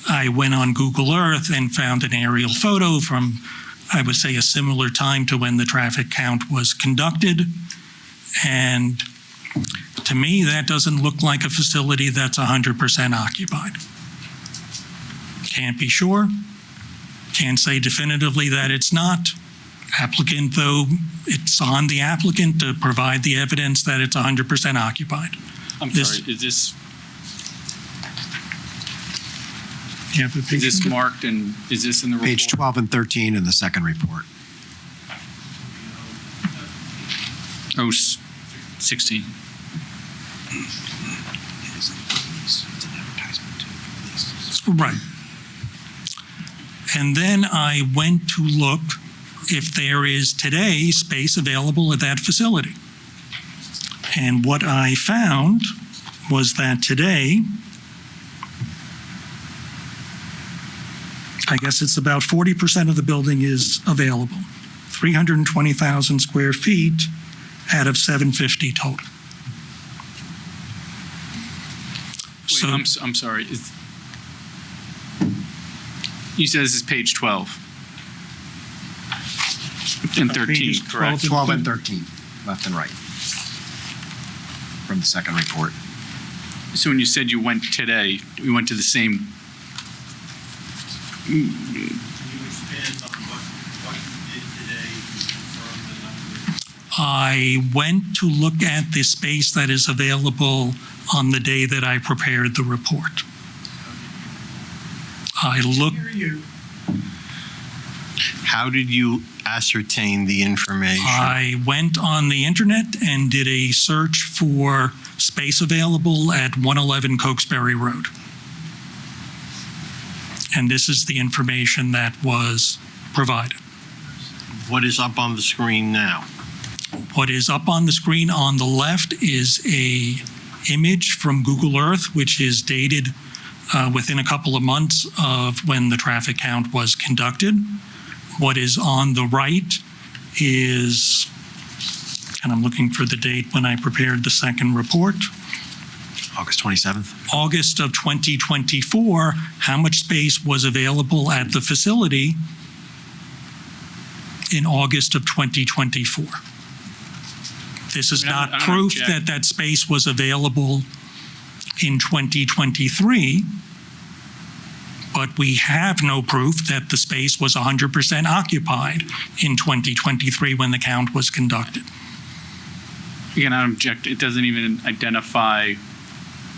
I went on Google Earth and found an aerial photo from, I would say, a similar time to when the traffic count was conducted. And to me, that doesn't look like a facility that's 100% occupied. Can't be sure. Can't say definitively that it's not. Applicant, though, it's on the applicant to provide the evidence that it's 100% occupied. I'm sorry, is this Yeah, but is this marked and is this in the report? Page 12 and 13 in the second report. 16. Right. And then I went to look if there is today space available at that facility. And what I found was that today, I guess it's about 40% of the building is available, 320,000 square feet out of 750 total. Wait, I'm sorry. You said this is page 12 and 13, correct? 12 and 13, left and right, from the second report. So when you said you went today, we went to the same. Can you expand on what you did today to confirm the numbers? I went to look at the space that is available on the day that I prepared the report. I looked. How did you ascertain the information? I went on the internet and did a search for space available at 111 Cokesbury Road. And this is the information that was provided. What is up on the screen now? What is up on the screen on the left is a image from Google Earth, which is dated within a couple of months of when the traffic count was conducted. What is on the right is, and I'm looking for the date when I prepared the second report. August 27th. August of 2024, how much space was available at the facility in August of 2024? This is not I don't proof object. that that space was available in 2023, but we have no proof that the space was 100% occupied in 2023 when the count was conducted. Again, I don't object. It doesn't even identify,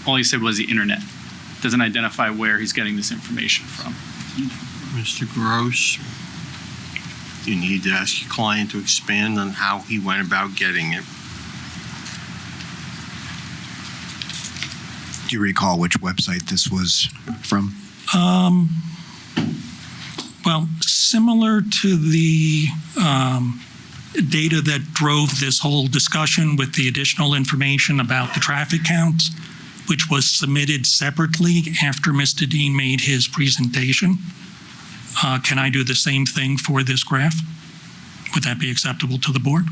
all he said was the internet. It doesn't identify where he's getting this information from. Mr. Gross, you need to ask your client to expand on how he went about getting it. Do you recall which website this was from? Well, similar to the data that drove this whole discussion with the additional information about the traffic counts, which was submitted separately after Mr. Dean made his presentation. Can I do the same thing for this graph? Would that be acceptable to the board?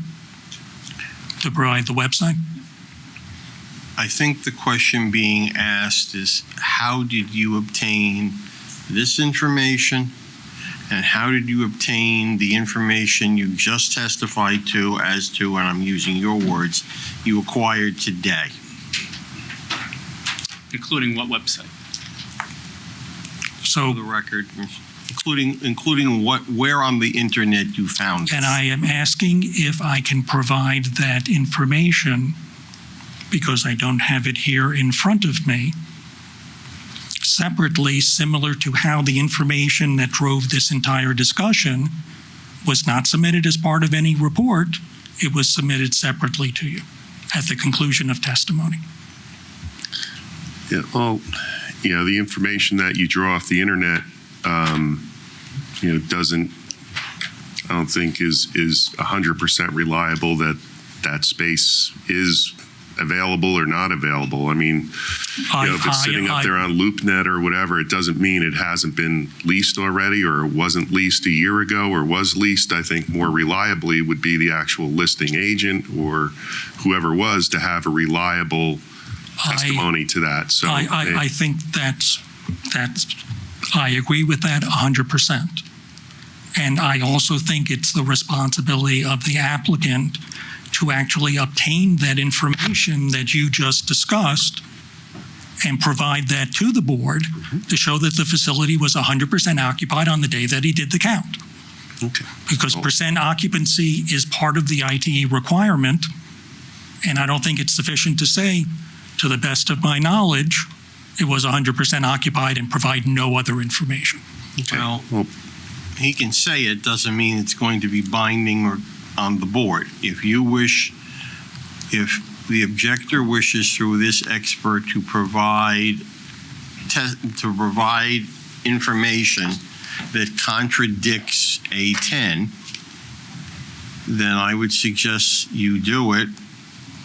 To provide the website? I think the question being asked is, how did you obtain this information? And how did you obtain the information you just testified to as to, and I'm using your words, you acquired today? Including what website? So, for the record, including where on the internet you found it. And I am asking if I can provide that information, because I don't have it here in front of me, separately, similar to how the information that drove this entire discussion was not submitted as part of any report. It was submitted separately to you at the conclusion of testimony. Yeah, well, the information that you draw off the internet, doesn't, I don't think is 100% reliable that that space is available or not available. I mean, if it's sitting up there on LoopNet or whatever, it doesn't mean it hasn't been leased already or wasn't leased a year ago or was leased. I think more reliably would be the actual listing agent or whoever was to have a reliable testimony to that. So I think that's I agree with that 100%. And I also think it's the responsibility of the applicant to actually obtain that information that you just discussed and provide that to the board to show that the facility was 100% occupied on the day that he did the count. Okay. Because percent occupancy is part of the ITE requirement, and I don't think it's sufficient to say, to the best of my knowledge, it was 100% occupied and provide no other information. Okay. Well, he can say it, doesn't mean it's going to be binding or on the board. If the objector wishes through this expert to provide information that contradicts A10, then I would suggest you do it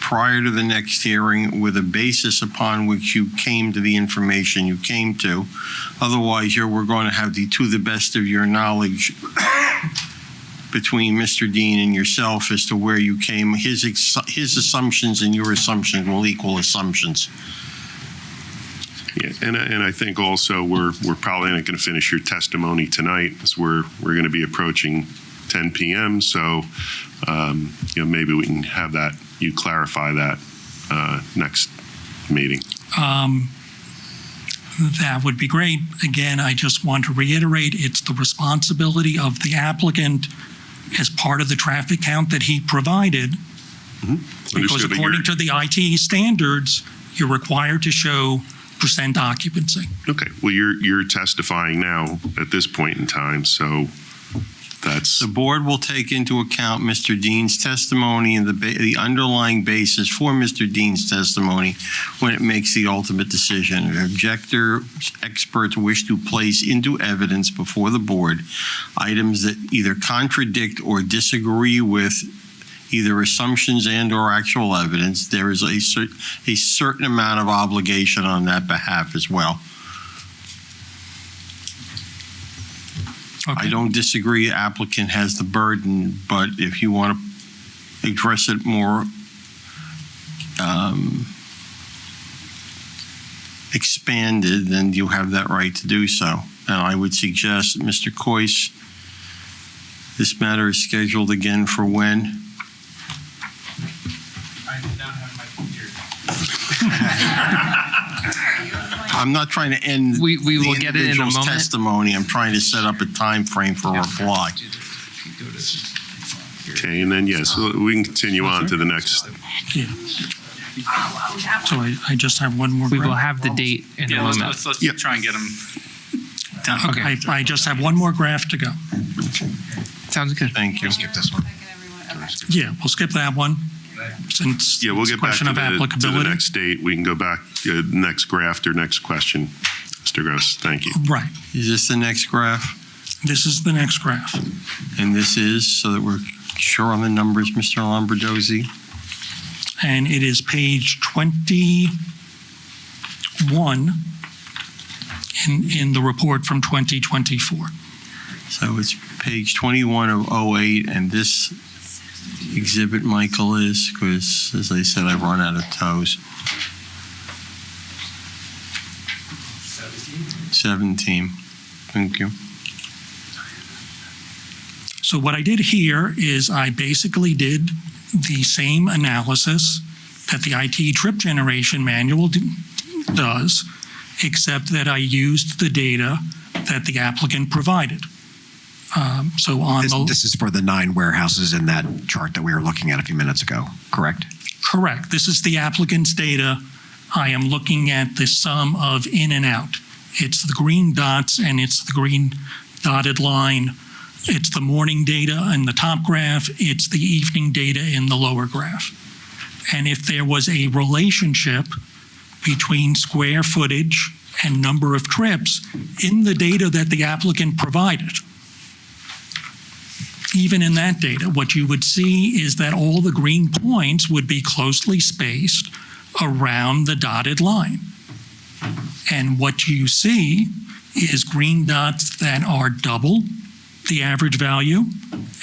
prior to the next hearing with a basis upon which you came to the information you came to. Otherwise, we're going to have to the best of your knowledge between Mr. Dean and yourself as to where you came. His assumptions and your assumptions will equal assumptions. Yeah, and I think also we're probably not going to finish your testimony tonight, as we're going to be approaching 10 p.m. So maybe we can have that, you clarify that next meeting. That would be great. Again, I just want to reiterate, it's the responsibility of the applicant as part of the traffic count that he provided, because according to the ITE standards, you're required to show percent occupancy. Okay, well, you're testifying now at this point in time, so that's... The board will take into account Mr. Dean's testimony and the underlying basis for Mr. Dean's testimony when it makes the ultimate decision. If experts wish to place into evidence before the board items that either contradict or disagree with either assumptions and or actual evidence, there is a certain amount of obligation on that behalf as well. Okay. I don't disagree, the applicant has the burden, but if you want to expanded, then you have that right to do so. And I would suggest, Mr. Coyce, this matter is scheduled again for when? I did not have my computer. I'm not trying to end We will get it in a individual's moment. testimony. I'm trying to set up a time frame for a reply. Okay, and then, yes, we can continue on to the next. Yeah. So I just have one more. We will graph. have the date in a Yeah, moment. let's try and get them done. Okay, I just have one more graph to go. Sounds good. Thank you. Skip this one. Yeah, we'll skip that one since Yeah, we'll it's a get back question to of the applicability. next date. We can go back, next graph or next question. Mr. Gross, thank you. Right. Is this the next graph? This is the next graph. And this is, so that we're sure on the numbers, Mr. Lombardozzi? And it is page 21 in the report from 2024. So it's page 21 of 08, and this exhibit, Michael, is, because as I said, I've run out of toes. 17. Thank you. So what I did here is I basically did the same analysis that the IT trip generation manual does, except that I used the data that the applicant provided. So on This is for the 9 warehouses in that chart that we were looking at a few minutes ago, correct? Correct. This is the applicant's data. I am looking at the sum of in and out. It's the green dots and it's the green dotted line. It's the morning data in the top graph. It's the evening data in the lower graph. And if there was a relationship between square footage and number of trips in the data that the applicant provided, even in that data, what you would see is that all the green points would be closely spaced around the dotted line. And what you see is green dots that are double the average value,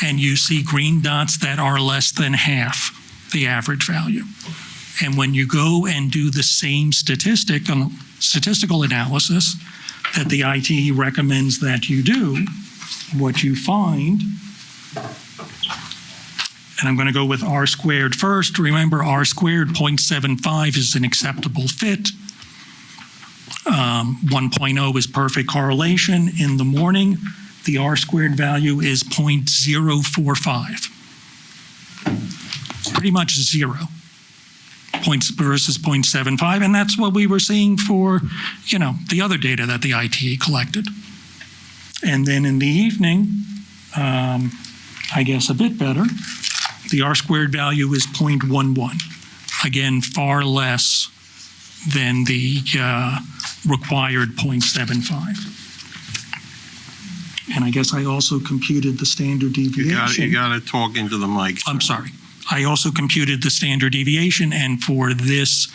and you see green dots that are less than half the average value. And when you go and do the same statistical analysis that the IT recommends that you do, what you find, and I'm going to go with R squared first. Remember, R squared 0.75 is an acceptable fit. 1.0 is perfect correlation. In the morning, the R squared value is 0.045. Pretty much zero. Points versus 0.75, and that's what we were seeing for, the other data that the IT collected. And then in the evening, I guess a bit better, the R squared value is 0.11. Again, far less than the required 0.75. And I guess I also computed the standard deviation. You got to talk into the mic. I'm sorry. I also computed the standard deviation, and for this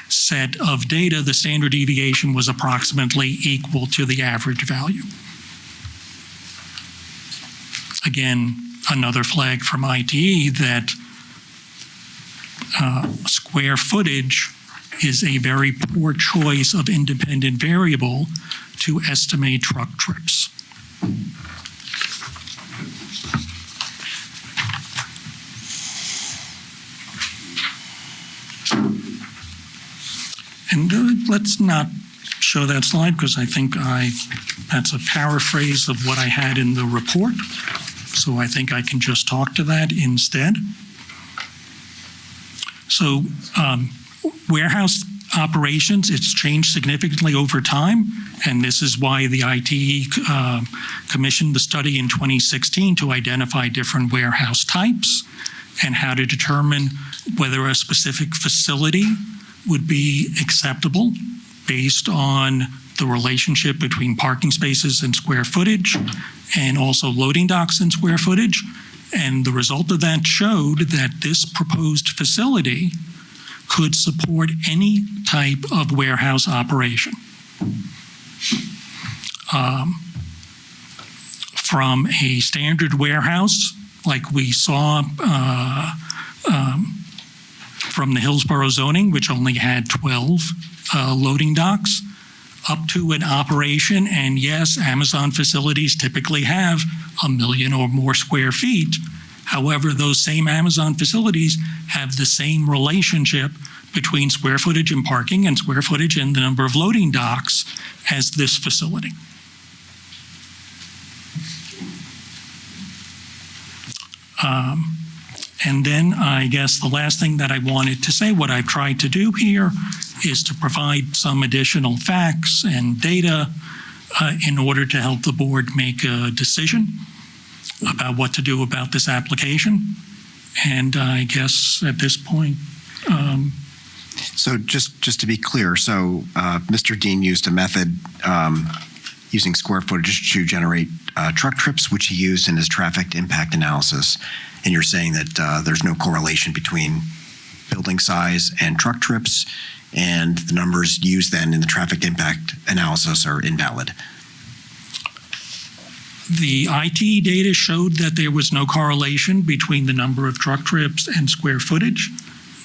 set of data, the standard deviation was approximately equal to the average value. Again, another flag from ITE that square footage is a very poor choice of independent variable to estimate truck trips. And let's not show that slide because I think that's a paraphrase of what I had in the report. So I think I can just talk to that instead. So warehouse operations, it's changed significantly over time. And this is why the ITE commissioned the study in 2016 to identify different warehouse types and how to determine whether a specific facility would be acceptable based on the relationship between parking spaces and square footage, and also loading docks and square footage. And the result of that showed that this proposed facility could support any type of warehouse operation. From a standard warehouse, like we saw from the Hillsborough zoning, which only had 12 loading docks up to an operation. And yes, Amazon facilities typically have 1 million or more square feet. However, those same Amazon facilities have the same relationship between square footage and parking and square footage and the number of loading docks as this facility. And then I guess the last thing that I wanted to say, what I've tried to do here is to provide some additional facts and data in order to help the board make a decision about what to do about this application. And I guess at this point, So just to be clear, so Mr. Dean used a method using square footage to generate truck trips, which he used in his traffic impact analysis. And you're saying that there's no correlation between building size and truck trips, and the numbers used then in the traffic impact analysis are invalid. the IT data showed that there was no correlation between the number of truck trips and square footage.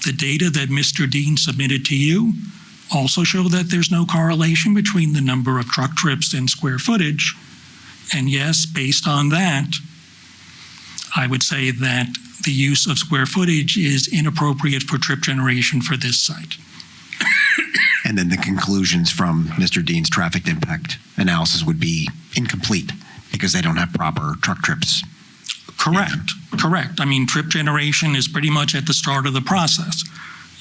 The data that Mr. Dean submitted to you also show that there's no correlation between the number of truck trips and square footage. And yes, based on that, I would say that the use of square footage is inappropriate for trip generation for this site. And then the conclusions from Mr. Dean's traffic impact analysis would be incomplete because they don't have proper truck trips. Correct, correct. I mean, trip generation is pretty much at the start of the process.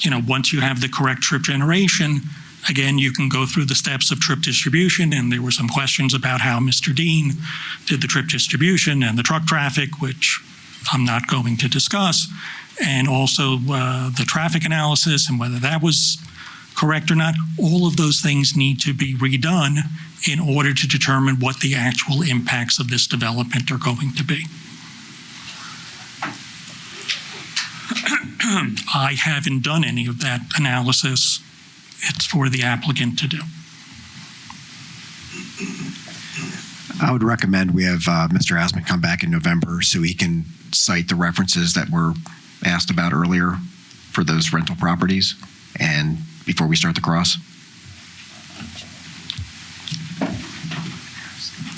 You know, once you have the correct trip generation, again, you can go through the steps of trip distribution, and there were some questions about how Mr. Dean did the trip distribution and the truck traffic, which I'm not going to discuss, and also the traffic analysis and whether that was correct or not. All of those things need to be redone in order to determine what the actual impacts of this development are going to be. I haven't done any of that analysis. It's for the applicant to do. I would recommend we have Mr. Asman come back in November so he can cite the references that were asked about earlier for those rental properties and before we start the cross.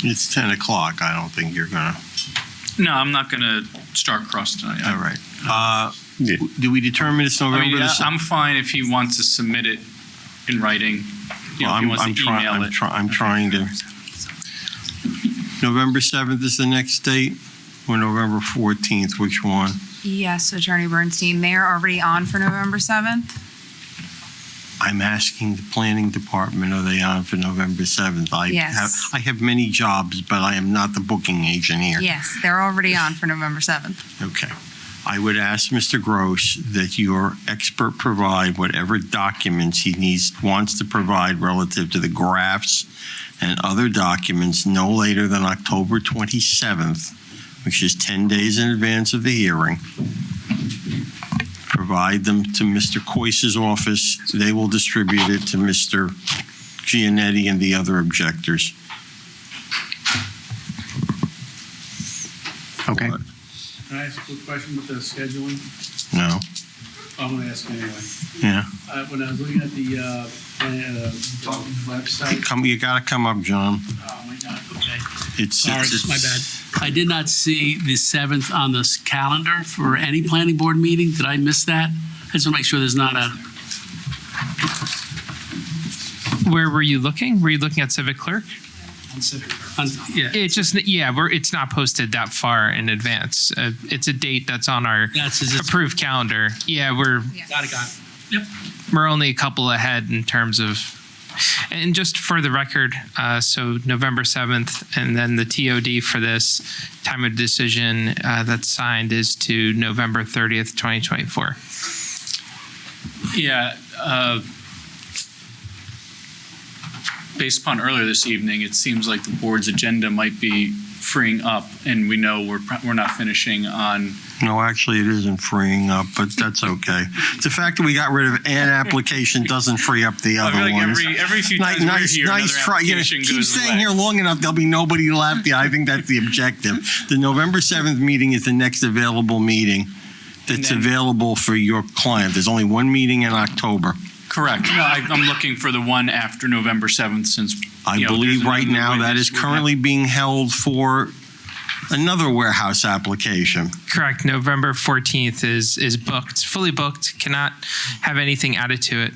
It's 10 o'clock. I don't think you're going to. No, I'm not going to start cross tonight. All right. Do we determine it's November? I mean, I'm fine if he wants to submit it in writing. You know, if he wants to email it. I'm trying to. November 7th is the next date, or November 14th? Which one? Yes, Attorney Bernstein. They're already on for November 7th. I'm asking the planning department, are they on for November 7th? Yes. I have many jobs, but I am not the booking agent here. Yes, they're already on for November 7th. Okay. I would ask Mr. Gross that your expert provide whatever documents he wants to provide relative to the graphs and other documents no later than October 27th, which is 10 days in advance of the hearing. Provide them to Mr. Coyce's office. They will distribute it to Mr. Giannetti and the other objectors. Okay. Can I ask a quick question with the scheduling? No. I'm going to ask anyway. Yeah. When I was looking at the website. You got to come up, John. Oh, my God. Okay. It's my bad. I did not see the 7th on this calendar for any planning board meeting. Did I miss that? I just want to make sure there's not a. Where were you looking? Were you looking at Civic Clerk? On Civic Clerk. Yeah. It's just, it's not posted that far in advance. It's a date that's on our approved calendar. Yeah, Got it. Yep. We're only a couple ahead in terms of, and just for the record, so November 7th, and then the TOD for this time of decision that's signed is to November 30th, 2024. Yeah. Based upon earlier this evening, it seems like the board's agenda might be freeing up, and we know we're not finishing on. No, actually, it isn't freeing up, but that's okay. The fact that we got rid of an application doesn't free up the other ones. Every few times we're here, nice try. application Keep goes staying away. here long enough, there'll be nobody left. I think that's the objective. The November 7th meeting is the next available meeting that's available for your client. There's only one meeting in October. Correct. No, I'm looking for the one after November 7th since. I believe right now that is currently being held for another warehouse application. Correct. November 14th is booked, fully booked, cannot have anything added to it.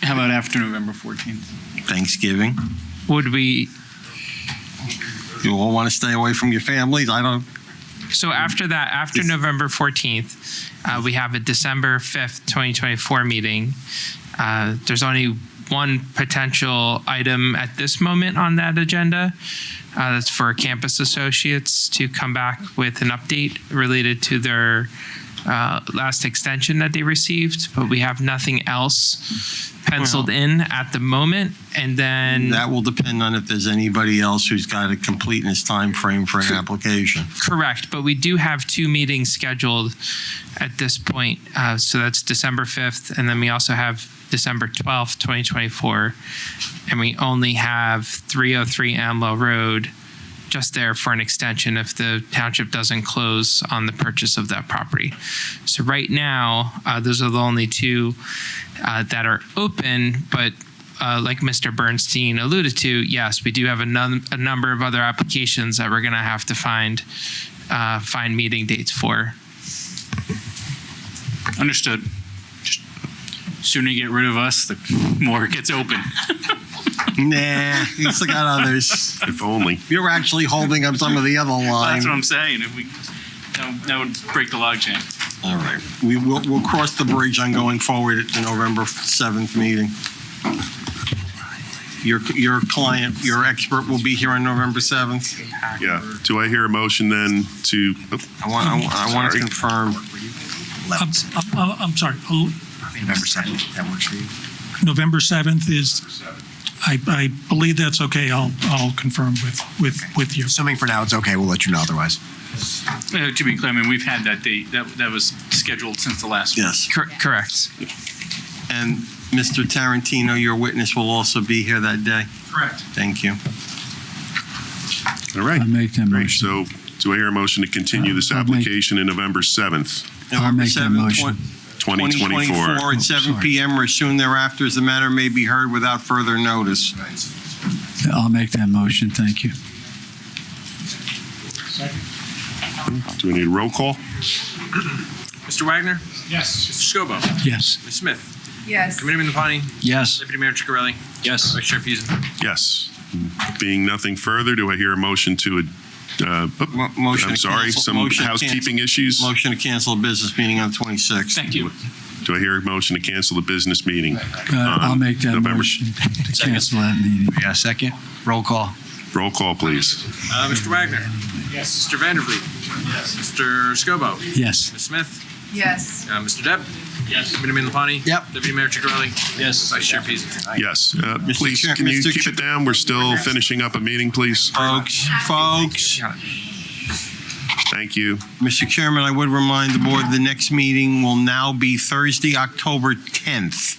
How about after November 14th? Thanksgiving. Would we? You all want to stay away from your families? I don't. So after that, after November 14th, we have a December 5th, 2024 meeting. There's only one potential item at this moment on that agenda. That's for campus associates to come back with an update related to their last extension that they received, but we have nothing else penciled in at the moment. And then that will depend on if there's anybody else who's got a completeness time frame for an application. Correct, but we do have 2 meetings scheduled at this point. So that's December 5th, and then we also have December 12th, 2024, and we only have 303 Amwell Road just there for an extension if the township doesn't close on the purchase of that property. So right now, those are the only 2 that are open, but like Mr. Bernstein alluded to, yes, we do have a number of other applications that we're going to have to find meeting dates for. Understood. Just sooner you get rid of us, the more it gets open. Nah, you still got others. If only. You're actually holding up some of the other lines. That's what I'm saying. If we, that would break the logjam. All right. We'll cross the bridge on going forward at the November 7th meeting. Your client, your expert will be here on November 7th. Yeah. Do I hear a motion then to? I want to confirm. I'm sorry. November 7th, that works for you? November 7th is, I believe that's okay. I'll confirm with you. Assuming for now it's okay, we'll let you know otherwise. To be clear, I mean, we've had that date. That was scheduled since the last one. Yes. Correct. And Mr. Tarantino, your witness, will also be here that day. Correct. Thank you. All right. I make that Great. motion. So do I hear a motion to continue this application in November 7th, I'll make that motion. 2024? At 7 p.m. or soon thereafter, as the matter may be heard without further notice. I'll make that motion. Thank you. Do we need a roll call? Mr. Wagner? Yes. Mr. Scobo? Yes. Ms. Smith? Yes. Committeeman Napani? Yes. Deputy Mayor Ciccarelli? Yes. Vice Chair Peason? Yes. Being nothing further, do I hear a motion to Motion I'm to sorry, cancel- some motion to housekeeping cancel- issues? Motion to cancel a business meeting on the 26th. Thank you. Do I hear a motion to cancel the business meeting? I'll make that November. motion to cancel that meeting. Yeah, second. Roll call. Roll call, please. Mr. Wagner? Yes. Mr. Vandervliet? Yes. Mr. Scobo? Yes. Ms. Smith? Yes. Mr. Depp? Yes. Committeeman Napani? Yep. Deputy Mayor Ciccarelli? Yes. Vice Chair Peason? Yes. Please, Chair- can you Mr. keep it down? We're still finishing up a meeting, please. Folks. Thank you. Mr. Chairman, I would remind the board the next meeting will now be Thursday, October 10th.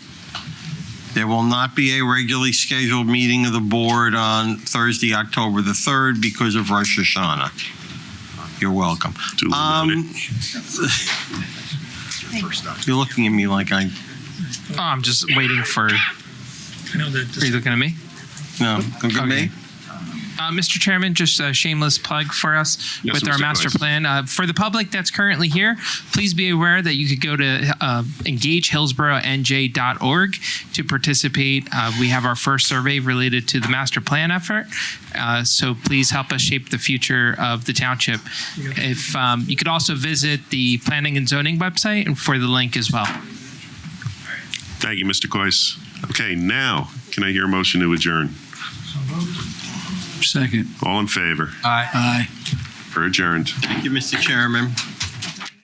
There will not be a regularly scheduled meeting of the board on Thursday, October the 3rd because of Rosh Hashanah. You're welcome. Duly noted. You're looking at me like Oh, I'm just waiting for. I know that. Are you looking at me? No, look at me. Mr. Chairman, just a shameless plug for us Yes, with our Mr. master Coyce. plan. For the public that's currently here, please be aware that you could go to engagehillsboroughNJ.org to participate. We have our first survey related to the master plan effort. So please help us shape the future of the township. If you could also visit the planning and zoning website and for the link as well. Thank you, Mr. Coyce. Okay, now, can I hear a motion to adjourn? Second. All in favor? Aye. Aye. We're adjourned. Thank you, Mr. Chairman.